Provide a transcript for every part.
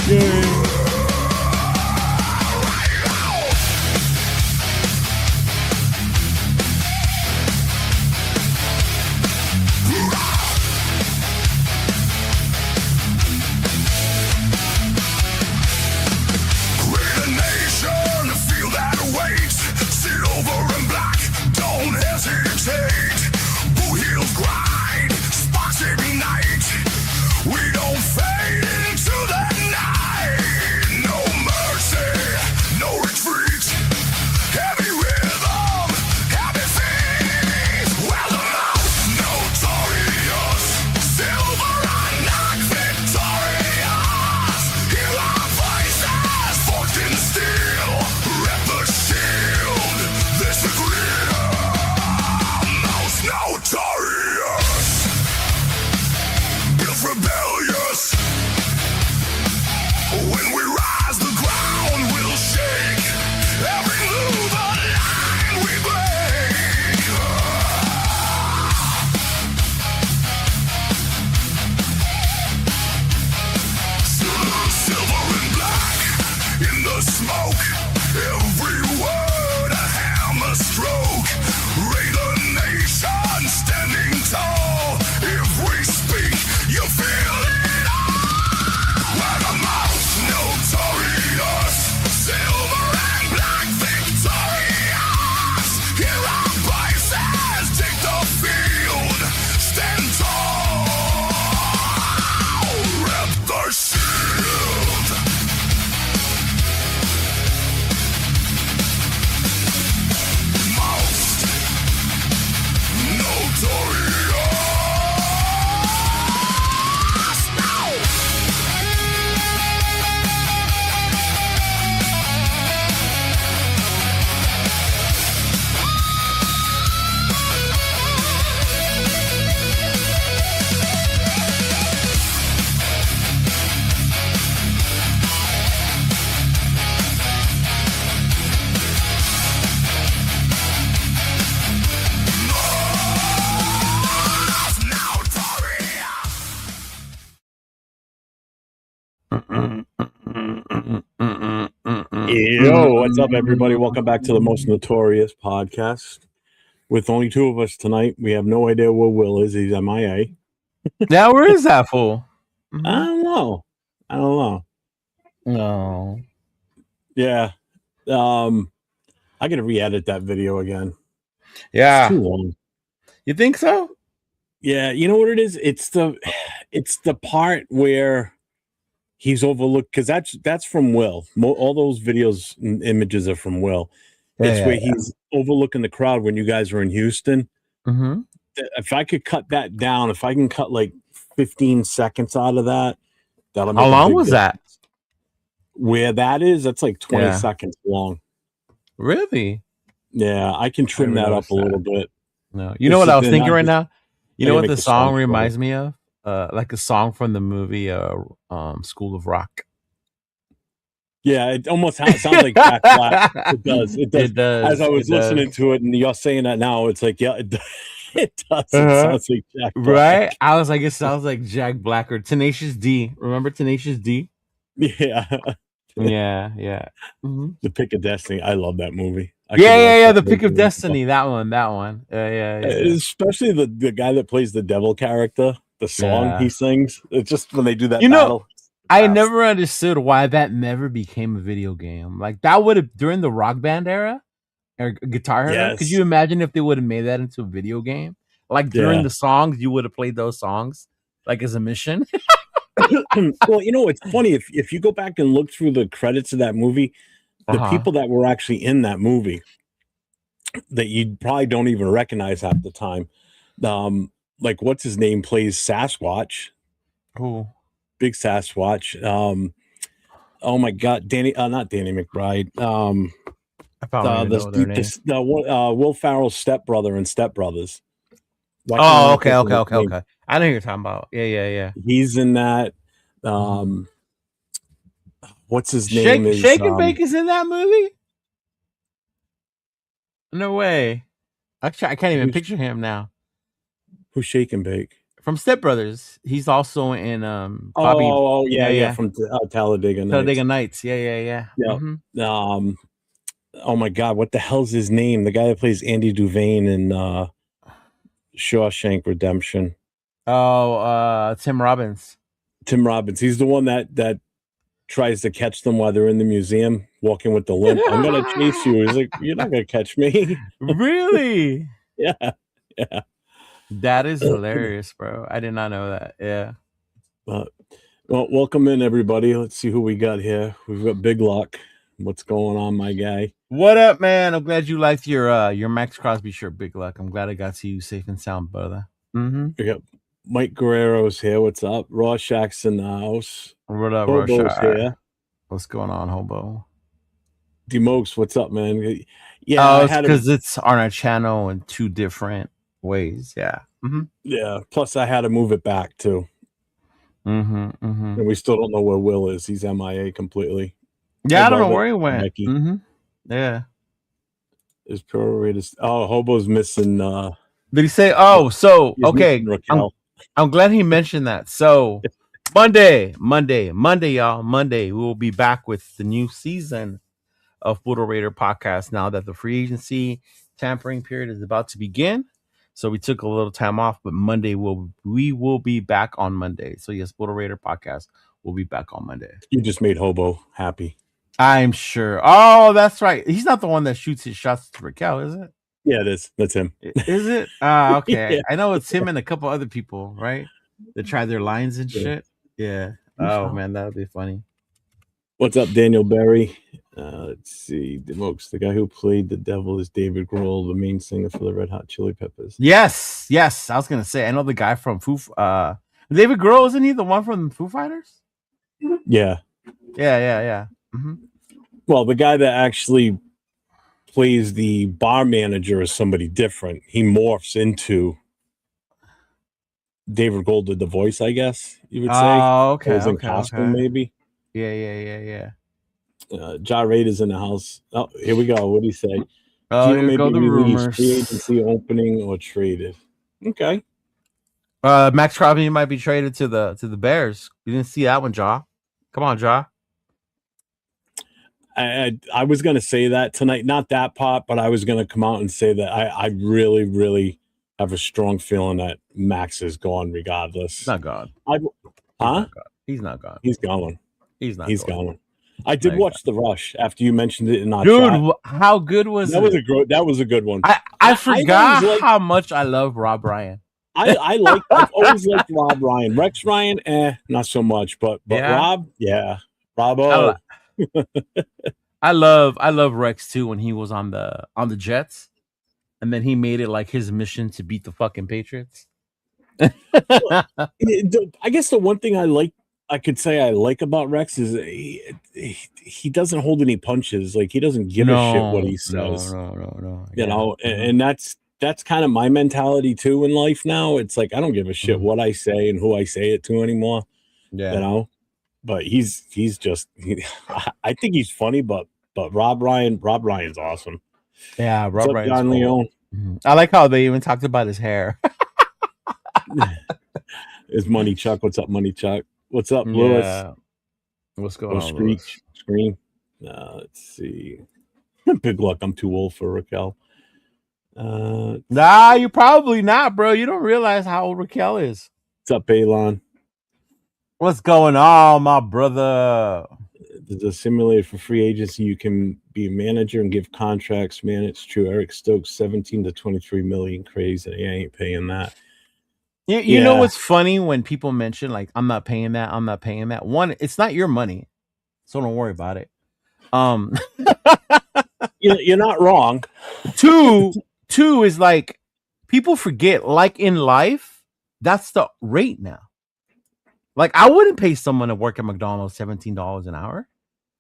Yay. Yo, what's up, everybody? Welcome back to the Most Notorious podcast. With only two of us tonight, we have no idea where Will is. He's MIA. Now, where is that fool? I don't know. No. Yeah. I gotta re-edit that video again. Yeah. It's too long. You think so? Yeah, you know what it is? It's the part where he's overlooked, because that's from Will. All those videos and images are from Will. Where he's overlooking the crowd when you guys were in Houston. Mm-hmm. If I could cut that down, if I can cut like 15 seconds out of that, that'll make How long was that? Where that is, that's like 20 seconds long. Really? Yeah, I can trim that up a little bit. No, you know what I was thinking right now? You know what the song reminds me of? Like a song from the movie School of Rock. Yeah, it almost sounds like Jack Black. It does. As I was listening to it, and you're saying that now, it's like, yeah, it does. It sounds like Jack Black. Right? I was like, it sounds like Jack Black or Tenacious D. Remember Tenacious D? Yeah. Yeah. Mm-hmm. The Pick of Destiny. I love that movie. Yeah. The Pick of Destiny. That one. Yeah. Especially the guy that plays the devil character. The song he sings. It's just when they do that battle. I never understood why that never became a video game. Like that would have during the Rock Band era or Guitar era. Yes. Could you imagine if they would have made that into a video game? Like during the songs, you would have played those songs like as a mission. Well, you know, it's funny if you go back and look through the credits of that movie, the people that were actually in that movie that you probably don't even recognize half the time. Like what's his name plays Sasquatch. Who? Big Sasquatch. Oh my God, not Danny McBride. I probably know their names. Will Ferrell's stepbrother and Step Brothers. Okay. I know who you're talking about. Yeah. He's in that. What's his name? Shake and Bake is in that movie? No way. I can't even picture him now. Who's Shake and Bake? from Step Brothers. He's also in Bobby. Yeah, from Talladega Nights. Talladega Nights. Yeah. Mm-hmm. Oh my God, what the hell's his name? The guy that plays Andy Duvane in Shawshank Redemption. Oh, Tim Robbins. Tim Robbins. He's the one that tries to catch them while they're in the museum, walking with the limp. I'm gonna chase you. He's like, you're not gonna catch me. Really? Yeah. That is hilarious, bro. I did not know that. Yeah. Well, welcome in, everybody. Let's see who we got here. We've got Big Luck. What's going on, my guy? What up, man? I'm glad you liked your Maxx Crosby shirt, Big Luck. I'm glad I got to you safe and sound, brother. We got Mike Guerrero's here. What's up? Rorschach's in the house. What up, Hobo's here. What's going on, Hobo? Demokes, what's up, man? Yeah, because it's on our channel in two different ways. Yeah. Yeah. Plus, I had to move it back too. And we still don't know where Will is. He's MIA completely. Yeah, I don't know where he went. Yeah. His prorators. Oh, Hobo's missing. Did he say? Oh, so okay. I'm glad he mentioned that. So Monday, y'all. Monday, we will be back with the new season of Boodle Raider podcast. Now that the free agency tampering period is about to begin, so we took a little time off. But Monday, we will be back on Monday. So yes, Boodle Raider podcast will be back on Monday. You just made Hobo happy. I'm sure. Oh, that's right. He's not the one that shoots his shots to Raquel, is it? Yeah, it is. That's him. Is it? Okay. Yeah. I know it's him and a couple other people, right? That try their lines and shit. Yeah. Oh, man, that would be funny. What's up, Daniel Berry? Let's see. Demokes, the guy who played the devil is David Grohl, the main singer for the Red Hot Chili Peppers. Yes. I was going to say, I know the guy from David Grohl, isn't he the one from Foo Fighters? Yeah. Yeah. Well, the guy that actually plays the bar manager is somebody different. He morphs into David Grohl did the voice, I guess you would say. Oh, okay. He was in costume, maybe. Yeah. Ja Raid is in the house. Oh, here we go. What do you say? Oh, here go the rumors. Free agency opening or traded. Okay. Maxx Crosby might be traded to the Bears. You didn't see that one, Ja. Come on, Ja. I was going to say that tonight, not that part, but I was going to come out and say that I really, really have a strong feeling that Max is gone regardless. He's not gone. He's not gone. He's gone. He's gone. I did watch The Rush after you mentioned it in our chat. Dude, how good was that? It? That was a good one. I forgot how much I love Rob Ryan. I've always liked Rob Ryan. Rex Ryan, not so much, but yeah. Rob, yeah. Robbo. I love Rex too when he was on the Jets, and then he made it like his mission to beat the fucking Patriots. I guess the one thing I could say I like about Rex is he doesn't hold any punches. Like he doesn't give a shit what he says. No. You know, and that's kind of my mentality too in life now. It's like I don't give a shit what I say and who I say it to anymore. Yeah, you know. But he's just I think he's funny, but Rob Ryan's awesome. Yeah, Rob Ryan's John Leone. I like how they even talked about his hair. Is Money Chuck? What's up, Money Chuck? What's up, Lewis? What's going on, Scream. Let's see. Big Luck. I'm too old for Raquel. Nah, you're probably not, bro. You don't realize how old Raquel is. What's up, Balon? What's going on, my brother? There's a simulator for free agency. You can be a manager and give contracts. Man, it's true. Eric Stokes, 17 to 23 million. Crazy. I ain't paying that. You know what's funny when people mention like I'm not paying that. One, it's not your money, so don't worry about it. You're not wrong. Two is like people forget. Like in life, that's the rate now. Like I wouldn't pay someone to work at McDonald's $17 an hour.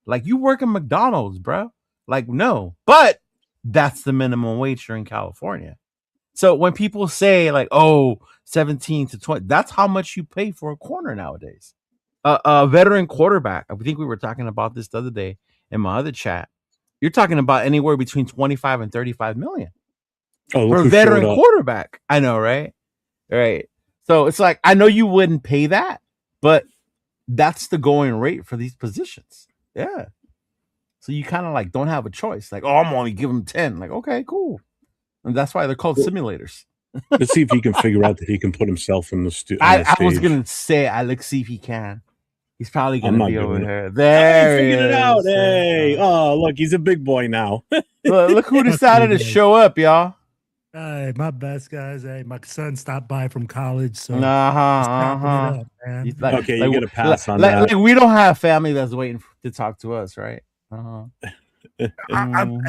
Like you work at McDonald's, bro. Like no, but that's the minimum wage here in California. So when people say like, oh, 17 to 20, that's how much you pay for a corner nowadays. A veteran quarterback. I think we were talking about this the other day in my other chat. You're talking about anywhere between 25 and 35 million for a veteran quarterback. I know, right? Right. So it's like, I know you wouldn't pay that, but that's the going rate for these positions. Yeah. So you kind of like don't have a choice. Like, oh, I'm only giving him 10. Like, okay, cool. And that's why they're called simulators. Let's see if he can figure out that he can put himself in the I was stage. gonna say, let's see if he can. He's probably gonna be over here. Hey, There he figured it out. is. Hey, oh look, he's a big boy now. Look who decided to show up, y'all. Hey, my best guys. Hey, my son stopped by from college, so Up, man. Okay, you get a pass on that. that. Like we don't have family that's waiting to talk to us, right?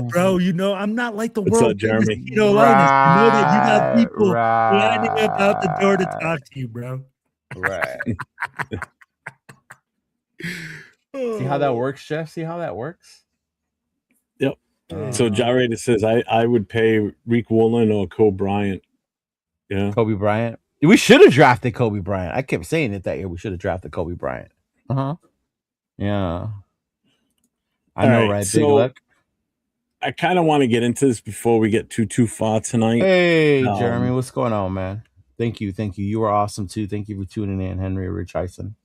Bro, you know, I'm not like the What's world up, Jeremy? Chidolinus. You know that you got people lining up out the door to talk to you, bro. Right. See how that works, Jeff? See how that works? Yep. So Jarrett says I would pay Reek Woolen or Kobe Bryant. Yeah. Kobe Bryant. We should have drafted Kobe Bryant. I kept saying it that year. We should have drafted Kobe Bryant. Yeah. I know, right? Big luck. I kind of want to get into this before we get too far tonight. Hey, Jeremy, what's going on, man? Thank you. You were awesome too. Thank you for tuning in, Henry Richardson.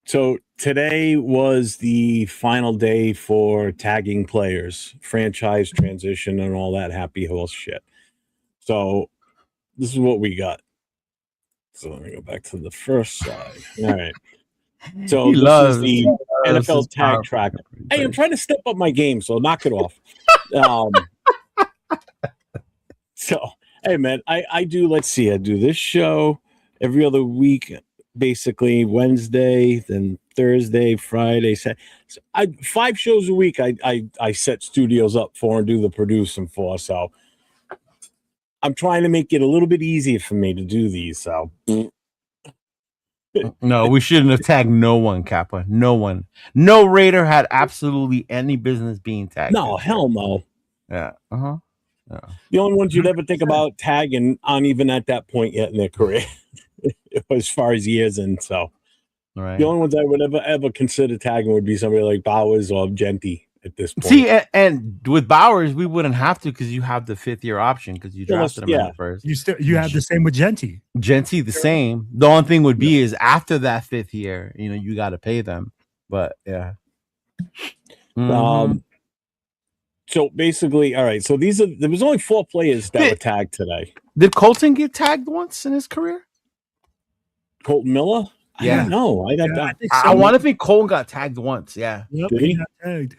So today was the final day for tagging players, franchise transition, and all that happy horse shit. So this is what we got. So let me go back to the first slide. All right. So this is the NFL tag tracker. Hey, I'm trying to step up my game, so knock it off. So, hey, man, I do, let's see, I do this show every other week, basically Wednesday, then Thursday, Friday, Saturday. So 5 shows a week I set studios up for and do the producing for. So I'm trying to make it a little bit easier for me to do these. So no, we shouldn't have tagged no one, Kappa. No one. No Raider had absolutely any business being tagged. No, hell no. Yeah. Yeah. The only ones you'd ever think about tagging aren't even at that point yet in their career, as far as years in. So right. The only ones I would ever consider tagging would be somebody like Bowers or Genty at this point. See, and with Bowers, we wouldn't have to because you have the 5th-year option because you drafted him in the first. You have the same with Genty. Genty the same. The only thing would be is after that 5th year, you got to pay them. But yeah. So basically, all right. So there was only 4 players that were tagged today. Did Colton get tagged once in his career? Colton Miller? Yeah. I don't know. I want to think Colton got tagged once. Yeah. Yep, Did he? got tagged.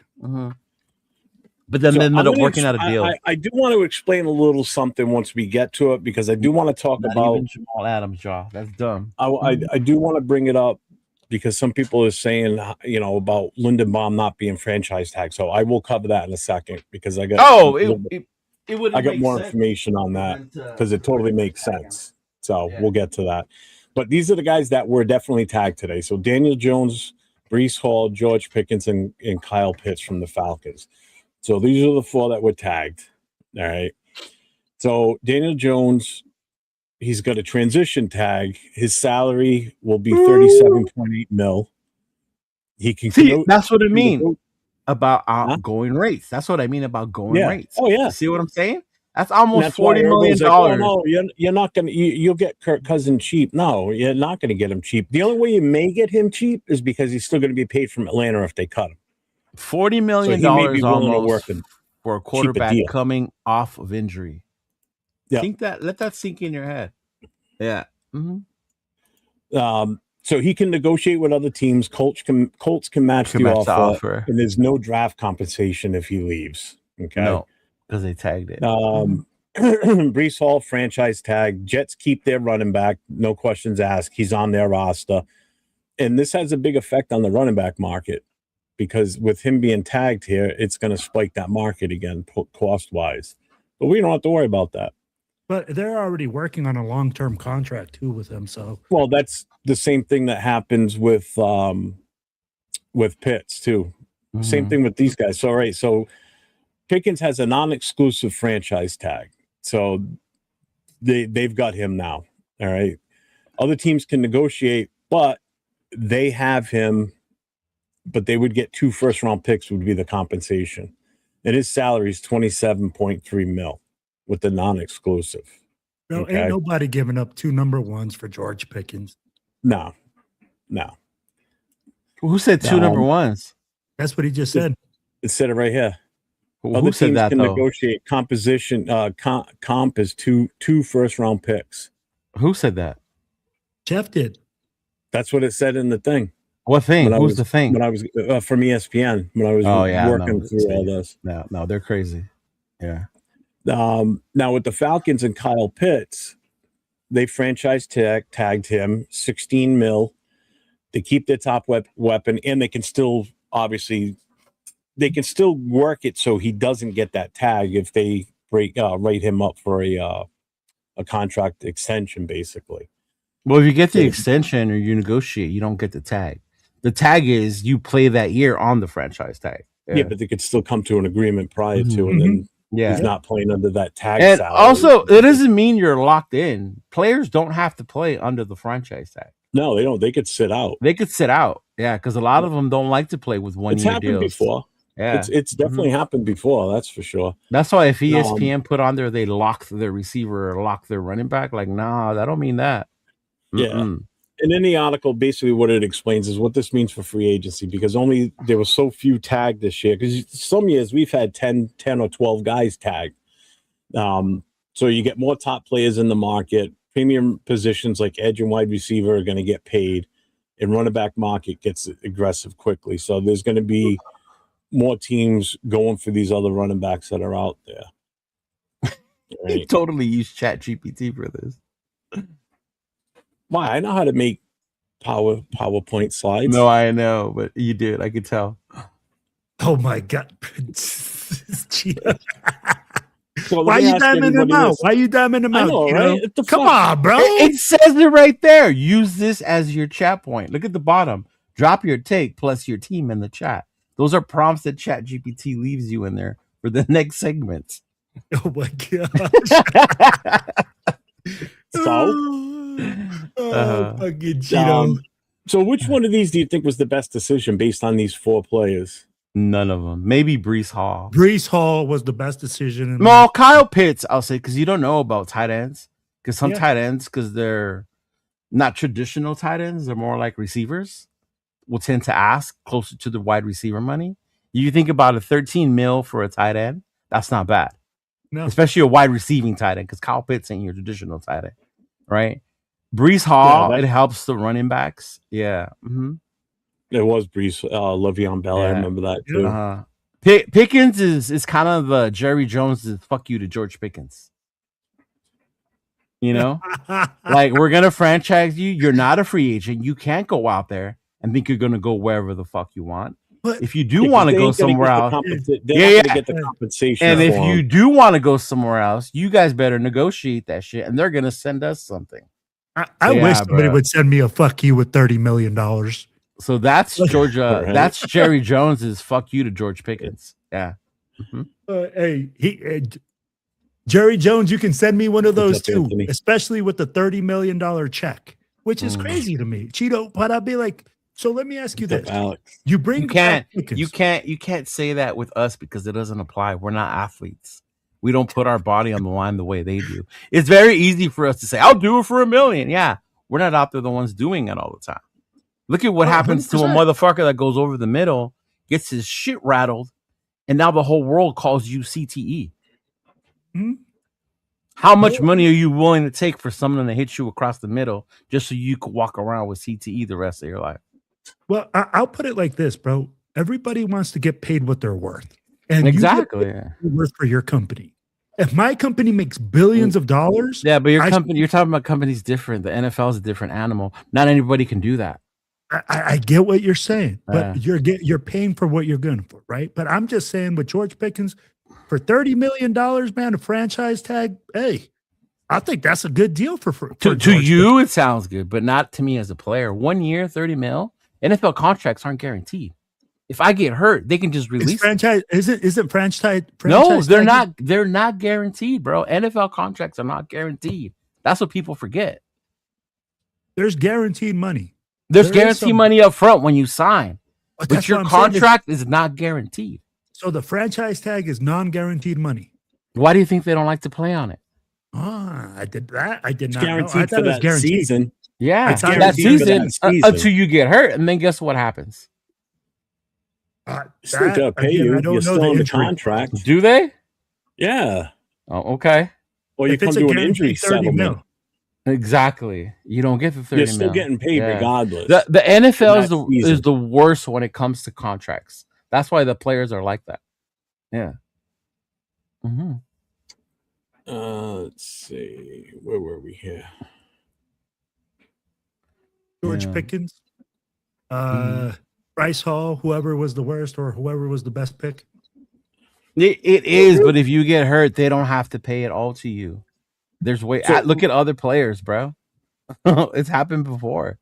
But then they ended up working out a deal. I do want to explain a little something once we get to it because I do want to talk about even Jamal Adams' jaw. That's dumb. I do want to bring it up because some people are saying, about Lindenbaum not being franchise tagged. So I will cover that in a second because I got I got more information on that because it totally makes sense. So we'll get to that. But these are the guys that were definitely tagged today. So Daniel Jones, Breece Hall, George Pickens, and Kyle Pitts from the Falcons. So these are the 4 that were tagged. All right. So Daniel Jones, he's got a transition tag. His salary will be $37.8 million. He can see. That's what I mean about outgoing rates. That's what I mean about going rates. Oh yeah. You see what I'm saying? That's almost $40 million. Like, oh, no, you're not gonna. You'll get Kirk Cousins cheap. No, you're not going to get him cheap. The only way you may get him cheap is because he's still going to be paid from Atlanta if they cut him. $40 million almost for a quarterback coming off of injury. Yeah. Let that sink in your head. Yeah. So he can negotiate with other teams. Colts can match the offer, and there's no draft compensation if he leaves. Okay. No, because they tagged it. Breece Hall franchise tag. Jets keep their running back. No questions asked. He's on their roster, and this has a big effect on the running back market. Because with him being tagged here, it's going to spike that market again, cost-wise. But we don't have to worry about that. But they're already working on a long-term contract, too, with him. So, well, that's the same thing that happens with Pitts, too. Same thing with these guys. So, right, so Pickens has a non-exclusive franchise tag. So they've got him now, all right? Other teams can negotiate, but they have him. But they would get 2 first-round picks would be the compensation. And his salary is $27.3 million with the non-exclusive. Bro, Okay. ain't nobody giving up 2 number ones for George Pickens. No. Who said 2 number ones? That's what he just said. It said it right here. Who Other said teams that can though? negotiate composition. Comp is two first-round picks. Who said that? Jeff did. That's what it said in the thing. What thing? Who's the thing? When I was from ESPN when I was working through all this. No, they're crazy. Yeah. Now with the Falcons and Kyle Pitts, they franchise tagged him $16 million. They keep their top weapon, and they can still work it so he doesn't get that tag if they write him up for a contract extension, basically. Well, if you get the extension or you negotiate, you don't get the tag. The tag is you play that year on the franchise tag. Yeah, but they could still come to an agreement prior to, and then he's not playing under that tag. And salary. also, it doesn't mean you're locked in. Players don't have to play under the franchise tag. No, they don't. They could sit out. Yeah, because a lot of them don't like to play with 1 year deals. It's happened before. Yeah, it's definitely happened before. That's for sure. That's why if ESPN put on there, they lock their receiver or lock their running back. Like, nah, that don't mean that. Yeah. And in the article, basically what it explains is what this means for free agency, because there were so few tagged this year. Because some years we've had 10 or 12 guys tagged. So you get more top players in the market. Premium positions like edge and wide receiver are going to get paid, and running back market gets aggressive quickly. So there's going to be more teams going for these other running backs that are out there. Right? You totally use ChatGPT for this. Why? I know how to make PowerPoint slides. No, I know, but you did. I could tell. Oh my God. So why you diamond him out? Why you diamond him out? Know, right? Come on, bro. It says it right there. Use this as your chat point. Look at the bottom. Drop your take plus your team in the chat. Those are prompts that ChatGPT leaves you in there for the next segment. Oh my gosh. Fucking Cheeto. So which one of these do you think was the best decision based on these 4 players? None of them. Maybe Breece Hall. Breece Hall was the best decision. No, Kyle Pitts, I'll say, because you don't know about tight ends. Because some tight ends, because they're not traditional tight ends, they're more like receivers, will tend to ask closer to the wide receiver money. You think about a 13 mil for a tight end, that's not bad. No. Especially a wide receiving tight end, because Kyle Pitts ain't your traditional tight end, right? Breece Hall, it helps the running backs. Yeah. Mm-hmm. It was Breece, Le'Veon Bell. I remember that too. Pickens is kind of Jerry Jones's fuck you to George Pickens. You know, like, we're gonna franchise you. You're not a free agent. You can't go out there and think you're gonna go wherever the fuck you want. But if you do want to go somewhere else, get the compensation. And if you do want to go somewhere else, you guys better negotiate that shit, and they're gonna send us something. I wish somebody would send me a fuck you with $30 million. So that's Georgia. Right. That's Jerry Jones's fuck you to George Pickens. Yeah. Mm-hmm. Jerry Jones, you can send me one of those too, especially with the $30 million check, which is crazy to me, Cheeto. But I'd be like, so let me ask you this: you can't say that with us because it doesn't apply. We're not athletes. We don't put our body on the line the way they do. It's very easy for us to say, "I'll do it for $1 million." Yeah, we're not out there the ones doing it all the time. Look at what happens 100%. To a motherfucker that goes over the middle, gets his shit rattled, and now the whole world calls you CTE. Mm-hmm. How much money are you willing to take for someone to hit you across the middle just so you could walk around with CTE the rest of your life? Well, I'll put it like this, bro. Everybody wants to get paid what they're worth. And exactly. You worth for your company. If my company makes billions of dollars. Yeah, but your company, you're talking about companies different. The NFL is a different animal. Not anybody can do that. I get what you're saying, but you're paying for what you're going for, right? But I'm just saying with George Pickens, for $30 million, man, a franchise tag, hey, I think that's a good deal for to you, it sounds good, but not to me as a player. 1 year, 30 mil. NFL contracts aren't guaranteed. If I get hurt, they can just release franchise. Isn't franchise? No, they're not. They're not guaranteed, bro. NFL contracts are not guaranteed. That's what people forget. There's guaranteed money. There's guaranteed money up front when you sign, but your contract is not guaranteed. So the franchise tag is non-guaranteed money. Why do you think they don't like to play on it? I did that. I did It's not know. I guaranteed thought for it was that guaranteed. season. Yeah, It's that guaranteed for season, that season. until you get hurt, and then guess what happens? Still gotta pay again, you. I don't You're know still the under injury. contract. Do they? Yeah. Oh, okay. Or you If come it's a to an injury guaranteed 30 settlement. mil. Exactly. You don't get the 30 You're still mil. getting paid regardless. The NFL is that season. is the worst when it comes to contracts. That's why the players are like that. Yeah. Mm-hmm. Let's see. Where were we here? George Pickens, Bryce Hall, whoever was the worst or whoever was the best pick. It is, but if you get hurt, they don't have to pay it all to you. There's way. Look at other players, bro. It's happened before.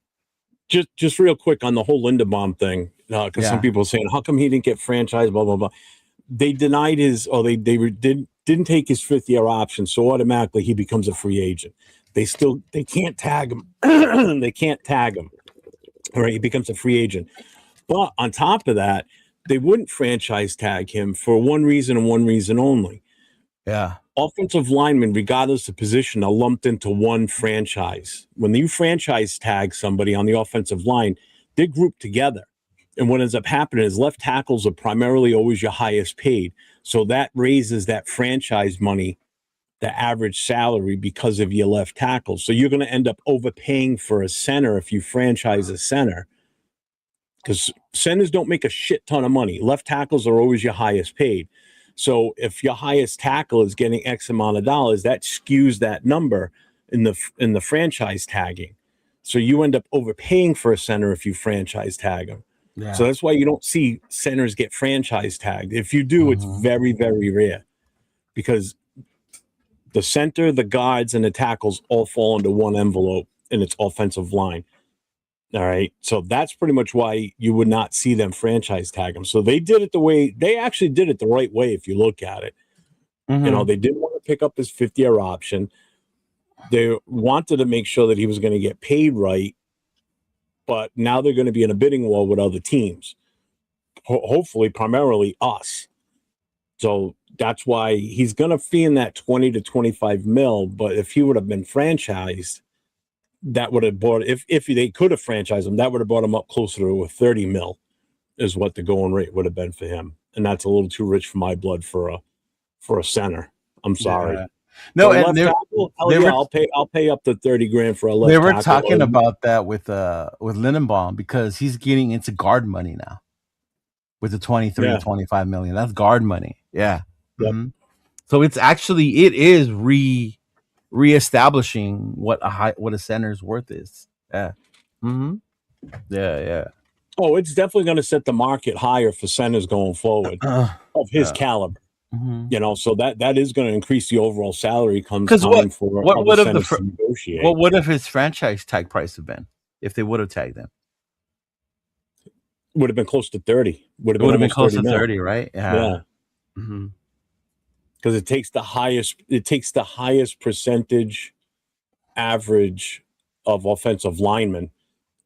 Just real quick on the whole Linderbaum thing, because some people are saying, how come he didn't get franchised? Blah blah blah. They denied his, or they didn't take his 5th-year option, so automatically he becomes a free agent. They can't tag him. They can't tag him. All right, he becomes a free agent. But on top of that, they wouldn't franchise tag him for one reason and one reason only. Yeah. Offensive linemen, regardless of position, are lumped into one franchise. When you franchise tag somebody on the offensive line, they're grouped together. And what ends up happening is left tackles are primarily always your highest paid. So that raises that franchise money, the average salary, because of your left tackles. So you're going to end up overpaying for a center if you franchise a center, because centers don't make a shit ton of money. Left tackles are always your highest paid. So if your highest tackle is getting X amount of dollars, that skews that number in the franchise tagging. So you end up overpaying for a center if you franchise tag them. Yeah. So that's why you don't see centers get franchise tagged. If you do, it's very, very rare, because the center, the guards, and the tackles all fall into one envelope, and it's offensive line. All right. So that's pretty much why you would not see them franchise tag them. So they did it they actually did it the right way. If you look at it, you know, they didn't want to pick up his 5th-year option. They wanted to make sure that he was going to get paid right. But now they're going to be in a bidding war with other teams, hopefully primarily us. So that's why he's going to fee in that 20 to 25 mil. But if he would have been franchised, that would have brought, if they could have franchised him, that would have brought him up closer to a 30 mil is what the going rate would have been for him. And that's a little too rich for my blood for a center. I'm sorry. Yeah. No, for and I'll pay up to 30 grand for a left tackle. They were tackle. talking about that with Lindenbaum, because he's getting into guard money now with the 23, 25 million. That's guard money. Yeah. Yep. Mm-hmm. So it is reestablishing what a center's worth is. Yeah. Mm-hmm. Yeah. Oh, it's definitely going to set the market higher for centers going forward of his caliber. Mm-hmm. You know, so that is going to increase the overall salary time for what other centers to negotiate. What would have his franchise tag price have been if they would have tagged him? Would have been close to 30. Would have been close to 30, right? Yeah. Mm-hmm. Because it takes the highest percentage average of offensive linemen,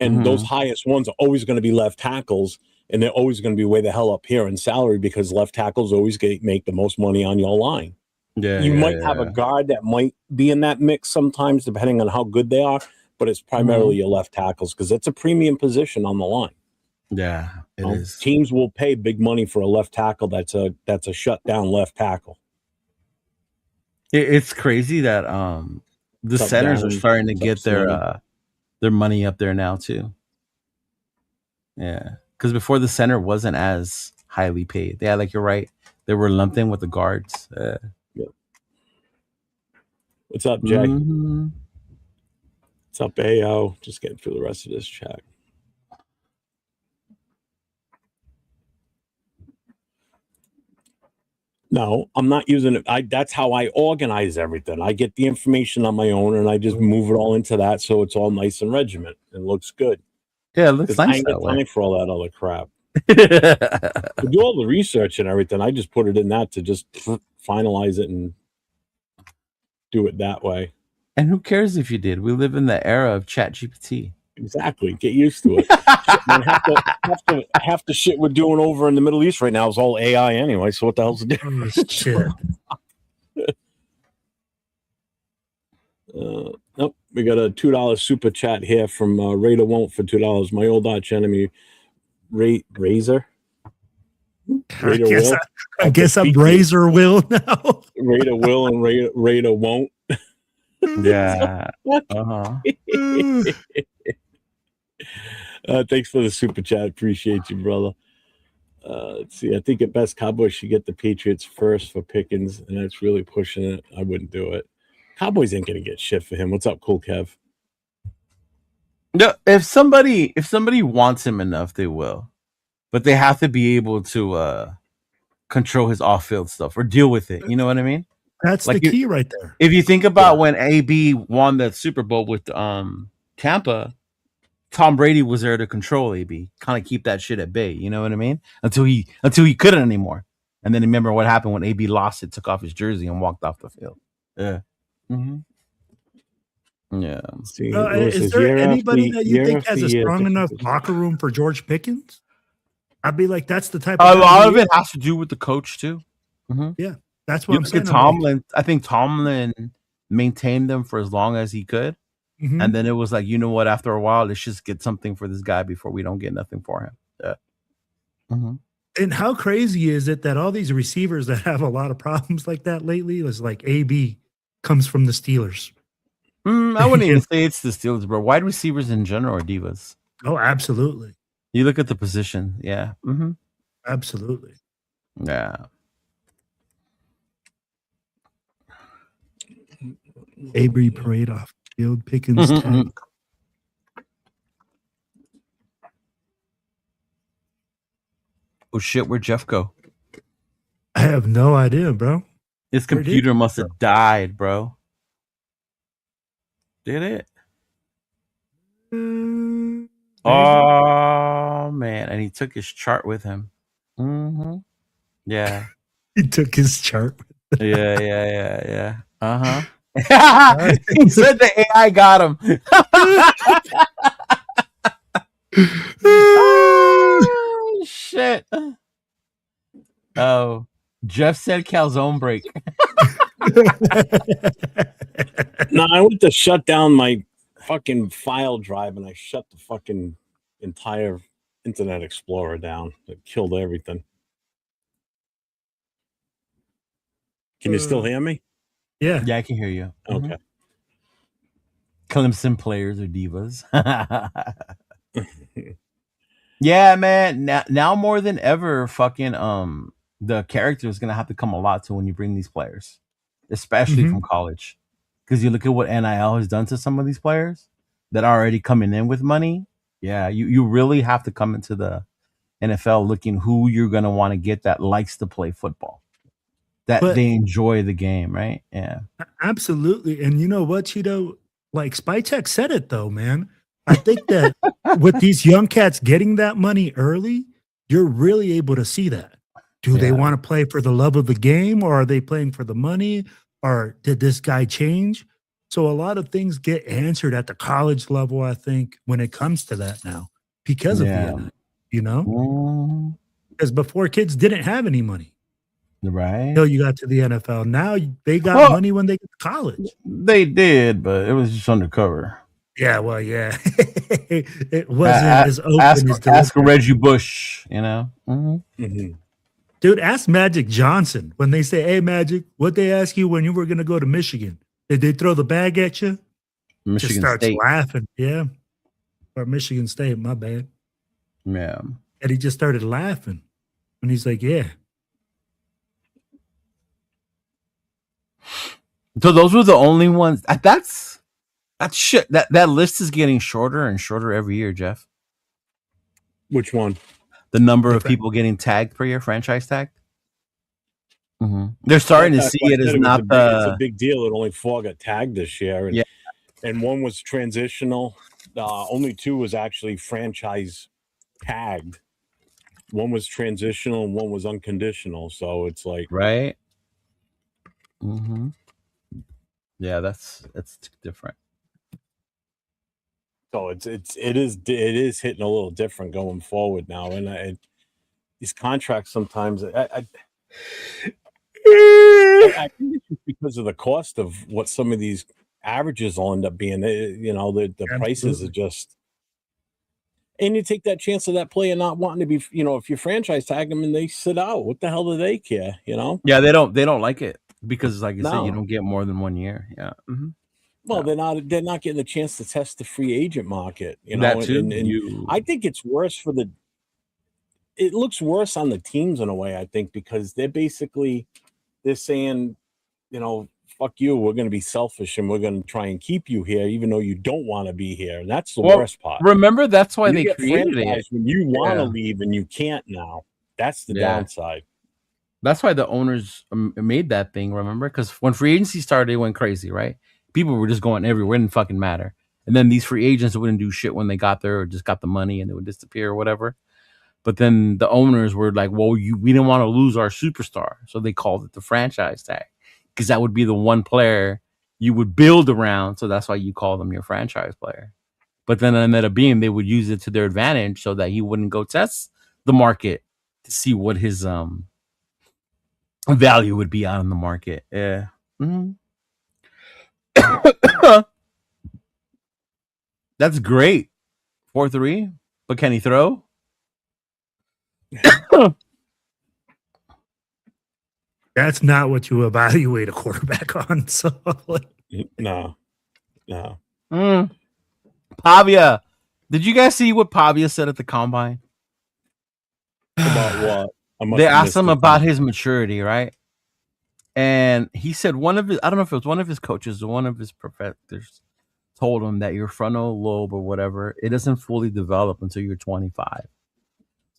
and those highest ones are always going to be left tackles, and they're always going to be way the hell up here in salary, because left tackles always make the most money on your line. You might have a guard that might be in that mix sometimes, depending on how good they are, but it's primarily your left tackles, because it's a premium position on the line. Yeah, it is. Teams will pay big money for a left tackle that's a shutdown left tackle. It's crazy that the centers are starting to get their money up there now too. Yeah, because before the center wasn't as highly paid. Yeah, like you're right. They were lumped in with the guards. Yep. What's up, Jay? What's up, AO? Just getting through the rest of this chat. No, I'm not using it. That's how I organize everything. I get the information on my own, and I just move it all into that, so it's all nice and regiment. It looks good. Yeah, it looks nice. I ain't got time for all that other crap. To do all the research and everything, I just put it in that to just finalize it and do it that way. And who cares if you did? We live in the era of ChatGPT. Exactly. Get used to it. Half the shit we're doing over in the Middle East right now is all AI anyway. So what the hell's the difference? Shit. Nope, we got a $2 super chat here from Raider Won't for $2. My old arch enemy, Razor. I guess I'm Razor Will now. Raider Will and Raider Won't. Yeah. Thanks for the super chat. Appreciate you, brother. Let's see. I think at best Cowboys should get the Patriots first for Pickens, and that's really pushing it. I wouldn't do it. Cowboys ain't gonna get shit for him. What's up, Cool Kev? No, if somebody wants him enough, they will. But they have to be able to control his off-field stuff or deal with it. You know what I mean? That's like the key right there. If you think about when AB won that Super Bowl with Tampa, Tom Brady was there to control AB, kind of keep that shit at bay. You know what I mean? Until he couldn't anymore. And then remember what happened when AB lost it, took off his jersey and walked off the field. Yeah. Mm-hmm. Yeah. See, is there anybody that you think has a strong enough locker room for George Pickens? I'd be like, that's the type of a lot of it has to do with the coach too. Mm-hmm. Yeah, that's what I'm saying. Tomlin, I think Tomlin maintained them for as long as he could, and then it was like, you know what? After a while, let's just get something for this guy before we don't get nothing for him. Yeah. Mm-hmm. And how crazy is it that all these receivers that have a lot of problems like that lately was like AB comes from the Steelers? I wouldn't even say it's the Steelers, bro. Wide receivers in general are divas. Oh, absolutely. You look at the position. Yeah. Mm-hmm. Absolutely. Yeah. AB parade off field, Pickens tag. Oh shit, where'd Jeff go? I have no idea, bro. His computer must have died, bro. Did it? Oh man, and he took his chart with him. Mm-hmm. Yeah. He took his chart. Yeah. Uh-huh. He said the AI got him. Oh, shit. Oh, Jeff said calzone break. No, I went to shut down my fucking file drive and I shut the fucking entire Internet Explorer down. It killed everything. Can you still hear me? Yeah. Yeah, I can hear you. Okay. Clemson players are divas. Yeah, man. Now more than ever, fucking the character is gonna have to come a lot to when you bring these players, especially from college, because you look at what NIL has done to some of these players that are already coming in with money. Yeah, you really have to come into the NFL looking who you're gonna want to get that likes to play football, that they enjoy the game, right? Yeah, absolutely. And you know what, Chido? Like Spytek said it though, man. I think that with these young cats getting that money early, you're really able to see that. Do they want to play for the love of the game, or are they playing for the money, or did this guy change? So a lot of things get answered at the college level, I think, when it comes to that now because of the, you know, because before kids didn't have any money. Right. Until you got to the NFL. Now they got money when they get to college. They did, but it was just undercover. Yeah, well, yeah. It wasn't as open as ask Reggie Bush, you know? Dude, ask Magic Johnson when they say, hey, Magic, what they ask you when you were going to go to Michigan? Did they throw the bag at you? Michigan just starts State. laughing. Yeah. Or Michigan State, my bad. Yeah. And he just started laughing. And he's like, yeah. So those were the only ones. That's shit. That list is getting shorter and shorter every year, Jeff. Which one? The number of people getting tagged per year, franchise tagged. They're starting to see it as not it's a big deal that only 4 got tagged this year. And one was transitional. Only 2 was actually franchise tagged. One was transitional and one was unconditional. So it's like, right. Yeah, that's different. So it is hitting a little different going forward now, and these contracts sometimes I think it's just because of the cost of what some of these averages will end up being, the prices are just. And you take that chance of that player not wanting to be, if you franchise tag them and they sit out, what the hell do they care? Yeah, they don't like it because, like you said, you don't get more than 1 year. Yeah. Mm-hmm. Well, they're not getting a chance to test the free agent market. That too. And I think it's worse it looks worse on the teams in a way. I think because they're saying, fuck you, we're going to be selfish and we're going to try and keep you here, even though you don't want to be here. And that's the worst part. Remember, that's why they created it. When you want to leave and you can't now. That's the downside. That's why the owners made that thing, remember? Because when free agency started, it went crazy, right? People were just going everywhere. It didn't fucking matter. And then these free agents wouldn't do shit when they got there or just got the money and they would disappear or whatever. But then the owners were like, well, we didn't want to lose our superstar. So they called it the franchise tag. Because that would be the one player you would build around. So that's why you call them your franchise player. But then it ended up being they would use it to their advantage so that he wouldn't go test the market to see what his value would be out in the market. Yeah. Mm-hmm. That's great. 4-3. But can he throw? That's not what you evaluate a quarterback on. So no. Pavia. Did you guys see what Pavia said at the combine? About what? They asked him about his maturity, right? And he said I don't know if it was one of his coaches or one of his professors told him that your frontal lobe or whatever, it doesn't fully develop until you're 25.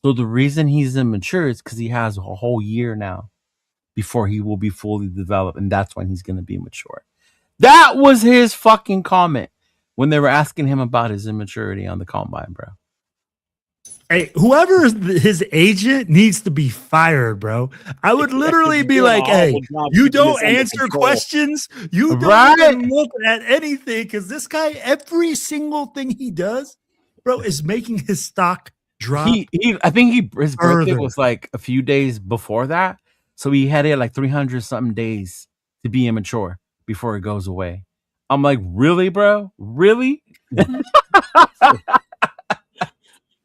So the reason he's immature is because he has a whole year now before he will be fully developed, and that's when he's going to be mature. That was his fucking comment when they were asking him about his immaturity on the combine, bro. Hey, whoever is his agent needs to be fired, bro. I would literally be like, hey, you don't answer questions. You don't even look at anything because this guy, every single thing he does, bro, is making his stock drop. I think his birthday was like a few days before that. So he had it like 300 something days to be immature before it goes away. I'm like, really, bro? Really?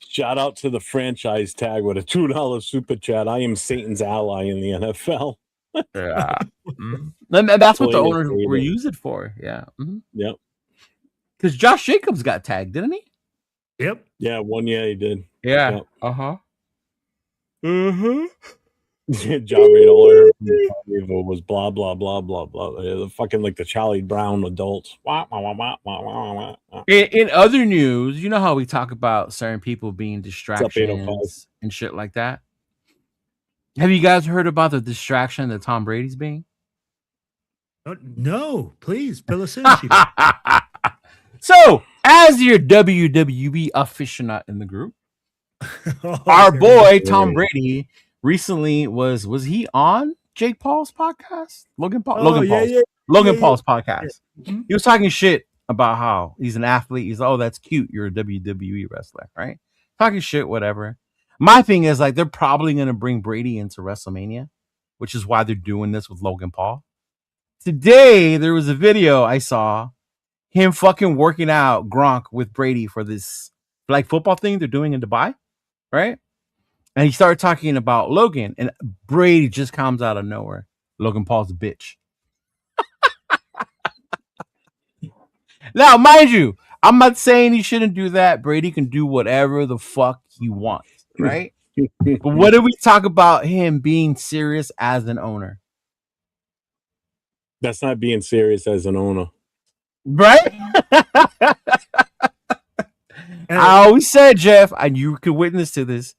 Shout out to the franchise tag with a $2 super chat. I am Satan's ally in the NFL. Yeah. And that's what the owners were used it for. Yeah. Mm-hmm. Yep. Because Josh Jacobs got tagged, didn't he? Yep. Yeah, 1 year he did. Yeah. Yep. Uh-huh. John Reed was blah blah blah blah blah. The fucking like the Charlie Brown adults. In other news, you know how we talk about certain people being distractions and shit like that. Have you guys heard about the distraction that Tom Brady's being? No, please fill us in. So, as your WWE aficionado in the group, our boy Tom Brady recently was he on Jake Paul's podcast? Logan Paul's podcast. Yeah. He was talking shit about how he's an athlete. He's that's cute. You're a WWE wrestler, right? Talking shit, whatever. My thing is like they're probably gonna bring Brady into WrestleMania, which is why they're doing this with Logan Paul. Today there was a video I saw him fucking working out Gronk with Brady for this like football thing they're doing in Dubai, right? And he started talking about Logan, and Brady just comes out of nowhere. Logan Paul's a bitch. Now, mind you, I'm not saying he shouldn't do that. Brady can do whatever the fuck he wants, right? But what did we talk about him being serious as an owner? That's not being serious as an owner. Right? I always said, Jeff, and you could witness to this,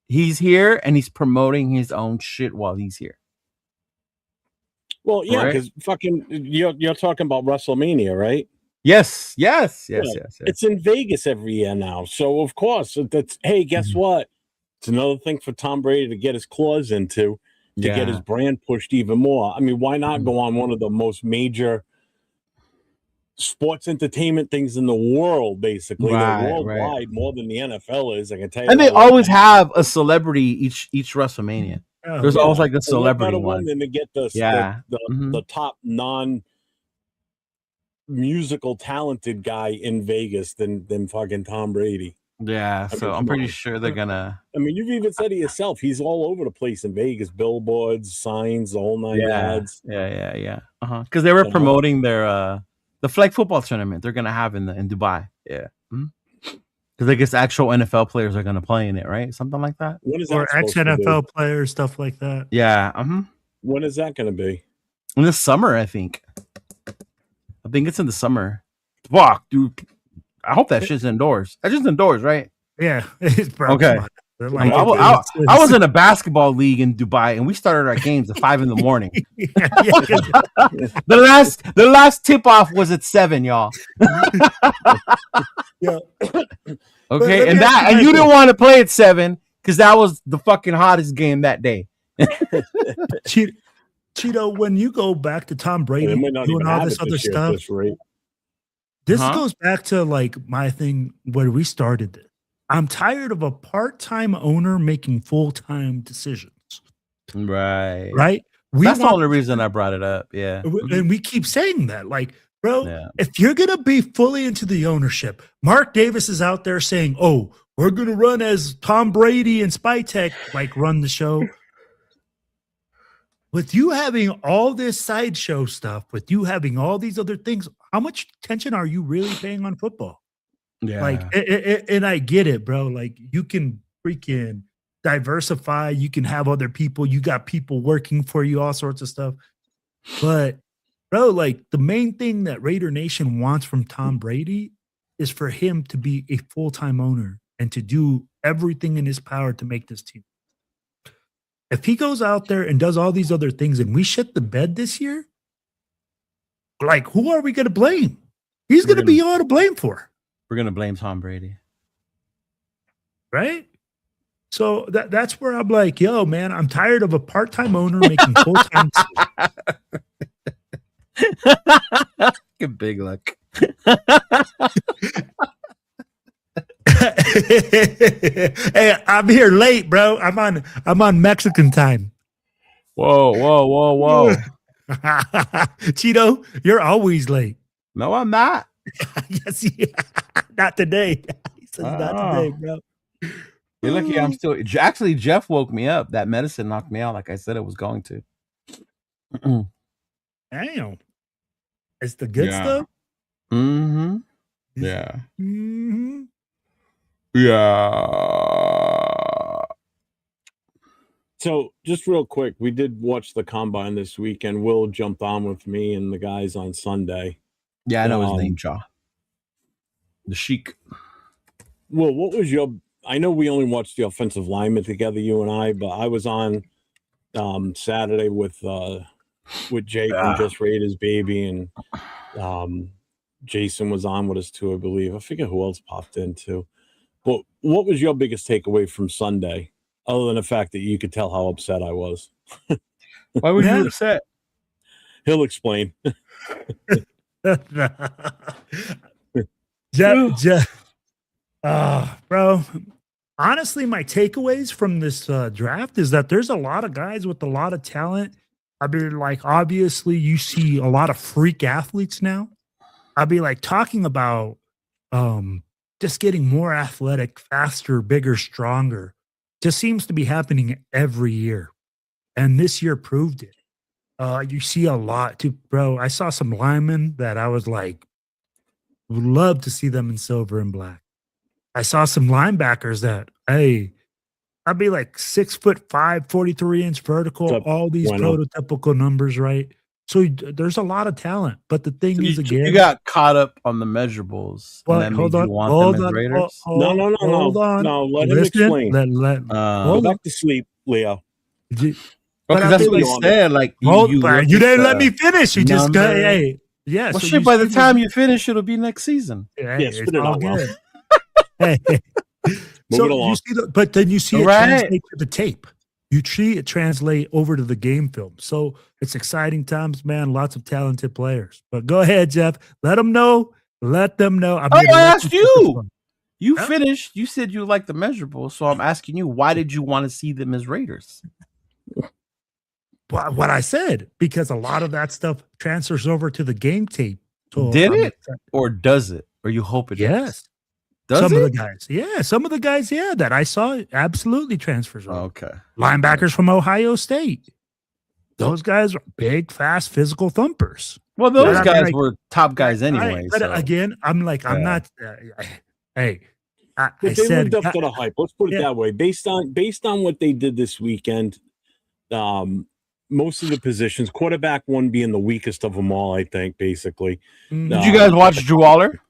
he's here and he's promoting his own shit while he's here. Well, yeah, because fucking you're talking about WrestleMania, right? Yes. It's in Vegas every year now. So of course that's guess what? It's another thing for Tom Brady to get his claws into to get his brand pushed even more. I mean, why not go on one of the most major sports entertainment things in the world, basically. They're worldwide more than the NFL is, I can tell you. And they always have a celebrity each WrestleMania. There's always like a celebrity one. Than to get the top musical talented guy in Vegas than fucking Tom Brady. Yeah, so I'm pretty sure they're gonna. I mean, you've even said it yourself. He's all over the place in Vegas, billboards, signs, the whole 9 yards. Yeah. Because they were promoting their the flag football tournament they're gonna have in Dubai. Yeah. Because I guess actual NFL players are gonna play in it, right? Something like that. When is or that ex NFL players, stuff like that. Yeah. When is that gonna be? In the summer, I think. I think it's in the summer. Fuck, dude. I hope that shit's indoors. That's just indoors, right? Yeah. Bro, okay. Like, I was in a basketball league in Dubai, and we started our games at 5 a.m. The last tip off was at 7, y'all. Yeah. Okay, and you didn't want to play at 7 because that was the fucking hottest game that day. Cheeto, when you go back to Tom Brady doing all this other stuff, this goes back to like my thing where we started this. I'm tired of a part-time owner making full-time decisions. Right. That's the only reason I brought it up. Yeah. And we keep saying that. Like, bro, if you're going to be fully into the ownership, Mark Davis is out there saying, oh, we're going to run as Tom Brady and Spytech, like run the show. With you having all this sideshow stuff, with you having all these other things, how much attention are you really paying on football? Yeah. Like, and I get it, bro. Like, you can freaking diversify. You can have other people. You got people working for you, all sorts of stuff. But, bro, like, the main thing that Raider Nation wants from Tom Brady is for him to be a full-time owner and to do everything in his power to make this team. If he goes out there and does all these other things and we shit the bed this year, like, who are we going to blame? He's going to be all to blame for. We're going to blame Tom Brady. Right? So that's where I'm like, yo, man, I'm tired of a part-time owner making full-time. Big luck. Hey, I'm here late, bro. I'm on Mexican time. Whoa. Cheeto, you're always late. No, I'm not. Yes, not today. He says not today, bro. You're lucky I'm still. Actually, Jeff woke me up. That medicine knocked me out, like I said it was going to. Damn. It's the good stuff? Mm-hmm. Yeah. Mm-hmm. Yeah. So, just real quick, we did watch the combine this week, and Will jumped on with me and the guys on Sunday. Yeah, I know his name, Jaw. The Sheik. Well, what was your... I know we only watched the offensive lineman together, you and I, but I was on Saturday with Jake from Just Raiders Baby, and Jason was on with us too, I believe. I forget who else popped in too. But what was your biggest takeaway from Sunday, other than the fact that you could tell how upset I was? Why were you upset? He'll explain. Bro, honestly, my takeaways from this draft is that there's a lot of guys with a lot of talent. I mean, like, obviously you see a lot of freak athletes now. I'd be like talking about just getting more athletic, faster, bigger, stronger. Just seems to be happening every year. And this year proved it. You see a lot too, bro. I saw some linemen that I was like, would love to see them in silver and black. I saw some linebackers that, hey, I'd be like 6'5", 43-inch vertical, all these prototypical numbers, right? So there's a lot of talent. But the thing is, again, you got caught up on the measurables. Well, hold on. No, let him explain. Go back to sleep, Leo. Because that's what he said. Like, you didn't let me finish. You just got, hey. Yeah. Well, so shit, by the time you finish, it'll be next season. Yeah, it's all good. Hey. So you see but then you see it translate to the tape. You see it translate over to the game film. So it's exciting times, man. Lots of talented players. But go ahead, Jeff. Let them know. Let them know. I asked you. You finished. You said you like the measurables. So I'm asking you, why did you want to see them as Raiders? What I said, because a lot of that stuff transfers over to the game tape. So Did it or does it? Or you hope it does? Yes. Does some it? of the guys, some of the guys, that I saw absolutely transfers. Okay. Linebackers from Ohio State. Those guys are big, fast, physical thumpers. Well, those guys were top guys anyway. But again, I'm like, I'm not. Hey, they lived up to the hype. Let's put it that way. Based on what they did this weekend, most of the positions, quarterback one being the weakest of them all, I think. Basically, did you guys watch Drew Waller?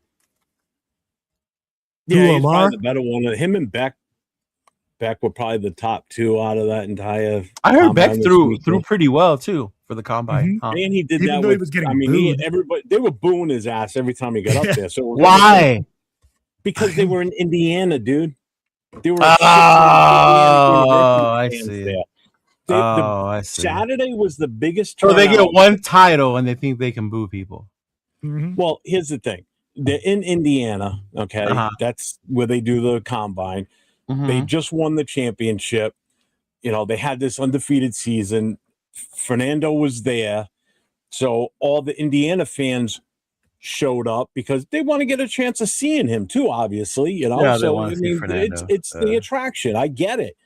Yeah, he's probably the better one. Him and Beck were probably the top two out of that entire. I heard Beck threw pretty well too for the combine. Mm-hmm. And he did Even that. He was getting booed. Everybody they were booing his ass every time he got up there. So why? Because they were in Indiana, dude. They were. I see. I see. Saturday was the biggest. So they get one title and they think they can boo people. Mm-hmm. Well, here's the thing. They're in Indiana, okay? That's where they do the combine. Mm-hmm. They just won the championship. You know, they had this undefeated season. Fernando was there. So all the Indiana fans showed up because they want to get a chance of seeing him too, obviously. You know, so I mean, it's the attraction. I get it.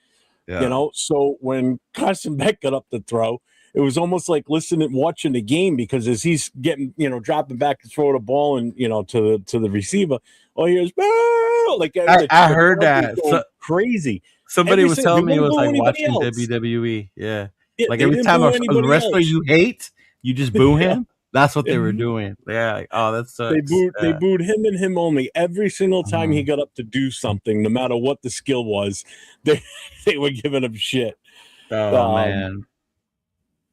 Yeah. You know, so when Carson Beck got up to throw, it was almost like watching the game because as he's getting, dropping back to throw the ball and, to the receiver, here's like I heard that. Crazy. Somebody was telling me it was like watching WWE. Yeah. Like every time a wrestler you hate, you just boo him. That's what they were doing. Yeah. Like, oh, that sucks. They booed him and him only every single time he got up to do something, no matter what the skill was. They were giving him shit. Oh, man.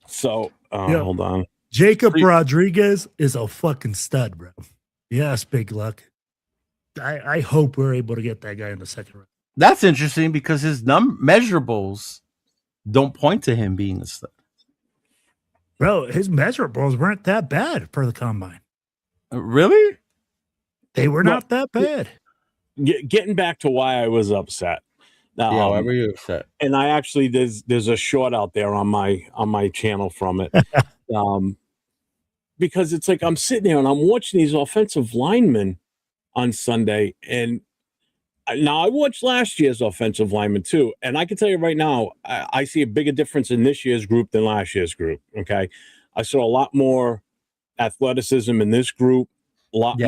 So, hold on. Jacob Rodriguez is a fucking stud, bro. Yes, big luck. I hope we're able to get that guy in the second round. That's interesting because his measurables don't point to him being a stud. Bro, his measurables weren't that bad for the combine. Really? They were not that bad. Getting back to why I was upset. Why were you upset? And I actually there's a short out there on my channel from it. Because it's like I'm sitting there and I'm watching these offensive linemen on Sunday, and now I watched last year's offensive linemen too, and I can tell you right now, I see a bigger difference in this year's group than last year's group. Okay, I saw a lot more athleticism in this group, a lot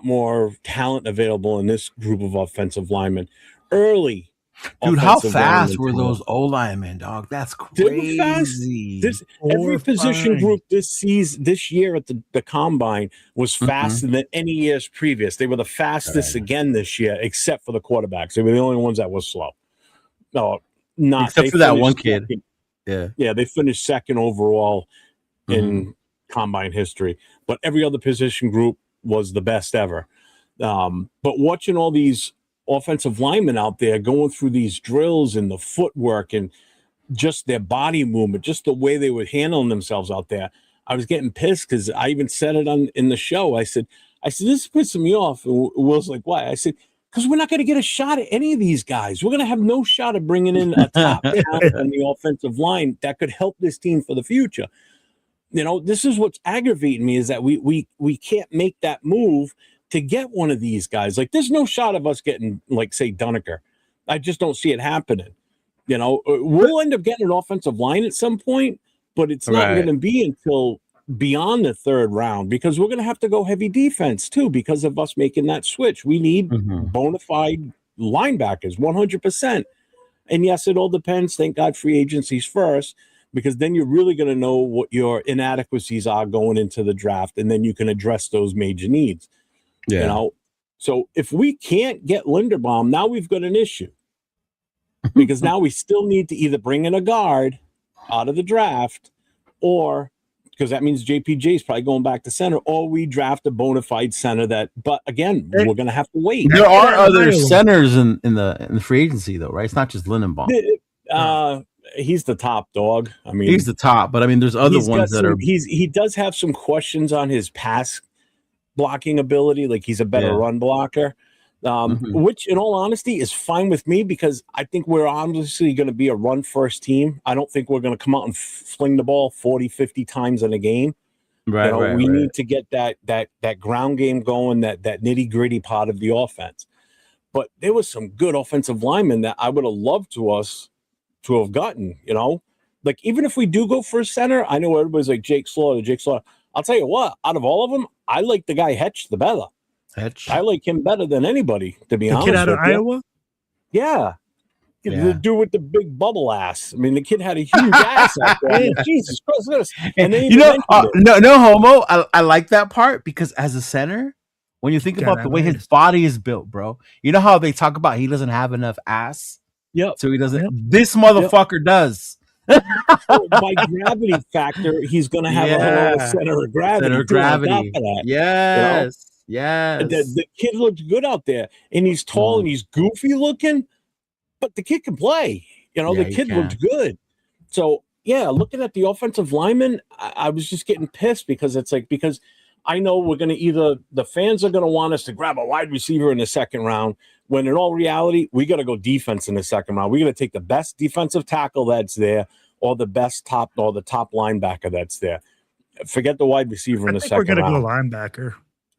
more talent available in this group of offensive linemen early. Dude, how fast were those O-linemen, dog? That's crazy. Every position group this year at the combine was faster than any years previous. They were the fastest again this year, except for the quarterbacks. They were the only ones that were slow. No, not except for that one kid. Yeah, they finished second overall in combine history, but every other position group was the best ever. But watching all these offensive linemen out there going through these drills and the footwork and just their body movement, just the way they were handling themselves out there, I was getting pissed because I even said it in the show. I said, this is pissing me off. And Will's like, why? I said, because we're not going to get a shot at any of these guys. We're going to have no shot at bringing in a top talent on the offensive line that could help this team for the future. This is what's aggravating me is that we can't make that move to get one of these guys. Like, there's no shot of us getting, like, say, Dunaker. I just don't see it happening. We'll end up getting an offensive line at some point, but it's not going to be until beyond the third round because we're going to have to go heavy defense, too, because of us making that switch. We need bona fide linebackers, 100%. And, yes, it all depends. Thank God free agency's first, because then you're really going to know what your inadequacies are going into the draft, and then you can address those major needs. Yeah. So if we can't get Linderbaum, now we've got an issue because now we still need to either bring in a guard out of the draft, or because that means JPJ is probably going back to center, or we draft a bona fide center but again, we're going to have to wait. There are other centers in the free agency though, right? It's not just Linderbaum. He's the top dog. I mean, he's the top, but I mean, there's other ones that are. He does have some questions on his pass blocking ability, like he's a better run blocker, which in all honesty is fine with me because I think we're obviously going to be a run first team. I don't think we're going to come out and fling the ball 40-50 times in a game. Right, we need to get that ground game going, that nitty gritty part of the offense. But there was some good offensive linemen that I would have loved to have gotten. Like even if we do go for a center, I know everybody's like Jake Slaughter. I'll tell you what, out of all of them, I like the guy Hetch the better. I like him better than anybody, to be honest. The kid out of Iowa? Yeah. The dude with the big bubble ass. I mean, the kid had a huge ass out there. I mean, Jesus Christ. And no homo. I like that part because as a center, when you think about the way his body is built, bro, you know how they talk about he doesn't have enough ass? Yep. So he doesn't. Yep. This motherfucker does. So by gravity factor, he's going to have a hell of a center of gravity. Yes. Yes. The kid looks good out there, and he's tall and he's goofy looking, but the kid can play. The kid looked good. So, looking at the offensive lineman, I was just getting pissed because I know we're going to the fans are going to want us to grab a wide receiver in the second round, when in all reality, we got to go defense in the second round. We got to take the best defensive tackle that's there, or the top linebacker that's there. Forget the wide receiver in the second round. We're going to go linebacker.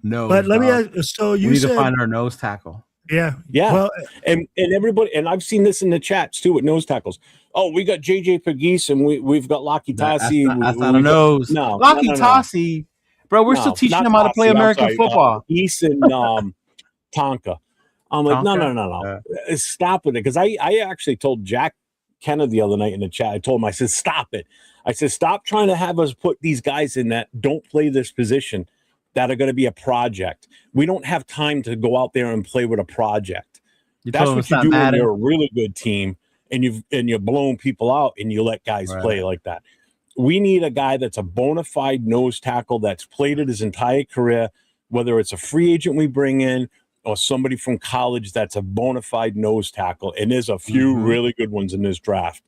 No, but let me ask. So you need said, to find our nose tackle. Yeah. Well, and everybody, and I've seen this in the chats too with nose tackles. Oh, we got JJ Pegues and we've got Laki Tassi. That's not a nose. No, Laki Tassi, bro. We're still teaching him how to play American football. Pegues and Tonka. I'm like, no. Stop with it, because I actually told Jack Kenna the other night in the chat. I told him, I said, stop it. I said, stop trying to have us put these guys in that don't play this position, that are going to be a project. We don't have time to go out there and play with a project. That's what you do when you're a really good team and you're blowing people out and you let guys play like that. We need a guy that's a bona fide nose tackle that's played it his entire career, whether it's a free agent we bring in or somebody from college that's a bona fide nose tackle. And there's a few really good ones in this draft.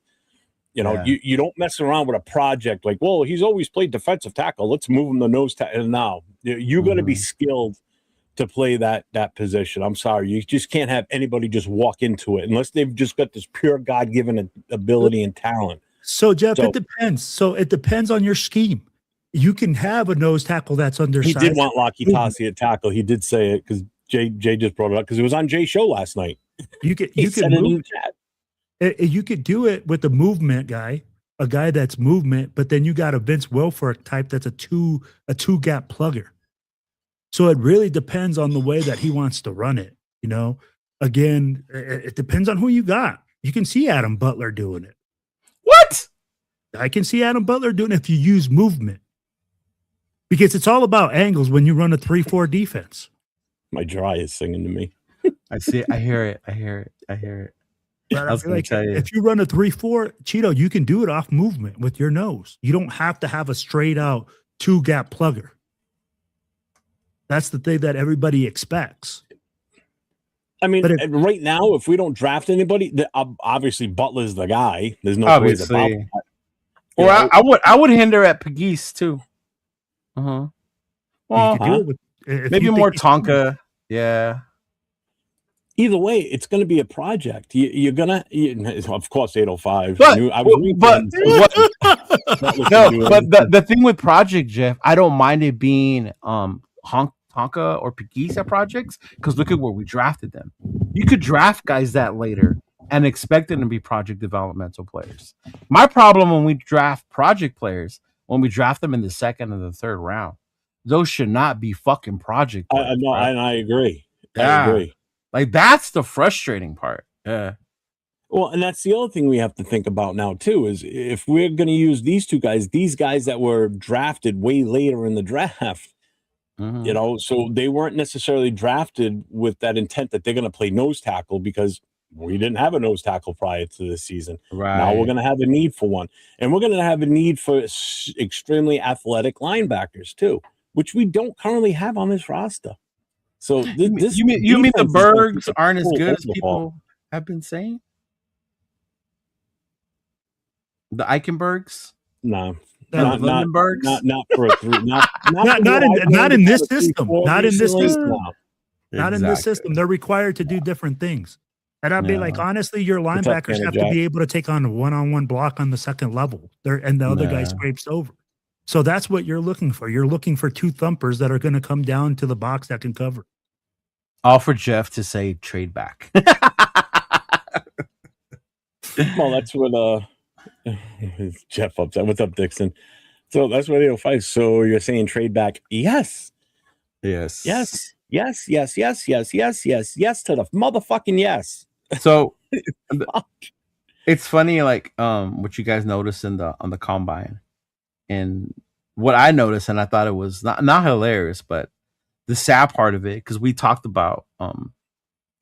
You don't mess around with a project like, well, he's always played defensive tackle, let's move him to nose tackle. Now you're going to be skilled to play that position. I'm sorry, you just can't have anybody just walk into it unless they've just got this pure God-given ability and talent. So Jeff, it depends. So it depends on your scheme. You can have a nose tackle that's undersized. He did want Laki Tassi at tackle. He did say it because Jay just brought it up because it was on Jay's show last night. You could do it with a movement guy, a guy that's movement, but then you got a Vince Wilfork type that's a two gap plugger. So it really depends on the way that he wants to run it. Again, it depends on who you got. You can see Adam Butler doing it. What? I can see Adam Butler doing it if you use movement, because it's all about angles when you run a 3-4 defense. My dry is singing to me. I see it. I hear it. But I feel like if you run a 3-4, Cheeto, you can do it off movement with your nose. You don't have to have a straight out 2-gap plugger. That's the thing that everybody expects. I mean, right now, if we don't draft anybody, obviously Butler's the guy. There's no ways about that. Or I would hinder at Pegues too. Well, maybe more Tonka. Yeah. Either way, it's going to be a project. You're gonna, of course, 805. But the thing with Project, Jeff, I don't mind it being Tonka or Pegues at projects, because look at where we drafted them. You could draft guys that later and expect them to be project developmental players. My problem when we draft project players, when we draft them in the second and the third round, those should not be fucking project players. And I agree. Yeah. I agree. Like, that's the frustrating part. Yeah. Well, and that's the other thing we have to think about now, too, is if we're going to use these guys that were drafted way later in the draft, so they weren't necessarily drafted with that intent that they're going to play nose tackle, because we didn't have a nose tackle prior to this season. Right. Now we're going to have a need for one. And we're going to have a need for extremely athletic linebackers, too, which we don't currently have on this roster. So you mean the Bergs aren't as good as people have been saying? The Eichenbergs? No. Not for a three. Not in this system. Not in this system. No. Not in this system. They're required to do different things. And I'd be like, honestly, your linebackers have to be able to take on a one-on-one block on the second level. And the other guy scrapes over. So that's what you're looking for. You're looking for two thumpers that are going to come down to the box that can cover. All for Jeff to say trade back. Well, that's what Jeff upset. What's up, Dixon? So that's what he'll fight. So you're saying trade back? Yes. Yes. Yes. Yes. Yes. Yes. Yes. Yes. Yes. Yes to the motherfucking yes. So it's funny, like what you guys noticed on the combine, and what I noticed, and I thought it was not hilarious, but the sad part of it, because we talked about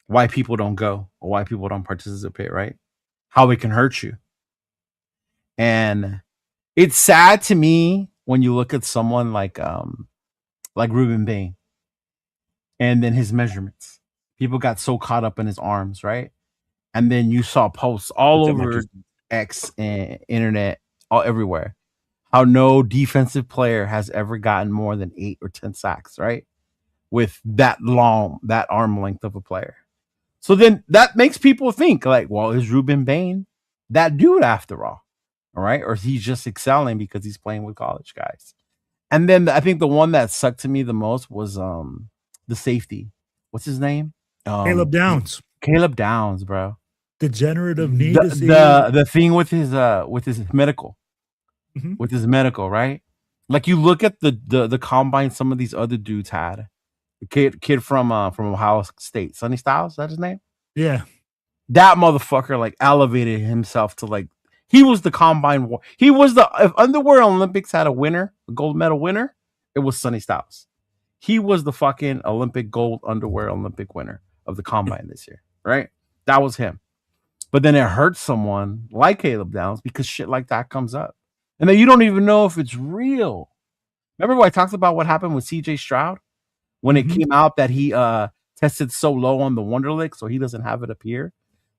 why people don't go or why people don't participate, right? How it can hurt you. And it's sad to me when you look at someone like Ruben Bain and then his measurements. People got so caught up in his arms, right? And then you saw posts all over X and internet, all everywhere, how no defensive player has ever gotten more than 8 or 10 sacks, right? With that arm length of a player. So then that makes people think like, well, is Ruben Bain that dude after all right? Or he's just excelling because he's playing with college guys. And then I think the one that sucked to me the most was the safety. What's his name? Caleb Downs. Caleb Downs, bro. Degenerative knee disease. The thing with his medical. Mhm. With his medical, right? Like you look at the combine some of these other dudes had. The kid from Ohio State, Sonny Styles, is that his name? Yeah. That motherfucker like elevated himself to like he was the combine war. He was if Underwear Olympics had a winner, a gold medal winner, it was Sonny Styles. He was the fucking Olympic gold underwear Olympic winner of the combine this year, right? That was him. But then it hurts someone like Caleb Downs because shit like that comes up. And then you don't even know if it's real. Remember when I talked about what happened with CJ Stroud? When it came out that he tested so low on the Wonderlic, so he doesn't have it appear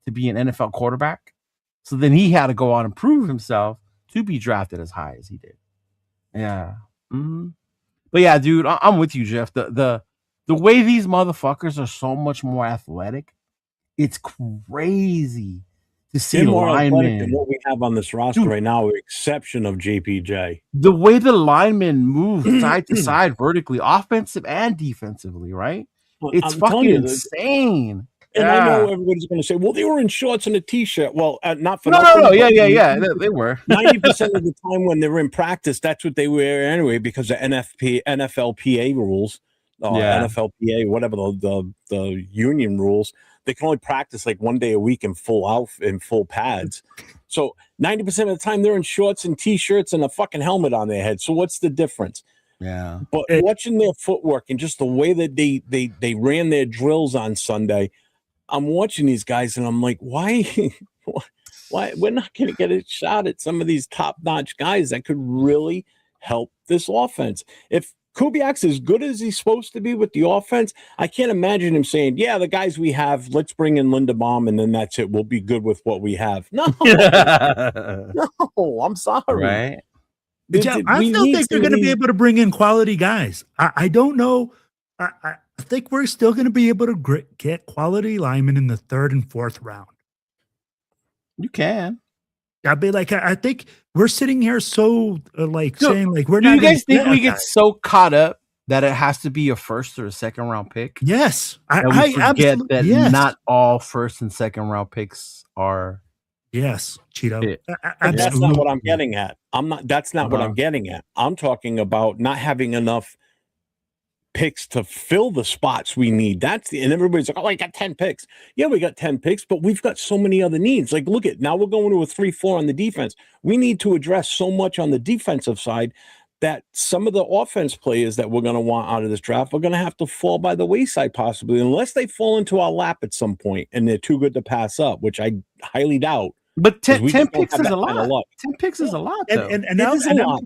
to be an NFL quarterback. So then he had to go out and prove himself to be drafted as high as he did. Yeah. Mm-hmm. But yeah, dude, I'm with you, Jeff. The way these motherfuckers are so much more athletic, it's crazy to see more athletic than linemen. what we have on this roster Dude, right now, with exception of JPJ. The way the linemen move side to side vertically, offensive and defensively, right? It's fucking insane. And I know everybody's going to say, well, they were in shorts and a T-shirt. Well, not for nothing. No. Yeah. They were. 90% of the time when they're in practice, that's what they wear anyway because of NFLPA rules, NFLPA, whatever the union rules. They can only practice like one day a week in full pads. So 90% of the time they're in shorts and T-shirts and a fucking helmet on their head. So what's the difference? Yeah. But watching their footwork and just the way that they ran their drills on Sunday, I'm watching these guys and I'm like, why we're not going to get a shot at some of these top-notch guys that could really help this offense. If Kubiak's as good as he's supposed to be with the offense, I can't imagine him saying, yeah, the guys we have, let's bring in Linderbaum and then that's it. We'll be good with what we have. No, no, I'm sorry. Right. I still think they're going to be able to bring in quality guys. I don't know. I think we're still going to be able to get quality linemen in the 3rd and 4th round. You can. I'd be like, I think we're sitting here so saying like we're not. Do you guys think we get so caught up that it has to be a 1st or a 2nd round pick? Yes, I forget that not all 1st and 2nd round picks are. Yes, Cheeto. That's not what I'm getting at. That's not what I'm getting at. I'm talking about not having enough picks to fill the spots we need. And everybody's like, oh, I got 10 picks. Yeah, we got 10 picks, but we've got so many other needs. Like, look at now we're going to a 3-4 on the defense. We need to address so much on the defensive side that some of the offense players that we're going to want out of this draft are going to have to fall by the wayside possibly, unless they fall into our lap at some point and they're too good to pass up, which I highly doubt. But 10 picks is a lot. 10 picks is a lot, though. And it's a lot.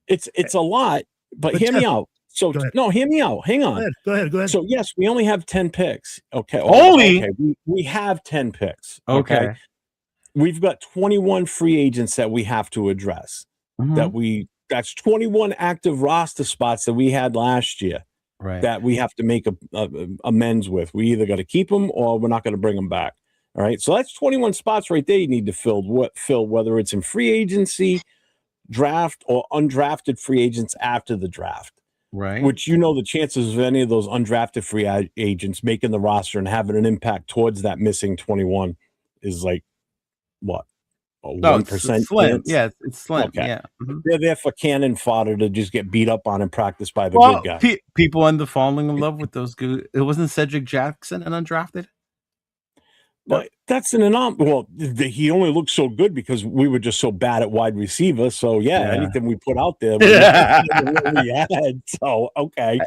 It's a lot, but hear me out. So no, hear me out. Hang on. Go ahead. So yes, we only have 10 picks. Okay. Okay. We have 10 picks. Okay. We've got 21 free agents that we have to address. That's 21 active roster spots that we had last year. Right. That we have to make amends with. We either got to keep them or we're not going to bring them back. All right. So that's 21 spots right there you need to fill, whether it's in free agency draft or undrafted free agents after the draft. Right. Which, the chances of any of those undrafted free agents making the roster and having an impact towards that missing 21 is like what? A 1% slim. chance? Yeah, it's slim. Okay. Yeah. They're there for cannon fodder to just get beat up on and practice by the good guys. People end up falling in love with those good. It wasn't Cedric Jackson an undrafted? But that's an anomaly. Well, he only looked so good because we were just so bad at wide receiver. So anything we put out there, we had. So okay,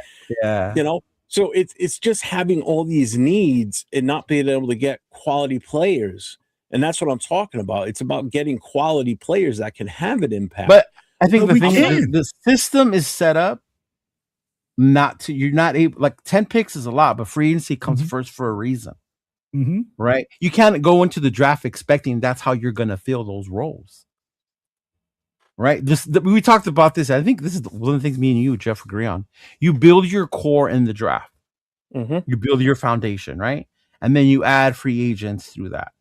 So it's just having all these needs and not being able to get quality players, and that's what I'm talking about. It's about getting quality players that can have an impact. But I think the system is set up you're not able, like 10 picks is a lot, but free agency comes first for a reason. Mm-hmm. Right? You can't go into the draft expecting that's how you're going to fill those roles. Right? We talked about this. I think this is one of the things me and you, Jeff, agree on. You build your core in the draft. You build your foundation, right? And then you add free agents through that.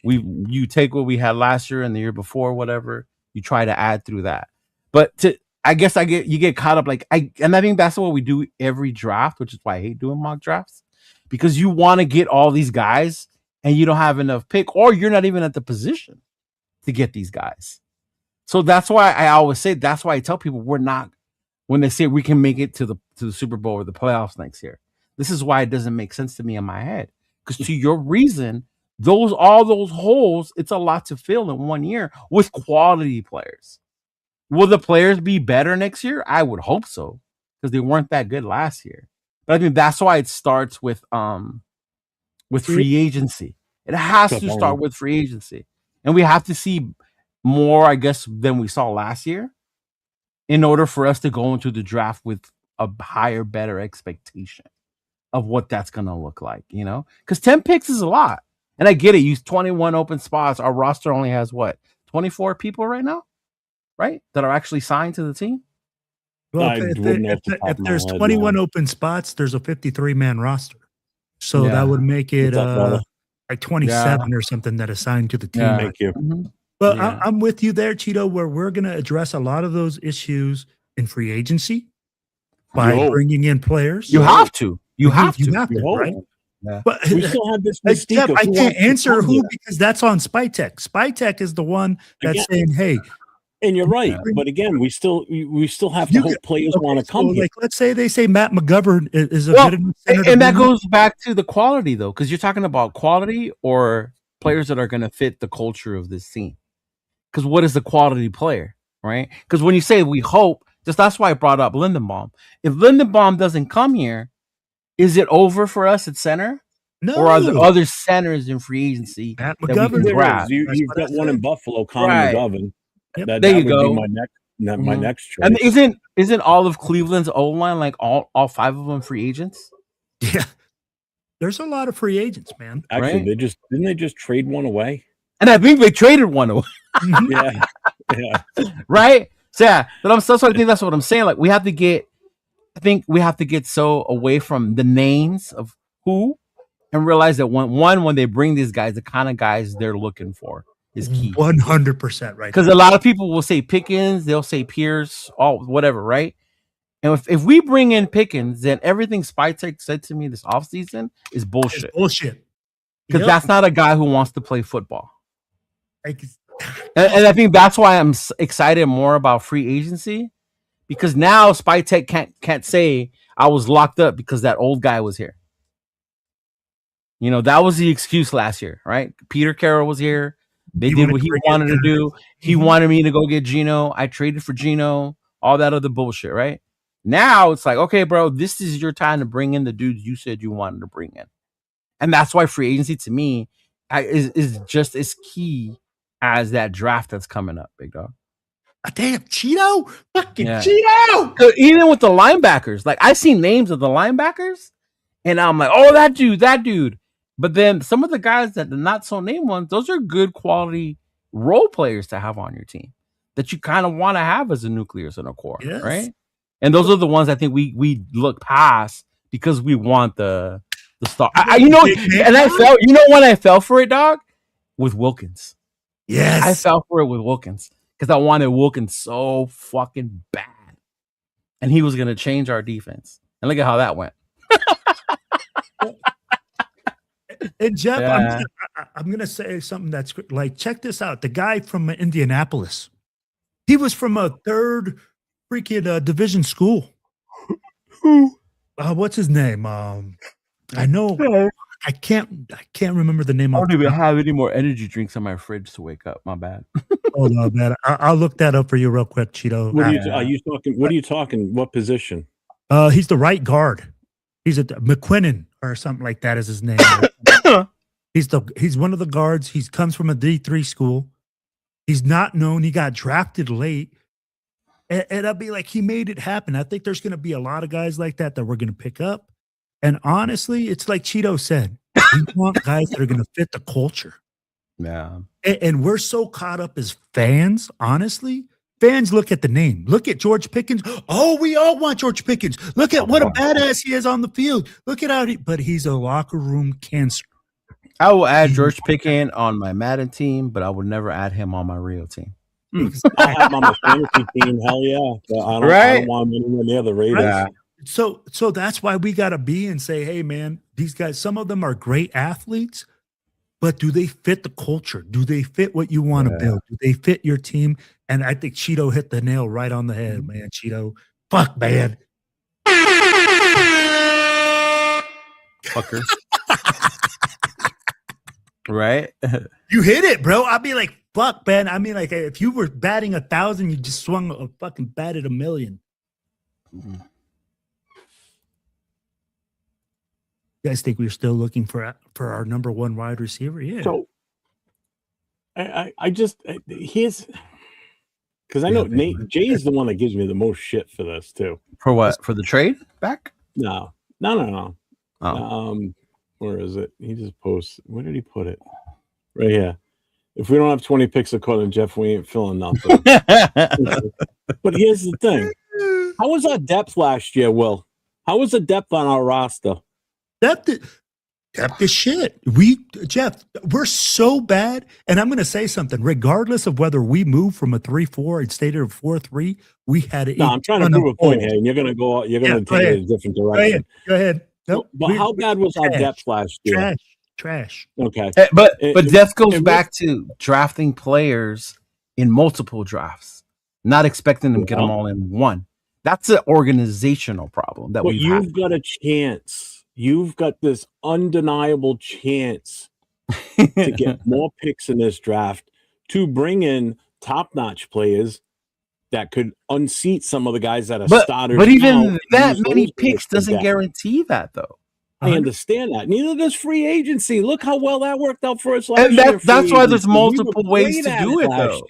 You take what we had last year and the year before, whatever. You try to add through that. But you get caught up and I think that's what we do every draft, which is why I hate doing mock drafts. Because you want to get all these guys and you don't have enough pick, or you're not even at the position to get these guys. So that's why I always say, that's why I tell people we're not, when they say we can make it to the Super Bowl or the playoffs next year. This is why it doesn't make sense to me in my head. Because to your reason, all those holes, it's a lot to fill in 1 year with quality players. Will the players be better next year? I would hope so, because they weren't that good last year. But I think that's why it starts with free agency. It has to start with free agency. And we have to see more, I guess, than we saw last year in order for us to go into the draft with a higher, better expectation of what that's going to look like, Because 10 picks is a lot. And I get it. Use 21 open spots. Our roster only has 24 people right now, right? That are actually signed to the team. Well, if there's 21 open spots, there's a 53-man roster. So that would make it like 27 or something that assigned to the team. Yeah. Thank you. But I'm with you there, Cheeto, where we're going to address a lot of those issues in free agency by bringing in players. You have to. You have to, right? Yeah. But we still have this mystique. I can't answer who because that's on Spytech. Spytech is the one that's saying, "Hey." And you're right, but again, we still have to hope players want to come here. Like, let's say they say Matt McGovern is a good enough center, and that goes back to the quality, though, because you're talking about quality or players that are going to fit the culture of this team. Because what is the quality player, right? Because when you say we hope, that's why I brought up Lindenbaum. If Lindenbaum doesn't come here, is it over for us at center? No. Or are there other centers in free agency Matt that we can grab? You've got one in Buffalo, Connor McGovern. Yep. There you go. My next choice. And isn't all of Cleveland's O-line like all 5 of them free agents? Yeah. There's a lot of free agents, man. Actually, didn't they just trade one away? And I think they traded one away. Yeah. Right? So I think that's what I'm saying. Like we have to get so away from the names of who and realize that when they bring these guys, the kind of guys they're looking for is key. 100% right. Because a lot of people will say Pickens, they'll say Pierce, whatever, right? And if we bring in Pickens, then everything Spytech said to me this offseason is bullshit. It's bullshit. Because that's not a guy who wants to play football. And I think that's why I'm excited more about free agency. Because now Spytech can't say I was locked up because that old guy was here. That was the excuse last year, right? Peter Carroll was here. They did what he wanted to do. He wanted me to go get Geno. I traded for Geno. All that other bullshit, right? Now it's like, okay, bro, this is your time to bring in the dudes you said you wanted to bring in. And that's why free agency to me is just as key as that draft that's coming up, big dog. Damn, Cheeto? Fucking Cheeto! So even with the linebackers, like I see names of the linebackers, and I'm like, oh, that dude. But then some of the guys that are not so named ones, those are good quality role players to have on your team that you kind of want to have as a nucleus and a core, right? And those are the ones I think we look past because we want the star. And I felt, when I fell for it, dog, with Wilkins. Yes, I fell for it with Wilkins because I wanted Wilkins so fucking bad, and he was gonna change our defense. And look at how that went. And Jeff, I'm gonna say something that's like, check this out. The guy from Indianapolis, he was from a third freaking division school. Who? What's his name? I know. I can't remember the name. I don't even have any more energy drinks in my fridge to wake up. My bad. Oh no, man. I'll look that up for you real quick, Cheeto. What are you talking? What are you talking? What position? He's the right guard. He's McQuinnan or something like that is his name. He's one of the guards. He comes from a D3 school. He's not known. He got drafted late. And I'll be like, he made it happen. I think there's going to be a lot of guys like that we're going to pick up. And honestly, it's like Cheeto said, we want guys that are going to fit the culture. Yeah. And we're so caught up as fans, honestly. Fans look at the name. Look at George Pickens. Oh, we all want George Pickens. Look at what a badass he is on the field. Look at how but he's a locker room cancer. I will add George Pickens on my Madden team, but I would never add him on my real team. I have him on my fantasy team. Hell yeah. But I don't want him anywhere near the Raiders. Right? So that's why we got to be and say, hey, man, these guys, some of them are great athletes, but do they fit the culture? Do they fit what you want to build? Do they fit your team? And I think Cheeto hit the nail right on the head, man. Cheeto, fuck, man. Fucker. Right? You hit it, bro. I'd be like, fuck, man. I mean, like, if you were batting 1,000, you just swung a fucking bat at 1,000,000. Mm-hmm. You guys think we're still looking for our number one wide receiver? Yeah. So I just here's because I know Jay is the one that gives me the most shit for this too. For what? For the trade back? No. Oh. Where is it? He just posts. Where did he put it? Right here. If we don't have 20 picks of Colin Jeff, we ain't filling nothing. But here's the thing. How was our depth last year, Will? How was the depth on our roster? Depth is shit. Jeff, we're so bad. And I'm going to say something. Regardless of whether we move from a 3-4 and stayed at a 4-3, we had it. No, I'm trying to prove a point here, and you're going to go. You're going to take it in a different direction. Go ahead. Nope. But how bad was our depth last year? Trash. Okay. But depth goes back to drafting players in multiple drafts, not expecting them to get them all in one. That's an organizational problem that you've got a chance. You've got this undeniable chance to get more picks in this draft to bring in top-notch players that could unseat some of the guys that are starters. But even that many picks doesn't guarantee that, though. I understand that. Neither does free agency. Look how well that worked out for us last year. That's why there's multiple ways to do it, though.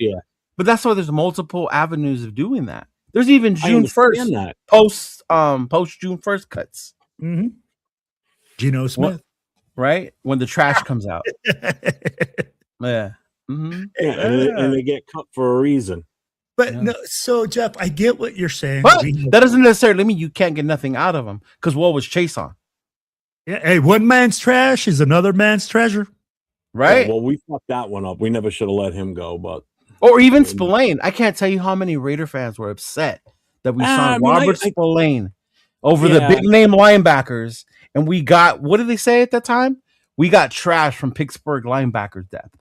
But that's why there's multiple avenues of doing that. There's even June 1st post June 1st cuts. Mm-hmm. Geno Smith, right? When the trash comes out. Yeah. Mm-hmm. Yeah, and they get cut for a reason. But no, so Jeff, I get what you're saying. But that doesn't necessarily mean you can't get nothing out of them. Because what was Chase on? Yeah, hey, one man's trash is another man's treasure. Right? Yeah, well, we fucked that one up. We never should have let him go, but or even Spillane. I can't tell you how many Raider fans were upset that we signed Robert Spillane over the big name linebackers. And we got, what did they say at that time? We got trash from Pittsburgh linebackers' depth.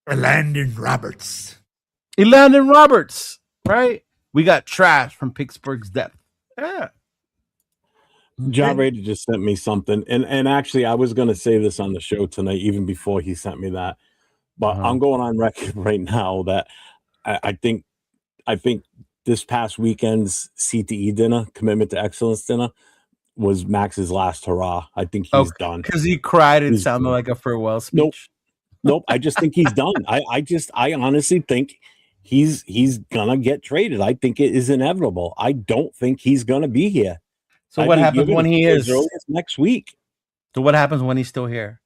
Elandon Roberts, right? We got trash from Pittsburgh's depth. Yeah. John Rader just sent me something. And actually, I was going to say this on the show tonight, even before he sent me that. But I'm going on record right now that I think this past weekend's CTE dinner, Commitment to Excellence dinner, was Max's last hurrah. I think he's done. Because he cried and sounded like a farewell speech. Nope. I just think he's done. I honestly think he's gonna get traded. I think it is inevitable. I don't think he's gonna be here. So what happens when he is next week? So what happens when he's still here?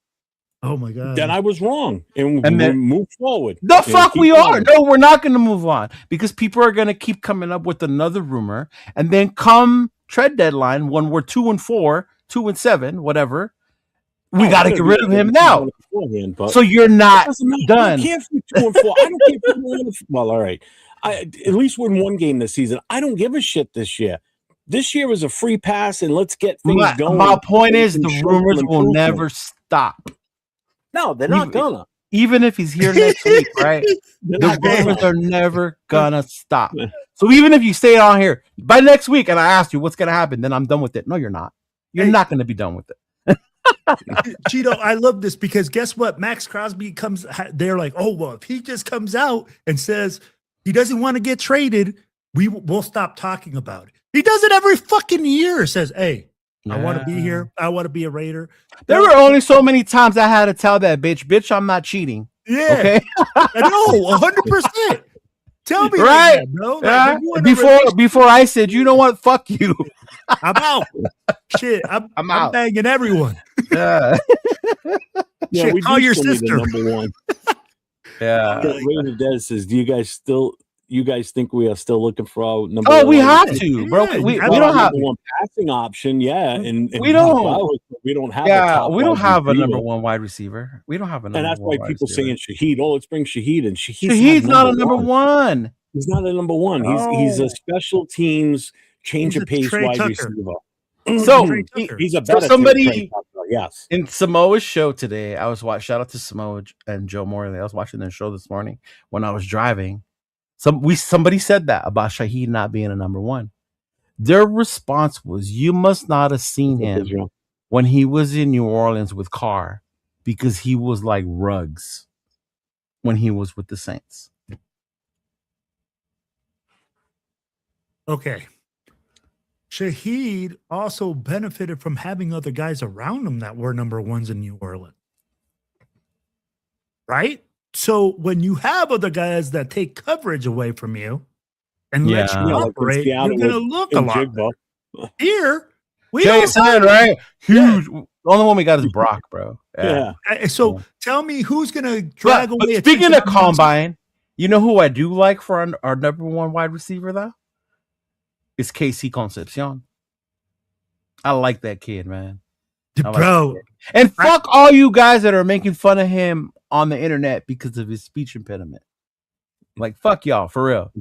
Oh my God. Then I was wrong. And then move forward. The fuck we are. No, we're not gonna move on because people are gonna keep coming up with another rumor, and then come trade deadline when we're 2-4, 2-7, whatever, We got to get rid of him now. So you're not done. I can't be 2-4. I don't care if you well, all right. At least win one game this season. I don't give a shit this year. This year is a free pass, and let's get things going. My point is, the rumors will never stop. No, they're not gonna. Even if he's here next week, right? The rumors are never gonna stop. So even if you stay on here by next week, and I ask you what's gonna happen, then I'm done with it. No, you're not. You're not gonna be done with it. Cheeto, I love this because guess what? Maxx Crosby comes. They're like, oh well, if he just comes out and says he doesn't want to get traded, we'll stop talking about it. He does it every fucking year. Says, hey, I want to be here. I want to be a Raider. There were only so many times I had to tell that bitch, I'm not cheating. Yeah, okay, I know, 100%. Tell me, right, that, bro. Yeah. Before I said, you know what? Fuck you. I'm out. Shit, I'm out. Banging everyone. Yeah. Yeah, shit, we call your sister. Number one. Yeah. Raymond Des says, do you guys think we are still looking for our number one? Oh, we have to, bro. We don't have one passing option, and we don't. We don't have. Yeah, we don't have a number one wide receiver. We don't have a number. And that's why people saying Shaheed. Oh, let's bring Shaheed in. Shahid's not a number one. He's not a number one. He's a special teams change of pace wide receiver. So he's a better somebody. Yes. In Samoa's show today, I was watching. Shout out to Samoa and Joe Morley. I was watching their show this morning when I was driving. Somebody said that about Shaheed not being a number one. Their response was, "You must not have seen him when he was in New Orleans with Carr, because he was like Ruggs when he was with the Saints." Okay. Shaheed also benefited from having other guys around him that were number ones in New Orleans. Right? So when you have other guys that take coverage away from you and let you operate, you're going to look a lot better. Here, we Jason, right? Huge. The only one we got is Brock, bro. Yeah. So tell me who's going to drag away. Speaking of combine, you know who I do like for our number one wide receiver, though? It's KC Concepcion. I like that kid, man. Bro. And fuck all you guys that are making fun of him on the internet because of his speech impediment. Like, fuck y'all, for real.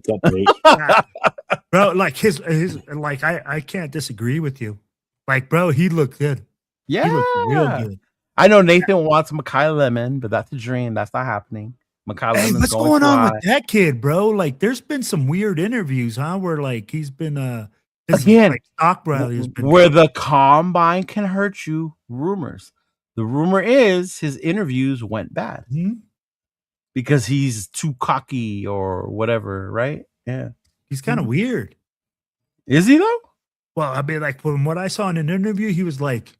Bro, like his like I can't disagree with you. Like, bro, he looked good. Yeah. He looked real good. I know Nathan wants Makai Lemon, but that's a dream. That's not happening. Hey, what's going on with that kid, bro? Like, there's been some weird interviews, where like he's been again stock rally has been where the combine can hurt you. Rumors. The rumor is his interviews went bad because he's too cocky or whatever, right? Yeah, he's kind of weird. Is he though? Well, I mean, like from what I saw in an interview, he was like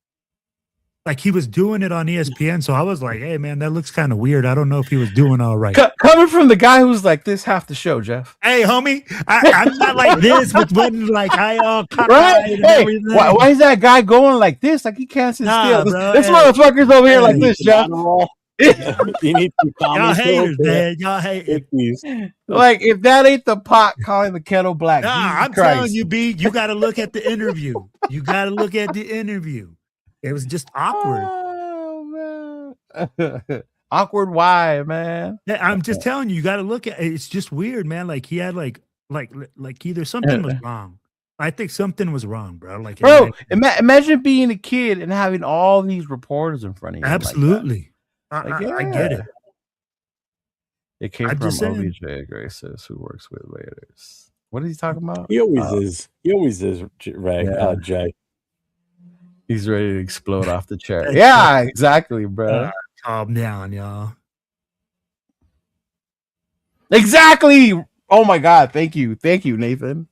he was doing it on ESPN. So I was like, hey, man, that looks kind of weird. I don't know if he was doing all right. Coming from the guy who's like this half the show, Jeff. Hey, homie, I'm not like this with when like I all right. Hey, why is that guy going like this? Like he can't sit still. This motherfucker's over here like this, Jeff. You need some y'all haters, man. Y'all haters. Like if that ain't the pot calling the kettle black. I'm telling you, B, you got to look at the interview. You got to look at the interview. It was just awkward. Oh, man. Awkward why, man? Yeah, I'm just telling you, you got to look at it. It's just weird, man. Like he had like either something was wrong. I think something was wrong, bro. Like, bro, imagine being a kid and having all these reporters in front of you. Absolutely. Like I get it. It came from OBJ Graces, who works with Raiders. What is he talking about? He always is, Ray, Jay. He's ready to explode off the chair. Yeah, exactly, bro. Calm down, y'all. Exactly. Oh my God. Thank you, Nathan.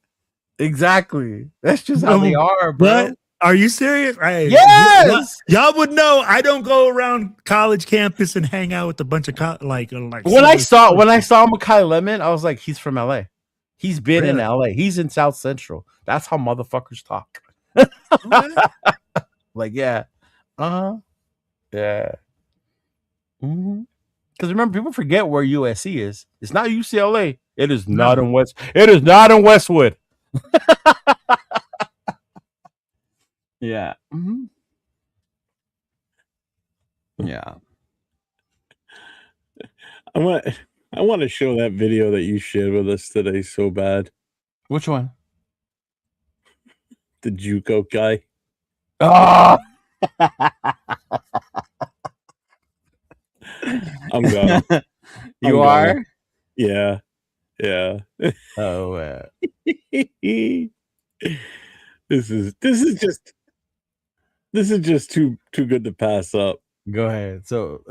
Exactly. That's just how they are, bro. What? Are you serious? Hey, yes. Y'all would know. I don't go around college campus and hang out with a bunch of like. When I saw Makai Lemon, I was like, he's from LA. He's been in LA. He's in South Central. That's how motherfuckers talk. Like, yeah. Yeah. Because remember, people forget where USC is. It's not UCLA. It is not in West. It is not in Westwood. Yeah. Yeah. I want to show that video that you shared with us today so bad. Which one? The JUCO guy. Oh! I'm gonna. You are? Yeah. Yeah. Oh, This is just too good to pass up. go ahead. So,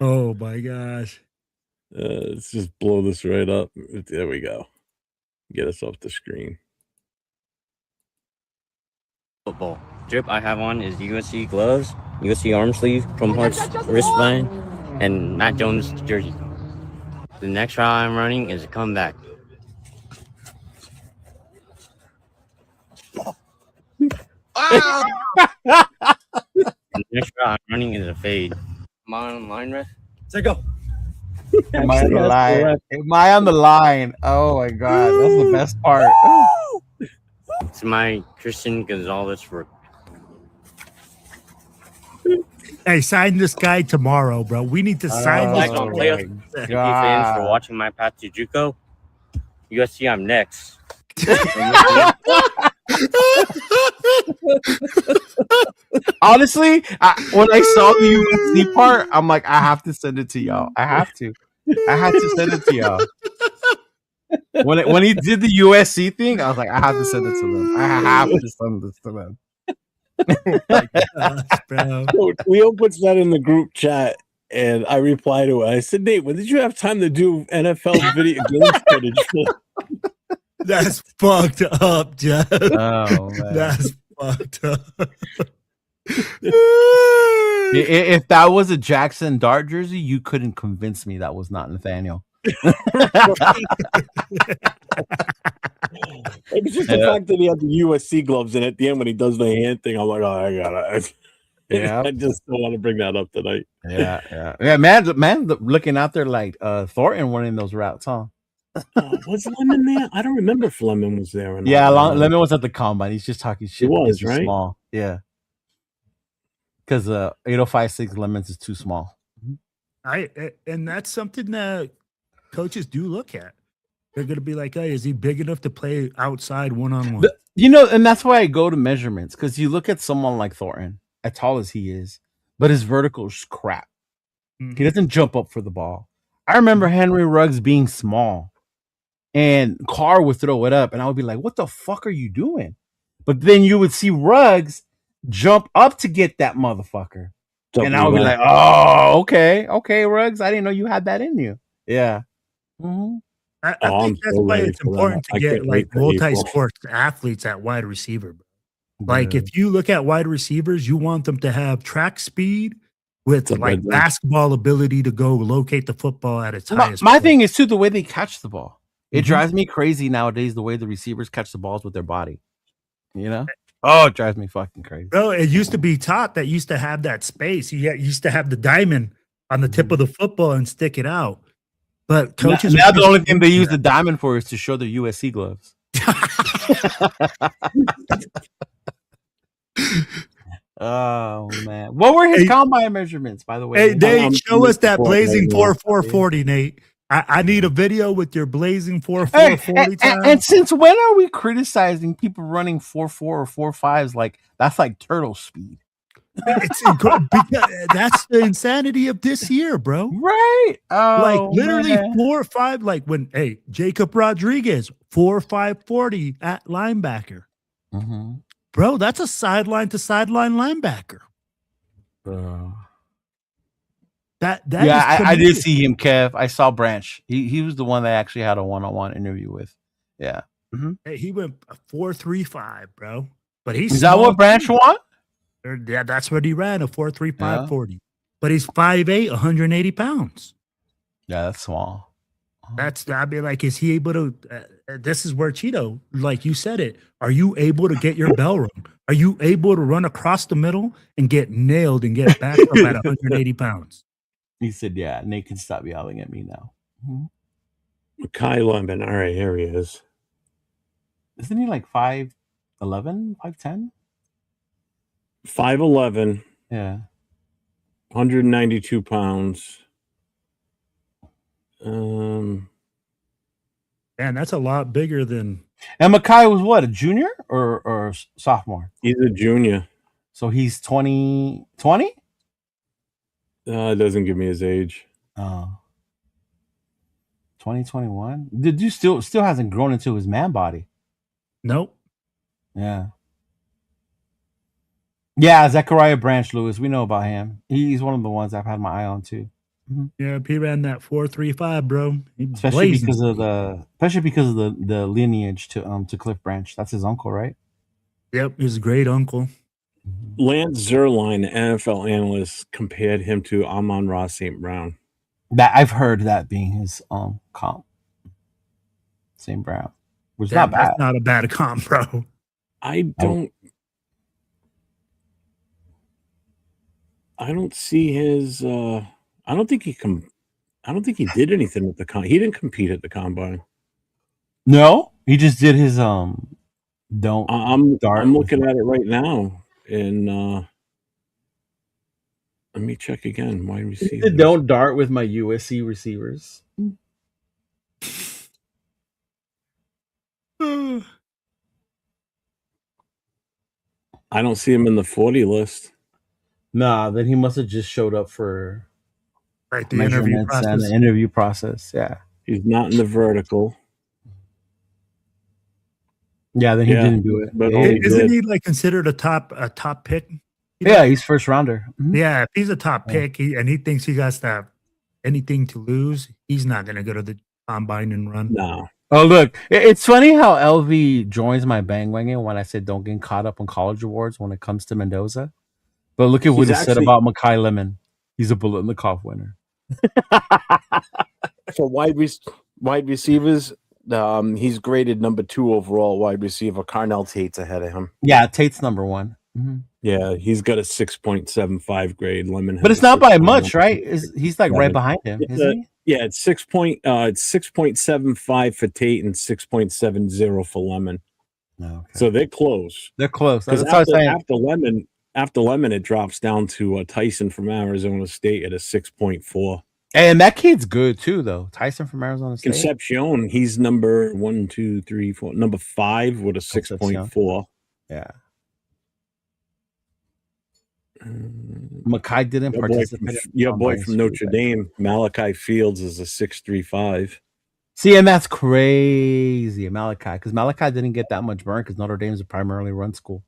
Oh my gosh. Let's just blow this right up. There we go. Get us off the screen. Football. Drip I have on is USC gloves, USC arm sleeve, Chrome Hearts wristband, and Matt Jones jersey. The next route I'm running is a comeback. The next route I'm running is a fade. Am I on the line, ref? Say go. am I on the line? Am I on the line? Oh my god, that's the best part. It's my Christian Gonzalez work. Hey, sign this guy tomorrow, bro. We need to sign this. Thank you fans for watching my path to JUCO. USC, I'm next. Honestly, when I saw the USC part, I'm like, I have to send it to y'all. I have to send it to y'all. When he did the USC thing, I was like, I have to send it to them. I have to send this to them. Bro. Leo puts that in the group chat, and I reply to it. I said, Nate, when did you have time to do NFL video game footage? That's fucked up, Jeff. Oh man, that's fucked up. If that was a Jackson Dart jersey, you couldn't convince me that was not Nathaniel. It was just the fact that he had the USC gloves, and at the end when he does the hand thing, I'm like, oh, I gotta. Yeah, I just don't want to bring that up tonight. Yeah. Man, looking out there like Thornton running those routes, huh? Was Lemon there? I don't remember if Lemon was there. Or not. Yeah, Lemon was at the combine. He's just talking shit. He was, right? Small. Yeah, because 8056 Lemons is too small. And that's something that coaches do look at. They're going to be like, hey, is he big enough to play outside one-on-one? And that's why I go to measurements, because you look at someone like Thornton, as tall as he is, but his vertical is crap. Mm-hmm. He doesn't jump up for the ball. I remember Henry Ruggs being small, and Carr would throw it up, and I would be like, what the fuck are you doing? But then you would see Ruggs jump up to get that motherfucker. And I would be like, oh, okay, Ruggs, I didn't know you had that in you. Yeah. Mm-hmm. I think that's why it's important to get like multi-sports athletes at wide receiver. Bro. Like if you look at wide receivers, you want them to have track speed with like basketball ability to go locate the football at its highest. My thing is too the way they catch the ball. It drives me crazy nowadays the way the receivers catch the balls with their body. You know? Oh, it drives me fucking crazy. Bro, it used to be taught that used to have that space. You used to have the diamond on the tip of the football and stick it out. But coaches now the only thing they use the diamond for is to show their USC gloves. Oh man, what were his combine measurements, by the way? Hey, Nate, show us that blazing 4.40, Nate. I need a video with your blazing 4.40 time. And since when are we criticizing people running 4.4 or 4.5s like that's like turtle speed? It's because that's the insanity of this year, bro. Right? Like literally 4.5. Like when Jacob Rodriguez 4.540 at linebacker, bro. That's a sideline to sideline linebacker. I did see him, Kev. I saw Branch. He was the one that actually had a one-on-one interview with. Yeah, hey, he went 4.35, bro. But he's is that what Branch won? Yeah, that's what he ran, a 4.35 40. But he's 5'8", 180 pounds. Yeah, that's small. I'd be like, is he able to? This is where Cheeto, like you said it. Are you able to get your bell rung? Are you able to run across the middle and get nailed and get back up at 180 pounds? He said, yeah, Nate can stop yelling at me now. Kai Lemon. All right, here he is. Isn't he like 5'11", 5'10"? 5'11", Yeah. 192 pounds. Man, that's a lot bigger than. And Mackay was what, a junior or sophomore? He's a junior. So he's 20? 20? It doesn't give me his age. 2021. The dude still hasn't grown into his man body. Nope. Yeah. Yeah, Zechariah Branch Lewis. We know about him. He's one of the ones I've had my eye on too. Mm-hmm. Yeah, he ran that 4.35, bro. Especially because of the lineage to Cliff Branch. That's his uncle, right? Yep, his great uncle. Lance Zierlein, NFL analyst, compared him to Amon-Ra St. Brown. That I've heard that being his comp. St. Brown. Which is not bad. That's not a bad comp, bro. I don't see his I don't think he did anything with the he didn't compete at the combine. No, he just did his I'm looking at it right now, and let me check again. Wide receiver. Don't dart with my USC receivers. I don't see him in the 40 list. Nah, then he must have just showed up for the interview process. And the interview process. Yeah, he's not in the vertical. Yeah, then he didn't do it. But isn't he like considered a top pick? Yeah, he's first rounder. Mm-hmm. Yeah, if he's a top pick and he thinks he has to have anything to lose, he's not going to go to the combine and run. No. Oh, look, it's funny how LV joins my bandwagon when I said don't get caught up on college awards when it comes to Mendoza. But look at what he said about Mackay Lemon. He's a bullet in the cough winner. For wide receivers, he's graded number 2 overall wide receiver. Carnell Tate's ahead of him. Yeah, Tate's number 1. Mm-hmm. Yeah, he's got a 6.75 grade. Lemon, but it's not by much, right? He's like right behind him, isn't he? Yeah, it's 6.75 for Tate and 6.70 for Lemon. Okay. So they're close. They're close. That's what I was after Lemon, it drops down to Tyson from Arizona State at a 6.4. And that kid's good too, though. Tyson from Arizona State. Concepcion, he's number 5 with a 6.4. Yeah. Mackay didn't participate. Your boy from Notre Dame, Malachi Fields, is a 6.35. See, and that's crazy, Malachi, because Malachi didn't get that much burn because Notre Dame is a primarily run school.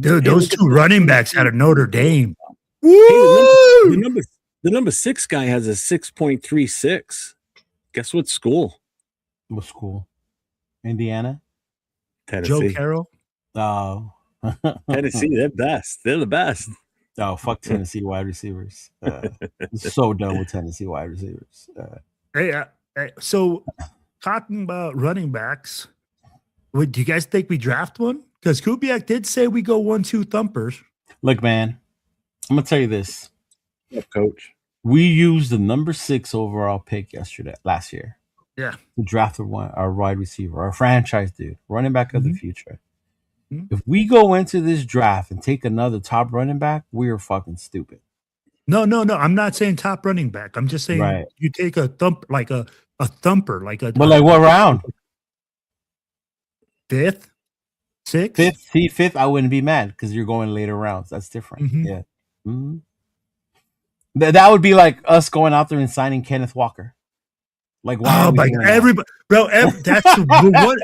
Dude, those 2 running backs out of Notre Dame. Hey, the number 6 guy has a 6.36. Guess what school? What school? Indiana? Tennessee. Joe Carroll? Oh. Tennessee, they're best. They're the best. Oh, fuck Tennessee wide receivers. So done with Tennessee wide receivers. So talking about running backs, do you guys think we draft one? Because Kubiak did say we go 1-2 thumpers. Look, man, I'm going to tell you this. Yeah, coach. We used the number 6 overall pick last year. Yeah. We drafted our wide receiver, our franchise dude, running back of the future. Mm-hmm. If we go into this draft and take another top running back, we are fucking stupid. No. I'm not saying top running back. I'm just saying you take a thumper, like a thumper, like a. But like what round? 5th, 6th. 5th. I wouldn't be mad because you're going later rounds. That's different. Mm-hmm. Yeah. Mm-hmm. That would be like us going out there and signing Kenneth Walker. Like, everybody, bro. That's what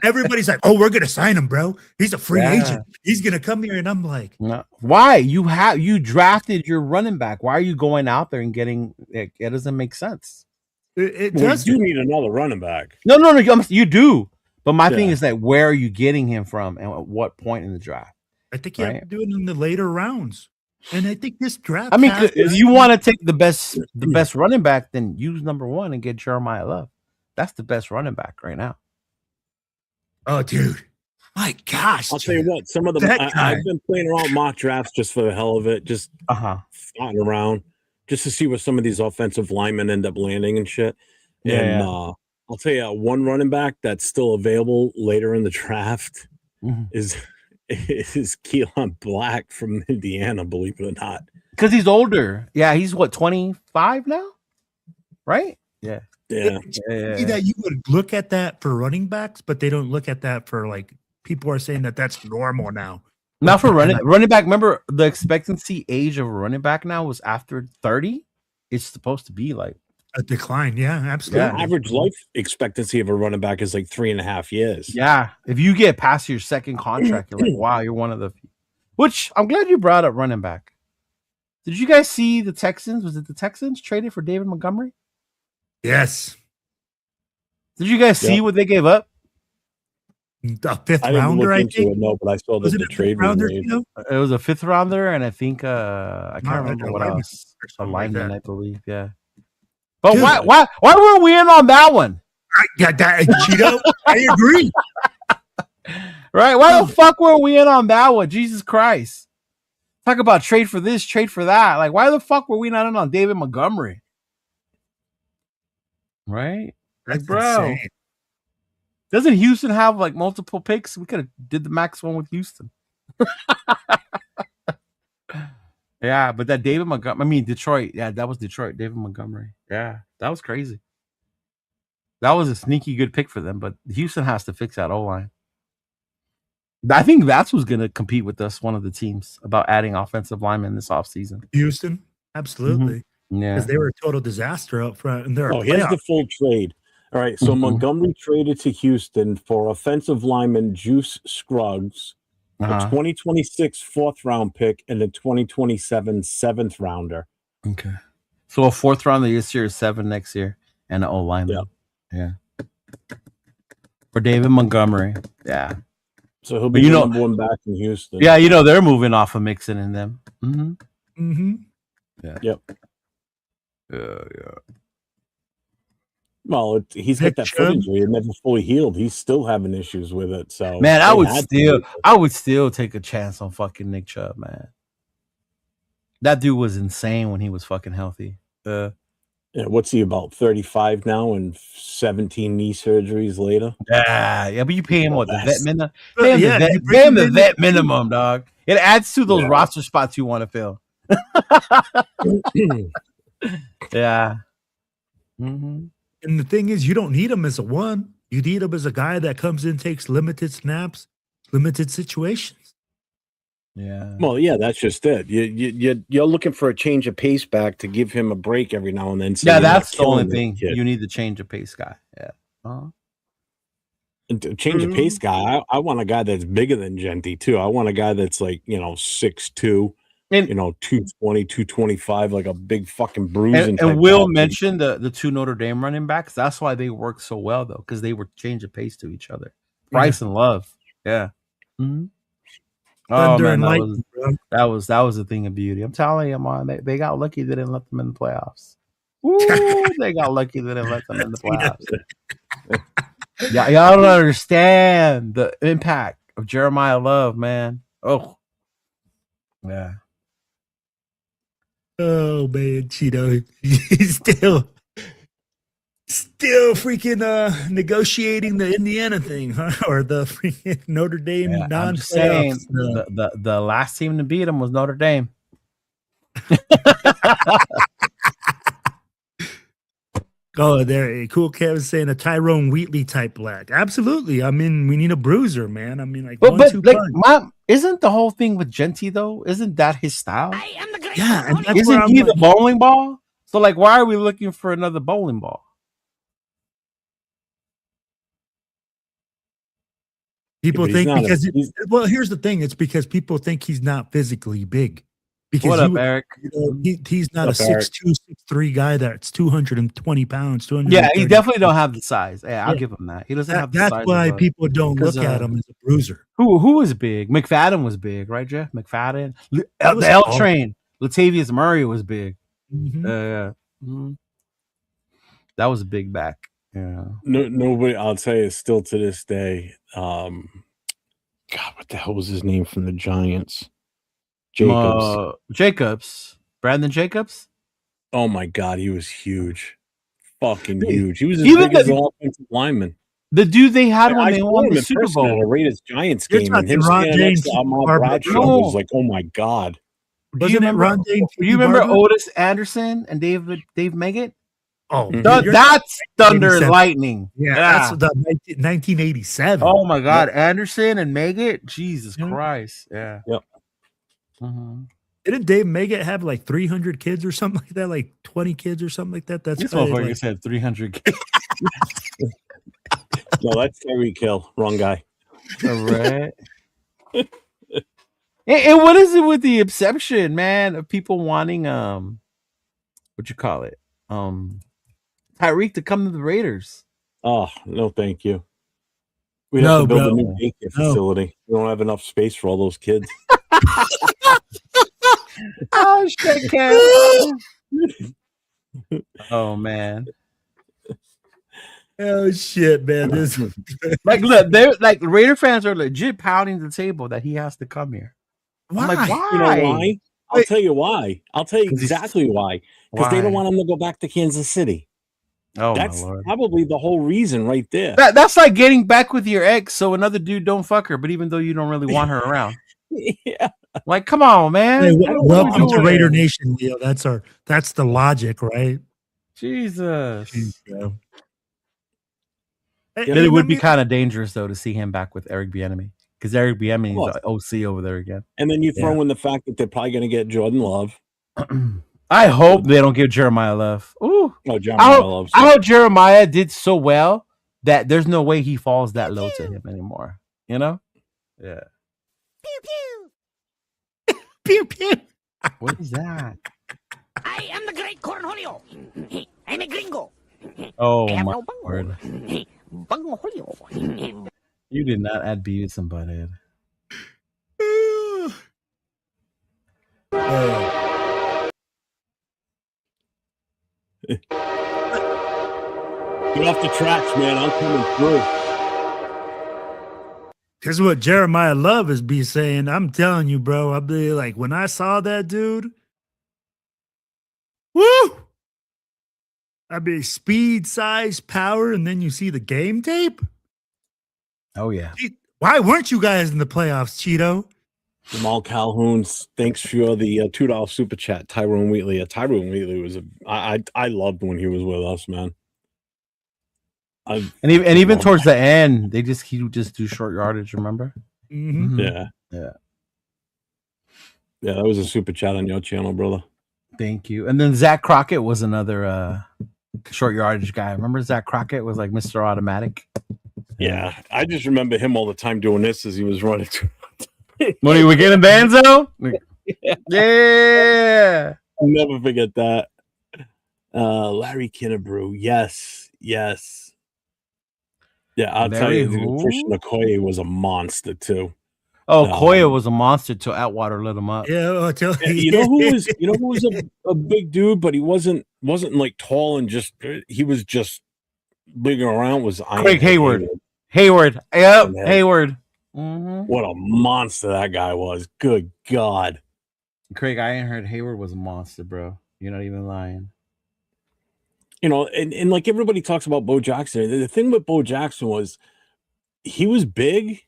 everybody's like. Oh, we're gonna sign him, bro. He's a free agent. He's gonna come here, and I'm like, no. Why? You drafted your running back. Why are you going out there and getting? It doesn't make sense. It does. You need another running back. No. You do. But my thing is that where are you getting him from, and at what point in the draft? I think you have to do it in the later rounds. And I think this draft. I mean, if you want to take the best running back, then use number 1 and get Jeremiah Love. That's the best running back right now. Oh, dude. My gosh. I'll tell you what, some of them I've been playing around mock drafts just for the hell of it, just floating around, just to see where some of these offensive linemen end up landing and shit. And I'll tell you, one running back that's still available later in the draft is is Keelan Black from Indiana, believe it or not. Because he's older. Yeah, he's what, 25 now? Right? Yeah. Yeah. That you would look at that for running backs, but they don't look at that for like people are saying that that's normal now. Not for running back. Remember, the expectancy age of a running back now was after 30. It's supposed to be like a decline. Yeah, absolutely. The average life expectancy of a running back is like 3.5 years. Yeah. If you get past your second contract, you're like, wow, you're one of the few. Which I'm glad you brought up running back. Did you guys see the Texans? Was it the Texans traded for David Montgomery? Yes. Did you guys see what they gave up? The fifth rounder, I think. No, but I saw that the trade was made. It was a fifth rounder, and I think I can't remember what else. A lineman, I believe. Yeah. But dude, why were we in on that one? Cheeto, I agree. Right? Why the fuck were we in on that one? Jesus Christ. Talk about trade for this, trade for that. Like, why the fuck were we not in on David Montgomery? Right? Like, bro. Insane. Doesn't Houston have like multiple picks? We could have did the max one with Houston. Yeah, but that David Montgomery, I mean Detroit. Yeah, that was Detroit. David Montgomery. Yeah, that was crazy. That was a sneaky good pick for them, but Houston has to fix that O-line. I think that's who's going to compete with us, one of the teams, about adding offensive linemen this offseason. Houston, absolutely. Mm-hmm. Yeah, because they were a total disaster up front. And they're here's the full trade. All right, so Montgomery traded to Houston for offensive lineman Juice Scruggs, a 2026 4th-round pick, and a 2027 7th-rounder. Okay. So a 4th rounder this year, 7 next year, and an O-lineman. Yeah. For David Montgomery. Yeah. So he'll be number one back in Houston. Yeah, they're moving off of Mixon and them. Mm-hmm. Mm-hmm. Yeah. Yep. Yeah. Well, he's got that foot injury and never fully healed. He's still having issues with it. So man, I would still take a chance on fucking Nick Chubb, man. That dude was insane when he was fucking healthy. What's he, about 35 now and 17 knee surgeries later? Yeah, but you pay him what, the vet minimum? Pay him the vet minimum, dog. It adds to those roster spots you want to fill. Yeah. Mm-hmm. And the thing is, you don't need him as a 1. You need him as a guy that comes in, takes limited snaps, limited situations. Yeah. Well, yeah, that's just it. You're looking for a change of pace back to give him a break every now and then. So yeah, that's the only thing. You need the change of pace guy. Yeah. And to change of pace guy, I want a guy that's bigger than Genty, too. I want a guy that's like, 6'2". And 220, 225, like a big fucking bruising. And Will mentioned the 2 Notre Dame running backs. That's why they work so well, though, because they were change of pace to each other. Price and Love. Yeah. Mm-hmm. Oh man, that was a thing of beauty. I'm telling you, man, they got lucky they didn't let them in the playoffs. Ooh, they got lucky they didn't let them in the playoffs. Yeah, y'all don't understand the impact of Jeremiah Love, man. Oh, yeah. Oh man, Cheeto, he's still freaking negotiating the Indiana thing, huh? Or the freaking Notre Dame non-playoffs. The last team to beat him was Notre Dame. Oh, there, cool. Kevin's saying a Tyrone Wheatley type black. Absolutely. I mean, we need a bruiser, man. I mean, like, isn't the whole thing with Genty though? Isn't that his style? Yeah, and that's isn't he the bowling ball? So, like, why are we looking for another bowling ball? People think because well, here's the thing: it's because people think he's not physically big. Because what up, Eric? He's not a 6'2", 6'3" guy that's 220 pounds. Yeah, he definitely don't have the size. Yeah, I'll give him that. He doesn't have the size. That's why people don't look at him as a bruiser. Who was big? McFadden was big, right, Jeff? McFadden. The L Train. Latavius Murray was big. Mm-hmm. Mm-hmm. That was a big back. Yeah. Nobody, I'll tell you, still to this day. God, what the hell was his name from the Giants? Brandon Jacobs. Oh my God, he was huge, fucking huge. He was as big as an offensive lineman. The dude they had when I they saw won him the in Super person at a Bowl. Raiders Giants You're game, and talking him Ron standing next James, to Ahmad Barbara Bradshaw No. was like, oh my god. Do you Wasn't it remember? Ron Dane? Do you remember Barber? Otis Anderson and Dave Meggett? Oh, Mhm. you're That's Thunder and 87. Lightning. Yeah, that's the 1987. Oh my God, Anderson and Meggett. Jesus Yeah. Christ. Yeah. Yep. Mm-hmm. Didn't Dave Meggett have like 300 kids or something like that? Like 20 kids or something like that? That's This why, motherfucker like, said 300 kids. No, that's Tyreek Hill. Wrong guy. All right. And what is it with the exception, man, of people wanting what you call it? Tyreek to come to the Raiders. Oh, no, thank you. We'd No, have to build bro. a new daycare facility. We don't have enough space for all those kids. Oh shit, Ken. Oh man. oh shit, man. This Like look, they're like Raider fans are legit pounding the table that he has to come here. why? I'm like, why? You know why? I'll tell you why. I'll tell you 'Cause he's- exactly why. Because they don't Why? want him to go back to Kansas City. Oh That's my lord. probably the whole reason right there. That's like getting back with your ex so another dude don't fuck her, but even though you don't really want her around. Yeah. Like, come on, man. Hey, What are we welcome to doing? Raider Nation, Leo. That's the logic, right? Jesus. Yeah. But it would be kind of dangerous though to see him back with Eric Bieniemy because Eric Bieniemy Well, is the OC over there again. And then you throw in the fact that they're probably going to get Jordan Love. I hope they don't give Jeremiah Love. Ooh, Oh, Jeremiah Love. I hope Jeremiah did so well that there's no way he falls that low to him anymore. You know? Yeah. Pew pew. What is that? I am the great Cornholio. I'm a gringo. Oh I have my no bungo. word! Bungo-holio. You did not add Beavis and Butthead. Get off the tracks, man. I'm coming through. Here's what Jeremiah Love is be saying. I'm telling you, bro. I'll be like, when I saw that dude, woo! I mean, speed, size, power, and then you see the game tape. Oh yeah. Why weren't you guys in the playoffs, Cheeto? Jamal Calhoun, thanks for the $2 super chat. Tyrone Wheatley. Tyrone Wheatley was I loved when he was with us, man. And even towards the end, he would just do short yardage. Remember? Mm-hmm. Yeah. That was a super chat on your channel, brother. Thank you. And then Zach Crockett was another short yardage guy. Remember Zach Crockett was like Mr. Automatic? Yeah. I just remember him all the time doing this as he was running. When he would get in the end zone? Yeah. I'll never forget that. Larry Kinnebrew. Yes. Yeah, I'll tell you, Christian Okoye was a monster too. Oh, Koya was a monster till Atwater lit him up. Yeah, I'll tell you. You know who was a big dude, but he wasn't like tall and just he was just big around. Was Craig Hayward. Yep, Yeah. Hayward. Mm-hmm. What a monster that guy was. Good God. Craig, I ain't heard Hayward was a monster, bro. You're not even lying. You know, and like everybody talks about Bo Jackson. The thing with Bo Jackson was he was big,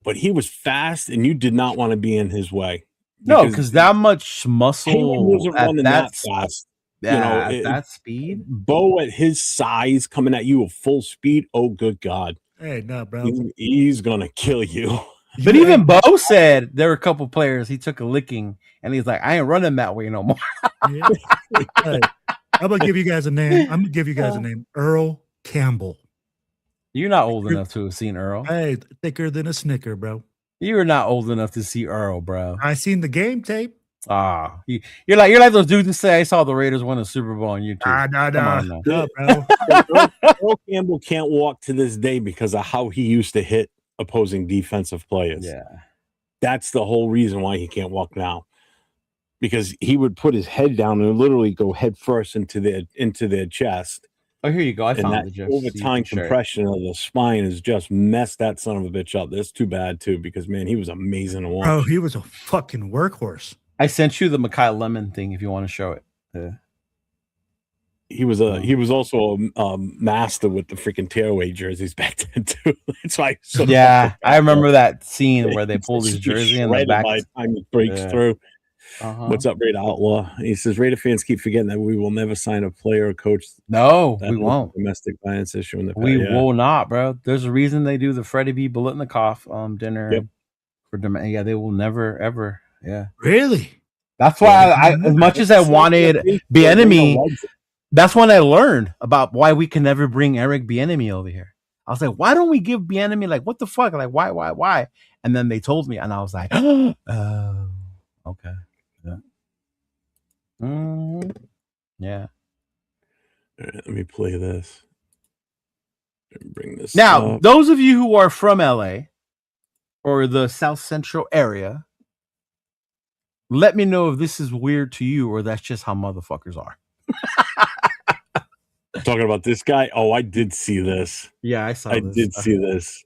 but he was fast, and you did not want to be in his way. No, because that much Hayward muscle wasn't at running that fast. Yeah, You know, at that speed. Bo at his size coming at you at full speed. Oh, good God. Hey, no, bro. He's going to kill you. But even Bo said there were a couple players he took a licking, and he's like, "I ain't running that way no more." Yeah. Hey, I'm gonna give you guys a name. I'm gonna give you guys a name. Earl Campbell. You're not old enough to have seen Earl. Hey, thicker than a Snicker, bro. You're not old enough to see Earl, bro. I seen the game tape. You're like those dudes that say I saw the Raiders win a Super Bowl on YouTube. No, bro. Earl Campbell can't walk to this day because of how he used to hit opposing defensive players. Yeah. That's the whole reason why he can't walk now. Because he would put his head down and literally go head first into their chest. Oh, here you go. I and found that the Jeff overtime Stevens shirt. compression of the spine has just messed that son of a bitch up. That's too bad too, because man, he was amazing to watch. Bro, he was a fucking workhorse. I sent you the Mekhi Lemon thing if you want to show it. he was also a master with the freaking tearaway jerseys back then too. That's why. I remember that scene where they pulled his jersey in the back. By the time he breaks through. What's up, Raider Outlaw? He says Raider fans keep forgetting that we will never sign a player or coach. No, we won't. Domestic violence issue in the past. We will not, bro. There's a reason they do the Freddie B. Biletnikoff dinner for they will never ever. Yeah, really. That's why I as much as I wanted Bieniemy, that's when I learned about why we can never bring Eric Bieniemy over here. I was like, why don't we give Bieniemy, like, what the fuck? Like, why? And then they told me, and I was like, oh, okay. Yeah. All right, let me play this. Bring this now up. Those of you who are from LA or the South Central area, let me know if this is weird to you or that's just how motherfuckers are. Talking about this guy. Oh, I did see this. Yeah, I saw. I did see this.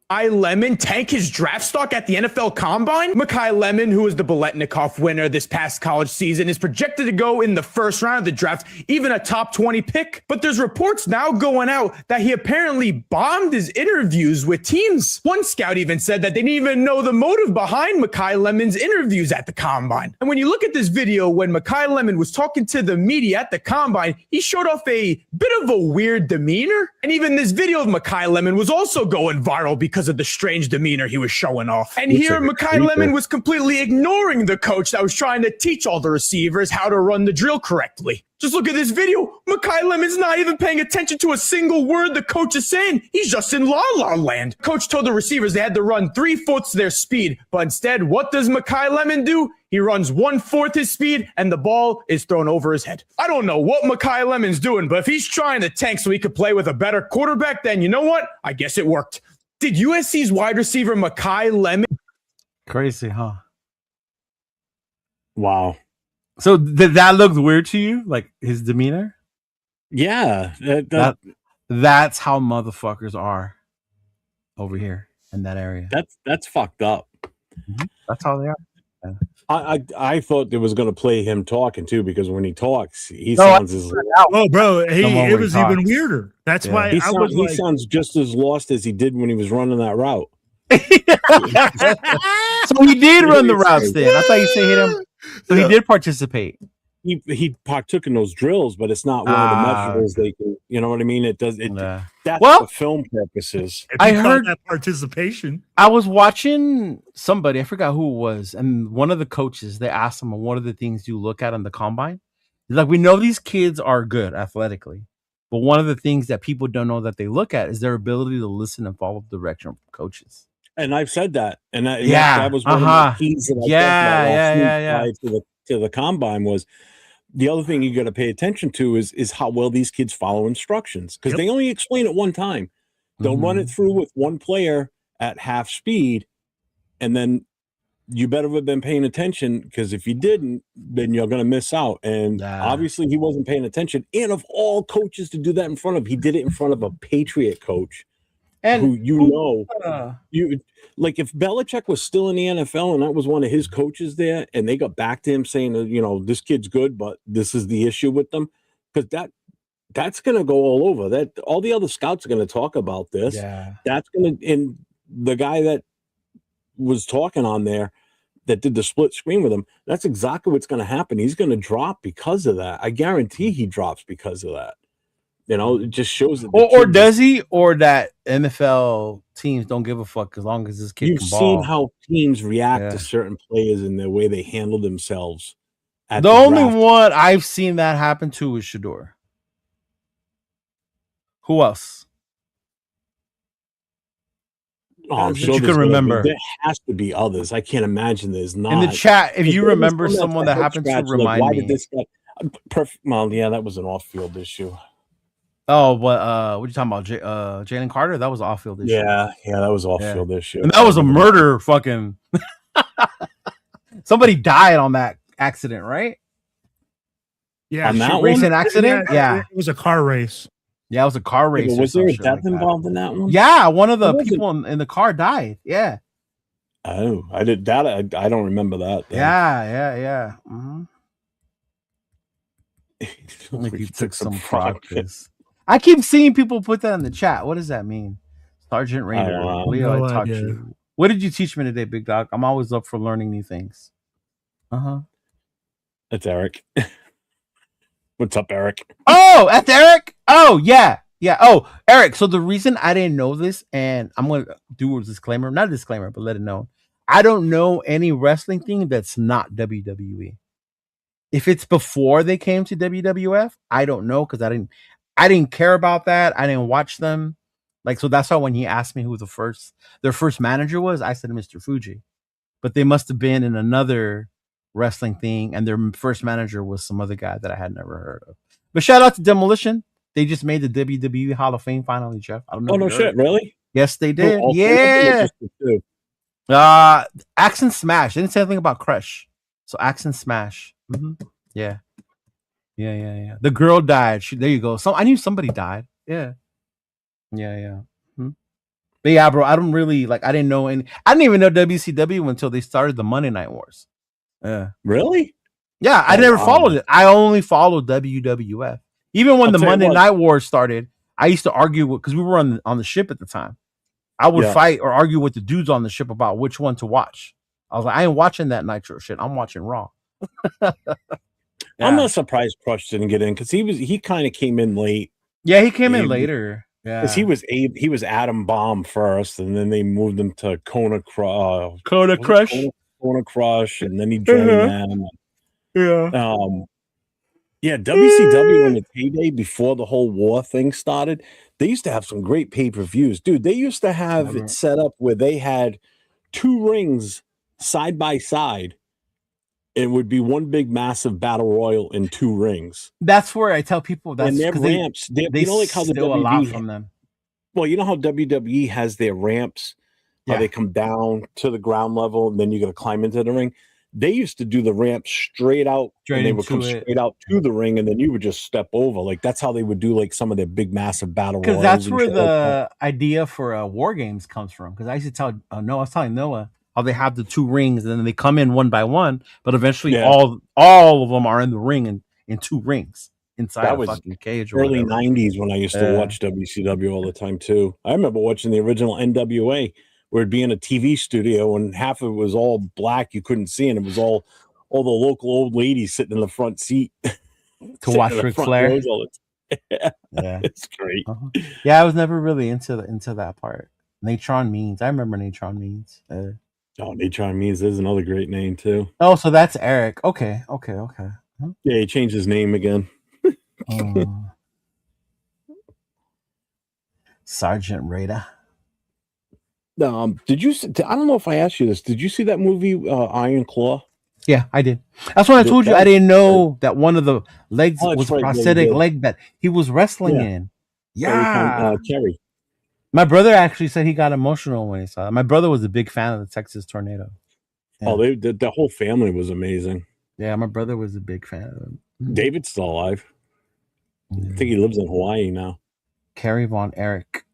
Mekhi Lemon tank his draft stock at the NFL Combine? Mekhi Lemon, who was the Biletnikoff winner this past college season, is projected to go in the first round of the draft, even a top 20 pick. But there's reports now going out that he apparently bombed his interviews with teams. One scout even said that they didn't even know the motive behind Mekhi Lemon's interviews at the Combine. And when you look at this video, when Mekhi Lemon was talking to the media at the Combine, he showed off a bit of a weird demeanor. And even this video of Mekhi Lemon was also going viral because of the strange demeanor he was showing off. And here, Mekhi Lemon was completely ignoring the coach that was trying to teach all the receivers how to run the drill correctly. Just look at this video. Mekhi Lemon's not even paying attention to a single word the coach is saying. He's just in la-la land. Coach told the receivers they had to run 3/4 their speed, but instead, what does Mekhi Lemon do? He runs 1/4 his speed, and the ball is thrown over his head. I don't know what Mekhi Lemon's doing, but if he's trying to tank so he could play with a better quarterback, then you know what? I guess it worked. Did USC's wide receiver Mekhi Lemon? Crazy, huh? Wow. So did that look weird to you? Like his demeanor? Yeah. That's how motherfuckers are over here in that area. That's fucked up. Mm-hmm. That's how they are. Yeah. I thought they was going to play him talking too, because when he talks, he sounds as oh, bro, it was even weirder. That's why he sounds just as lost as he did when he was running that route. So he did run the routes then. That's how you say hit him. So he did participate. He partook in those drills, but it's not one of the measurables they can. You know what I mean? It does. That's for film purposes. I heard that participation. I was watching somebody, I forgot who it was, and one of the coaches, they asked him, "What are the things you look at on the combine?" He's like, "We know these kids are good athletically, but one of the things that people don't know that they look at is their ability to listen and follow the direction from coaches." And I've said that, and that was one of the keys that I to the combine was. The other thing you got to pay attention to is how well these kids follow instructions, because they only explain it one time. They'll run it through with one player at half speed, and then you better have been paying attention, because if you didn't, then you're going to miss out. And obviously he wasn't paying attention. And of all coaches to do that in front of, he did it in front of a Patriot coach. And who like if Belichick was still in the NFL and that was one of his coaches there, and they got back to him saying, this kid's good, but this is the issue with them, because that's going to go all over. That all the other scouts are going to talk about this. Yeah, that's going to, and the guy that was talking on there that did the split screen with him, that's exactly what's going to happen. He's going to drop because of that. I guarantee he drops because of that. It just shows that. Or does he? Or that NFL teams don't give a fuck as long as this kid You've can ball. Seen how teams react to certain players and the way they handle themselves. The only one I've seen that happen to is Shador. Who else? Oh, I'm sure you can remember. There has to be others. I can't imagine there's not. In the chat, if you remember someone that happened to remind me. Did this guy, well, yeah, that was an off-field issue. Oh, what are you talking about? Jalen Carter? That was an off-field issue. Yeah, that was off-field issue. And that was a murder fucking... Somebody died on that accident, right? Yeah. On that racing accident? Yeah. It was a car race. Yeah, it was a car race. Was there a death involved in that one? Yeah, one of the people in the car died. Yeah. Oh, I did that. I don't remember that. Then. Yeah. Mm-hmm. Like you took some practice. I keep seeing people put that in the chat. What does that mean? Sergeant Raider. Leo, I taught you. What did you teach me today, Big Dog? I'm always up for learning new things. That's Eric. What's up, Eric? Oh, that's Eric. Oh, yeah. Yeah. Oh, Eric. So the reason I didn't know this, and I'm going to do a disclaimer, not a disclaimer, but let it know. I don't know any wrestling thing that's not WWE. If it's before they came to WWF, I don't know because I didn't care about that. I didn't watch them. Like, so that's why when he asked me who their first manager was, I said Mr. Fuji. But they must have been in another wrestling thing, and their first manager was some other guy that I had never heard of. But shout out to Demolition. They just made the WWE Hall of Fame finally, Jeff. I don't know. Oh, no shit, really? Yes, they did. Oh, yeah. Axe and Smash. They didn't say anything about Crush. So Axe and Smash. Yeah. The girl died. There you go. I knew somebody died. Yeah. But yeah, bro, I don't really I didn't know I didn't even know WCW until they started the Monday Night Wars. Yeah. Really? Yeah, I never followed it. I only followed WWF. Even when the Monday Night Wars started, I used to argue because we were on the ship at the time. I would fight or argue with the dudes on the ship about which one to watch. I was like, I ain't watching that Nitro shit. I'm watching Raw. I'm not surprised Crush didn't get in because he kind of came in late. Yeah, he came in later. Yeah, because he was Adam Bomb first, and then they moved him to Kona Crush, and then he joined them. Yeah, WCW in its heyday before the whole war thing started, they used to have some great pay-per-views, dude. They used to have it set up where they had 2 rings side by side. It would be one big massive battle royal in 2 rings. That's where I tell people that's and their ramps. They you know, like how the WWE a lot from them. Well, you know how WWE has their ramps, how they come down to the ground level, and then you got to climb into the ring. They used to do the ramp straight out, and they would come straight out to the ring, and then you would just step over. Like that's how they would do like some of their big, massive battle royals. Because that's where the idea for War Games comes from. Because I used to tell Noah, I was telling Noah how they have the 2 rings, and then they come in one by one, but eventually all of them are in the ring in 2 rings inside a fucking cage. Early 90s when I used to watch WCW all the time too. I remember watching the original NWA. Where it'd be in a TV studio and half of it was all black, you couldn't see, and it was all the local old ladies sitting in the front seat to watch Ric Flair. Yeah, it's great. Yeah, I was never really into that part. Natron Means, I remember Natron Means. Natron Means is another great name too. Oh, so that's Eric. Okay. Yeah, he changed his name again. Sergeant Raider. Did you? I don't know if I asked you this. Did you see that movie Iron Claw? Yeah, I did. That's what I told you. I didn't know that one of the legs was a prosthetic leg that he was wrestling in. Yeah, Kerry. My brother actually said he got emotional when he saw it. My brother was a big fan of the Texas Tornado. Yeah. Oh, the whole family was amazing. Yeah, my brother was a big fan of him. David's still alive. I think he lives in Hawaii now. Kerry Von Erich.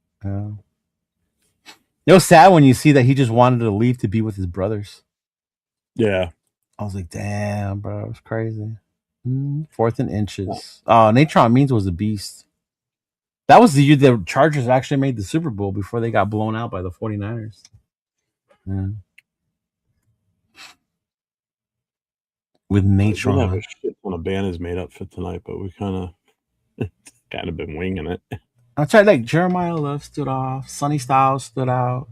It was sad when you see that he just wanted to leave to be with his brothers. Yeah. I was like, damn, bro. It was crazy. 4th and Inches. Oh, Natron Means was a beast. That was the year the Chargers actually made the Super Bowl before they got blown out by the 49ers. Yeah. With Natron. We have a shit ton of banners made up for tonight, but we kind of been winging it. I tried like Jeremiah Love stood off, Sonny Styles stood out.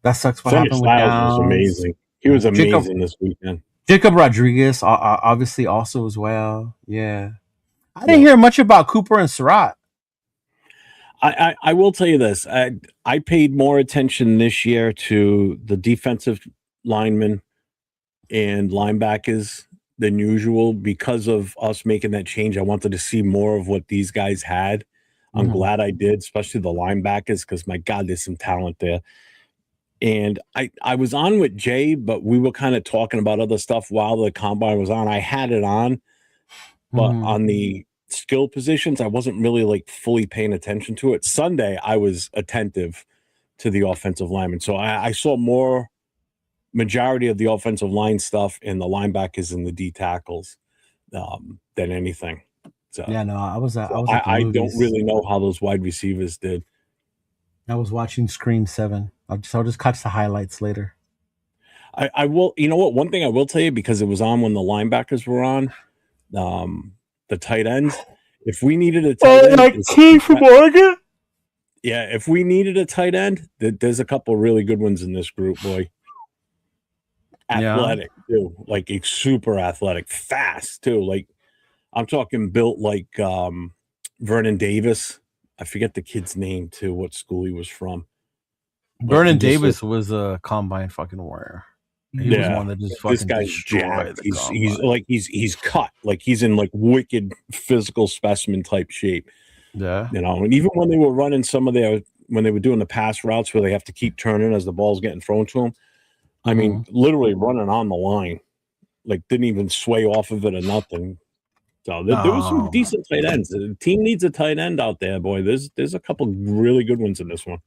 That sucks. What Sonny happened Styles with Downs. was amazing. He was amazing this weekend. Jacob Rodriguez, obviously, also as well. Yeah, I didn't hear much about Cooper and Surratt. I will tell you this: I paid more attention this year to the defensive linemen and linebackers than usual because of us making that change. I wanted to see more of what these guys had. I'm glad I did, especially the linebackers, because my God, there's some talent there. And I was on with Jay, but we were kind of talking about other stuff while the combine was on. I had it on, but on the skill positions, I wasn't really like fully paying attention to it. Sunday, I was attentive to the offensive linemen. So I saw more majority of the offensive line stuff and the linebackers and the D tackles than anything. So Yeah, no, I was at the I don't movies. really know how those wide receivers did. I was watching Scream 7. I'll just catch the highlights later. I will. You know what? One thing I will tell you, because it was on when the linebackers were on, the tight ends. If we needed a tight end, like King from Oregon. Yeah, if we needed a tight end, there's a couple really good ones in this group, boy. Athletic too, like it's super athletic, fast too. Like I'm talking built like Vernon Davis. I forget the kid's name too, what school he was from. Vernon Davis was a combine fucking warrior. He was one that just fucking this guy's destroyed jacked. the He's cut, like he's in like wicked physical specimen type shape. Yeah, you know, and even when they were running when they were doing the pass routes where they have to keep turning as the ball's getting thrown to them, I mean, literally running on the line, like didn't even sway off of it or nothing. So there was some decent tight ends. The team needs a tight end out there, boy. There's a couple really good ones in this one.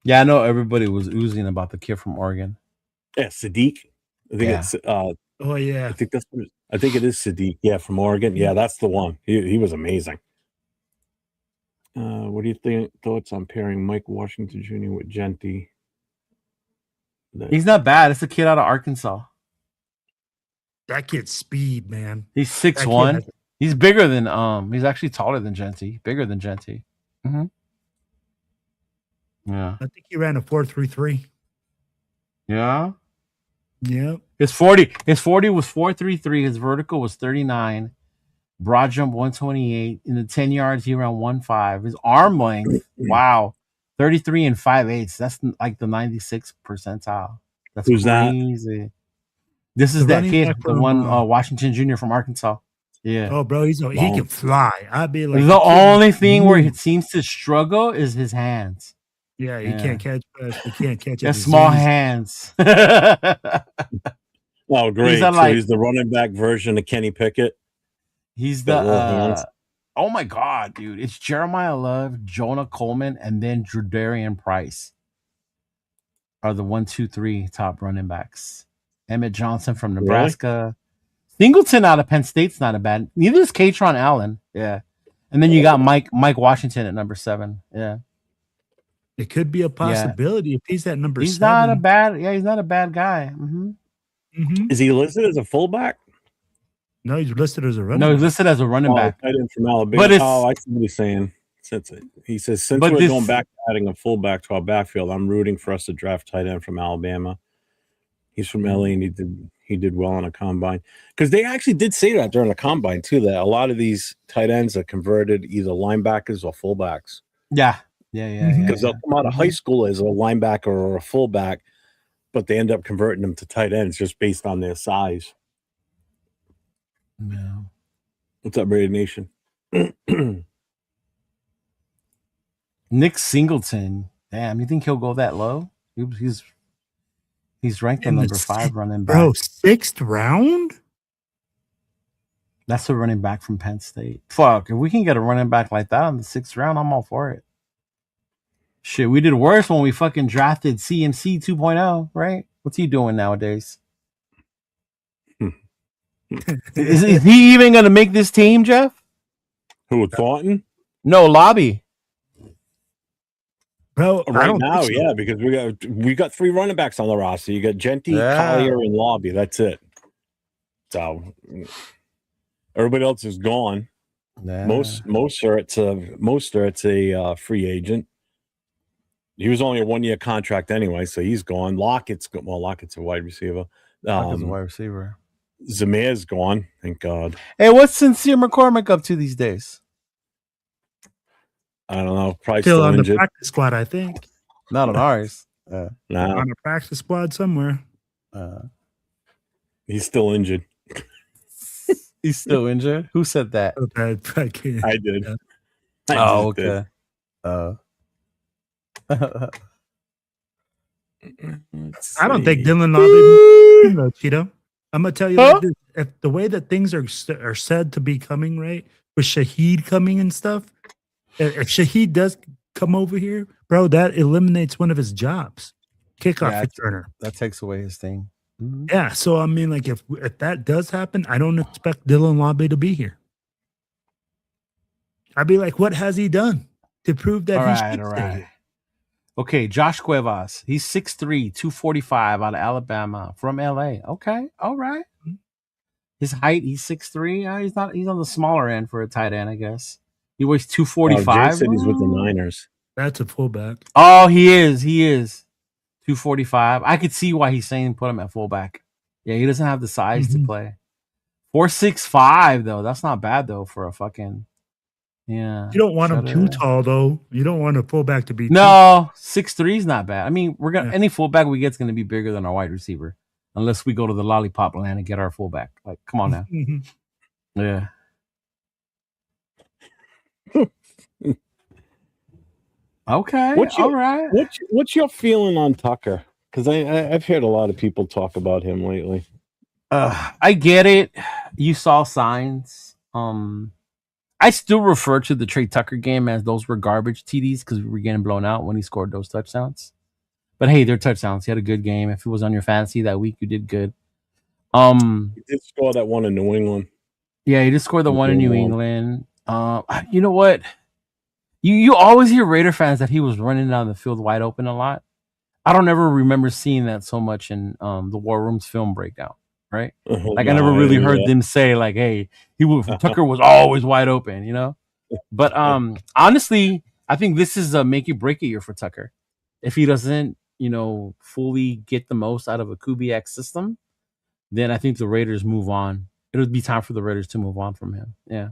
Yeah, I know everybody was oozing about the kid from Oregon. Yeah, Sadiq. I think it's oh yeah. I think it is Sadiq. Yeah, from Oregon. Yeah, that's the one. He was amazing. What do you think? Thoughts on pairing Mike Washington Jr. with Genty? He's not bad. It's a kid out of Arkansas. That kid's speed, man. He's 6'1". He's bigger than he's actually taller than Genty. Bigger than Genty. Mm-hmm. Yeah. I think he ran a 4.33. Yeah. Yeah. His 40 was 4.33. His vertical was 39. Broad jump 128. In the 10 yards, he ran 1.5. His arm length, wow, 33 and 5/8. That's like the 96th percentile. That's Who's crazy. That? This is that kid, the one Washington Jr. from Arkansas. Yeah. Oh, bro, he can fly. I'd be like the only thing where he seems to struggle is his hands. Yeah, he can't catch us. He can't catch it. Small hands. Oh, great! So he's the running back version of Kenny Pickett. He's the oh my god, dude! It's Jeremiah Love, Jonah Coleman, and then Darian Price are the 1, 2, 3 top running backs. Emmett Johnson from Nebraska, Singleton out of Penn State's not a bad. Neither is Katron Allen. Yeah, and then you got Mike Washington at number 7. Yeah, it could be a possibility if he's at number 7. He's not a bad. Yeah, he's not a bad guy. Mm-hmm. Mm-hmm. Is he listed as a fullback? No, he's listed as a running back. No, he's listed as a running back. Tight end from Alabama. But I see what he's saying. He says, since we're going back to adding a fullback to our backfield, I'm rooting for us to draft tight end from Alabama. He's from LA and he did well on a combine. Because they actually did say that during the combine, too, that a lot of these tight ends are converted either linebackers or fullbacks. Yeah. Because they'll come out of high school as a linebacker or a fullback, but they end up converting them to tight ends just based on their size. Yeah. What's up, Brady Nation? Nick Singleton. Damn, you think he'll go that low? He's ranked in number 5 running back. Bro, 6th round? That's a running back from Penn State. Fuck, if we can get a running back like that in the 6th round, I'm all for it. Shit, we did worse when we fucking drafted CMC 2.0, right? What's he doing nowadays? Is he even going to make this team, Jeff? Who, Thornton? No, Lobby. Bro, right now, yeah, because we got 3 running backs on the roster. You got Genty, Collier, and Lobby. That's it. So everybody else is gone. Yeah. Mostert's a free agent. He was only a 1-year contract anyway, so he's gone. Lockett's a wide receiver. Lockett's a wide receiver. Zamir's gone. Thank God. Hey, what's Sincere McCormick up to these days? I don't know. Probably still on injured. The practice squad, I think. Not on ours. No. On a practice squad somewhere. He's still injured. He's still injured? Who said that? I did. Oh, okay. I don't think Dylan Lobby, Cheeto. I'm gonna tell you like this, if the way that things are said to be coming, right, with Shaheed coming and stuff, if Shaheed does come over here, bro, that eliminates one of his jobs, kickoff returner. That takes away his thing. Mm-hmm. Yeah, so I mean, like if that does happen, I don't expect Dylan Lobby to be here. I'd be like, what has he done to prove that All he right, should all stay right. here? Okay, Josh Cuevas. He's 6'3", 245 out of Alabama from LA. Okay, all right. His height, he's 6'3". He's not. He's on the smaller end for a tight end, I guess. He weighs Jay 245. said he's with the Niners. That's a fullback. Oh, he is. He is 245. I could see why he's saying put him at fullback. Yeah, he doesn't have the size to play. 4'6'5" though. That's not bad though for a fucking. Yeah. You don't want him too tall, though. You don't want a fullback to be No, 6'3" is not bad. I mean, we're gonna Yeah. any fullback we get is gonna be bigger than our wide receiver, unless we go to the lollipop land and get our fullback. Like, come on now. too. Yeah. Okay. All right. What's your feeling on Tucker? Because I've heard a lot of people talk about him lately. I get it. You saw signs. I still refer to the Trey Tucker game as those were garbage TDs because we were getting blown out when he scored those touchdowns. But hey, they're touchdowns. He had a good game. If it was on your fantasy that week, you did good. He did score that one in New England. Yeah, he just scored the one in New England. You know what? You always hear Raider fans that he was running down the field wide open a lot. I don't ever remember seeing that so much in the War Room's film breakdown, right? Like I never really heard them say like, "Hey, Tucker was always wide open," you know. But honestly, I think this is a make it break it year for Tucker. If he doesn't, fully get the most out of a Kubiak system, then I think the Raiders move on. It'll be time for the Raiders to move on from him. Yeah.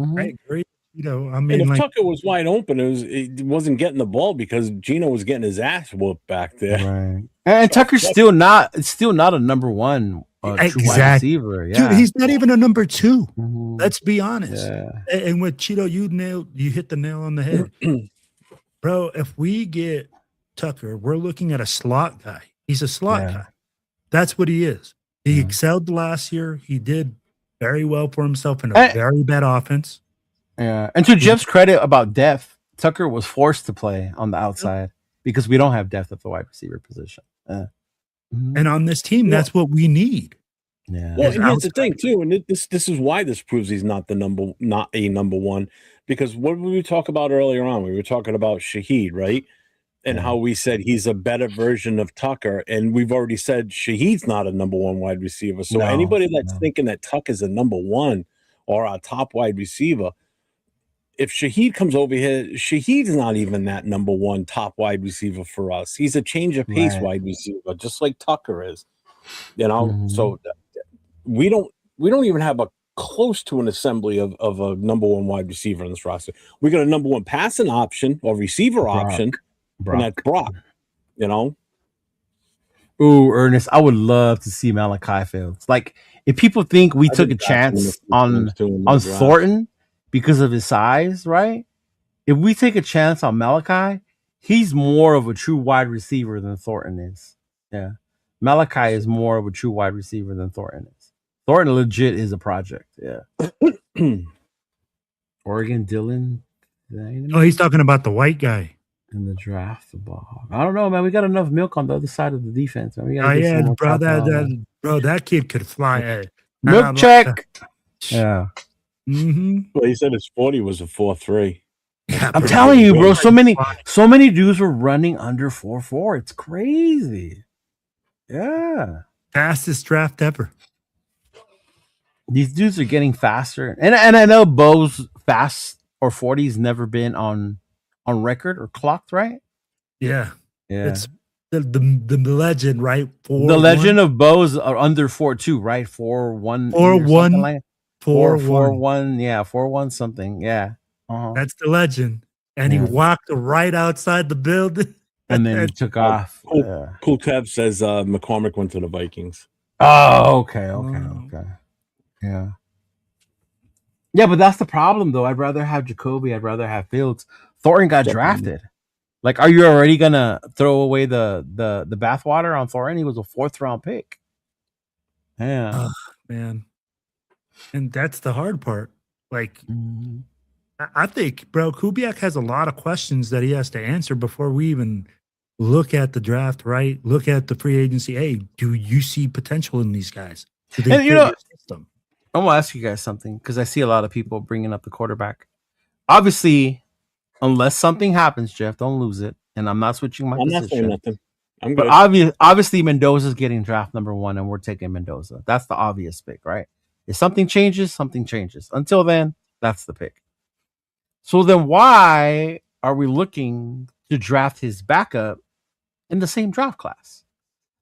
Mm-hmm. I agree. I And mean, if Tucker was wide open, it wasn't getting the ball because Gino was getting his ass whooped back there. Right. And Tucker's still not a number one true wide receiver. Yeah. Dude, he's not even a number 2. Mhm. Let's be honest. Yeah. And with Chido, you hit the nail on the head. Bro, if we get Tucker, we're looking at a slot guy. He's a slot guy. That's what he is. He excelled last year. He did very well for himself in a very bad offense. Yeah. And to Jeff's credit about depth, Tucker was forced to play on the outside because we don't have depth at the wide receiver position. And on this team, that's what we need. Yeah. Well, and here's the thing too, and this is why this proves he's not a number one, because what did we talk about earlier on? We were talking about Shaheed, right? And how we said he's a better version of Tucker, and we've already said Shaheed's not a number one wide receiver. So anybody that's thinking that Tucker's a number one or our top wide receiver, if Shaheed comes over here, Shaheed's not even that number one top wide receiver for us. He's a change of pace wide receiver, just like Tucker is. So we don't even have a close to an assembly of a number one wide receiver in this roster. We got a number one passing option or receiver option, and that's Brock. Ooh, Ernest, I would love to see Malachi Fields. Like, if people think we took a chance on Thornton because of his size, right? If we take a chance on Malachi, he's more of a true wide receiver than Thornton is. Yeah. Malachi is more of a true wide receiver than Thornton is. Thornton legit is a project. Yeah. Oregon Dillon. Oh, he's talking about the white guy. In the draft ball. I don't know, man. We got enough milk on the other side of the defense. Man. We bro. That kid could fly. Milk check. Yeah. Well, he said his 40 was a 4.3. I'm telling you, bro. So many dudes were running under 4.4. It's crazy. Yeah. Fastest draft ever. These dudes are getting faster, and I know Bo's fast or 40's never been on record or clocked, right? Yeah. Yeah. It's the legend, right? The legend of Bo's are under 4.2, right? 4.1. 4.1. 4.1. Yeah, 4.1 something. Yeah. That's the legend. And he walked right outside the building. And then he took off. Cool Tev says McCormick went to the Vikings. Oh, okay. Yeah. Yeah, but that's the problem, though. I'd rather have Jacoby. I'd rather have Fields. Thornton got drafted. Like, are you already gonna throw away the bathwater on Thornton? He was a 4th round pick. Yeah, man. And that's the hard part. Like, I think, bro, Kubiak has a lot of questions that he has to answer before we even look at the draft, right? Look at the free agency. Hey, do you see potential in these guys? And I'm gonna ask you guys something because I see a lot of people bringing up the quarterback. obviously, unless something happens, Jeff, don't lose it. And I'm not switching my position. I'm not saying nothing. I'm but good. obviously, Mendoza's getting draft number 1, and we're taking Mendoza. That's the obvious pick, right? If something changes, something changes. Until then, that's the pick. So then why are we looking to draft his backup in the same draft class?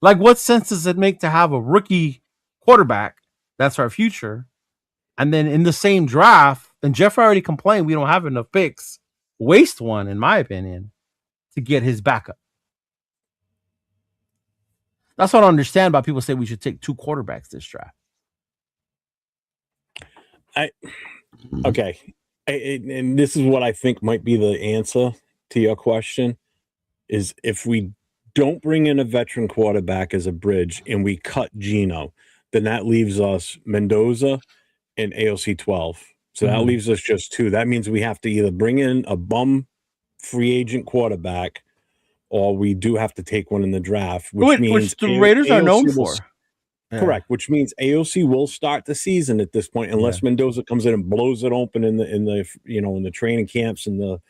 Like, what sense does it make to have a rookie quarterback, that's our future, and then in the same draft, and Jeff already complained we don't have enough picks, waste one, in my opinion, to get his backup? That's what I don't understand about people say we should take 2 quarterbacks this draft. Okay. And this is what I think might be the answer to your question, is if we don't bring in a veteran quarterback as a bridge and we cut Gino, then that leaves us Mendoza and AOC 12. So that leaves us just 2. That means we have to either bring in a bum free agent quarterback, or we do have to take one in the draft, which means the Raiders are known for. Correct, which means AOC will start the season at this point, unless Mendoza comes in and blows it open in the training camps and the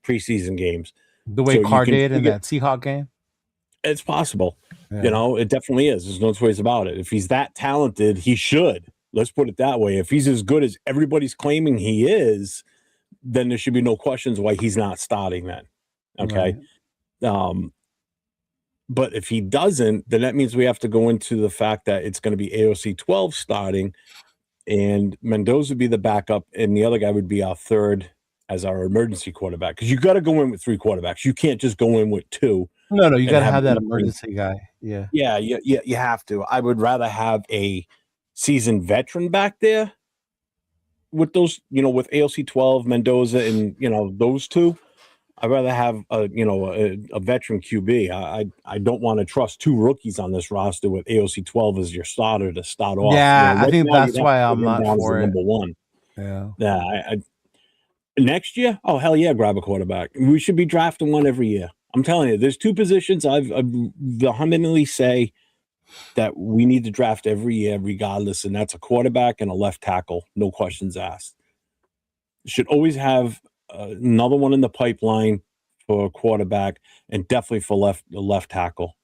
preseason games. The way Carr did in that Seahawk game? It's possible. Yeah. It definitely is. There's no two ways about it. If he's that talented, he should. Let's put it that way. If he's as good as everybody's claiming he is, then there should be no questions why he's not starting then. Okay. Right. But if he doesn't, then that means we have to go into the fact that it's going to be AOC 12 starting, and Mendoza would be the backup, and the other guy would be our third as our emergency quarterback. Because you got to go in with 3 quarterbacks. You can't just go in with 2. No, you got to have that emergency guy. Yeah, you have to. I would rather have a seasoned veteran back there with those, with AOC 12, Mendoza, and those 2. I'd rather have a veteran QB. I don't want to trust 2 rookies on this roster with AOC 12 as your starter to start off. Yeah, I think that's why I'm not for it. Number 1. Yeah. Next year, oh hell yeah, grab a quarterback. We should be drafting one every year. I'm telling you, there's 2 positions I vehemently say that we need to draft every year, regardless, and that's a quarterback and a left tackle. No questions asked. Should always have another one in the pipeline for a quarterback, and definitely for left tackle.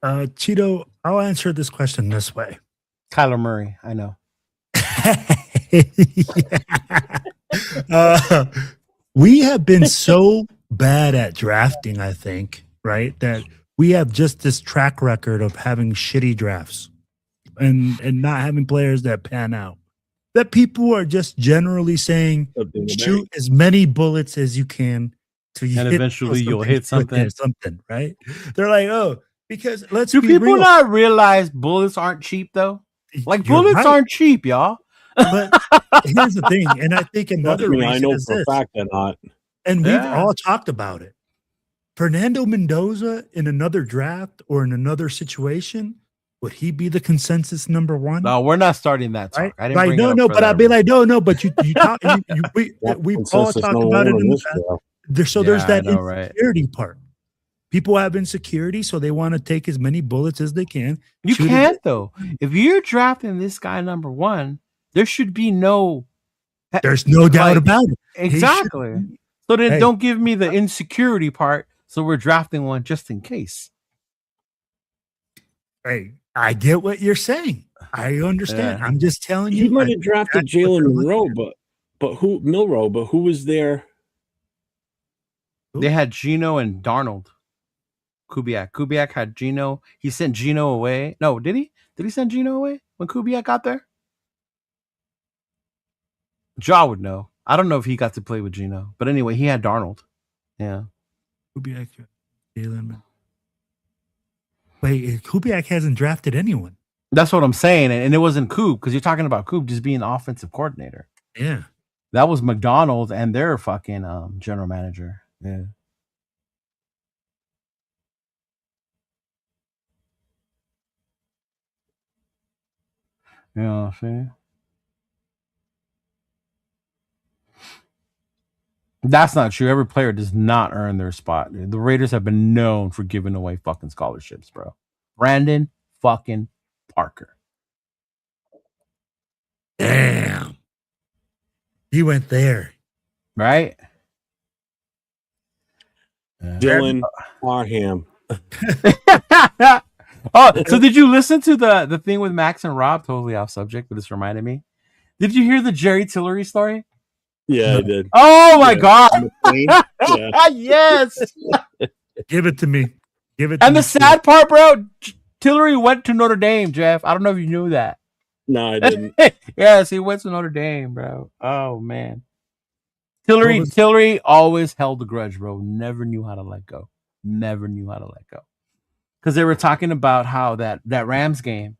Chido, I'll answer this question this way. Kyler Murray, I know. We have been so bad at drafting, I think, right, that we have just this track record of having shitty drafts and not having players that pan out. That people are just generally saying, shoot as many bullets as you can and eventually you'll hit something, right? They're like, oh, because do people not realize bullets aren't cheap though? Like, bullets aren't cheap, y'all. But here's the thing, and I think another reason I know is for this, a fact they're not. And we've all talked about it. Fernando Mendoza in another draft or in another situation, would he be the consensus number 1? No, we're not starting that talk. Right? I didn't bring no, but I'd be like, no, but you talk, we've all talked about it in the past. So there's that insecurity part. People have insecurity, so they want to take as many bullets as they can. You can't, though. If you're drafting this guy number 1, there should be there's no doubt about it. Exactly. So then don't give me the insecurity part. So we're drafting one just in case. Hey, I get what you're saying. I understand. I'm just telling you. He might have drafted Jalen Monroe, but who was there? They had Gino and Darnold. Kubiak had Gino. He sent Gino away. No, did he? Did he send Gino away when Kubiak got there? Ja would know. I don't know if he got to play with Gino. But anyway, he had Darnold. Yeah. Kubiak, Jalen. Wait, Kubiak hasn't drafted anyone. That's what I'm saying. And it wasn't Koob, because you're talking about Koob just being the offensive coordinator. Yeah. That was McDonald and their fucking general manager. Yeah. Yeah, see? That's not true. Every player does not earn their spot. The Raiders have been known for giving away fucking scholarships, bro. Brandon fucking Parker. Damn. He went there. Right? Dylan Parham. Oh, so did you listen to the thing with Max and Rob? Totally off subject, but this reminded me. Did you hear the Jerry Tillery story? Yeah, I did. Oh my God. Yeah. Yes. Give it to me. Give it to And me. the sad part, bro, Tillery went to Notre Dame, Jeff. I don't know if you knew that. No, I didn't. Yes, he went to Notre Dame, bro. Oh man. Tillery always held a grudge, bro. Never knew how to let go. Never knew how to let go. Because they were talking about how that Rams game,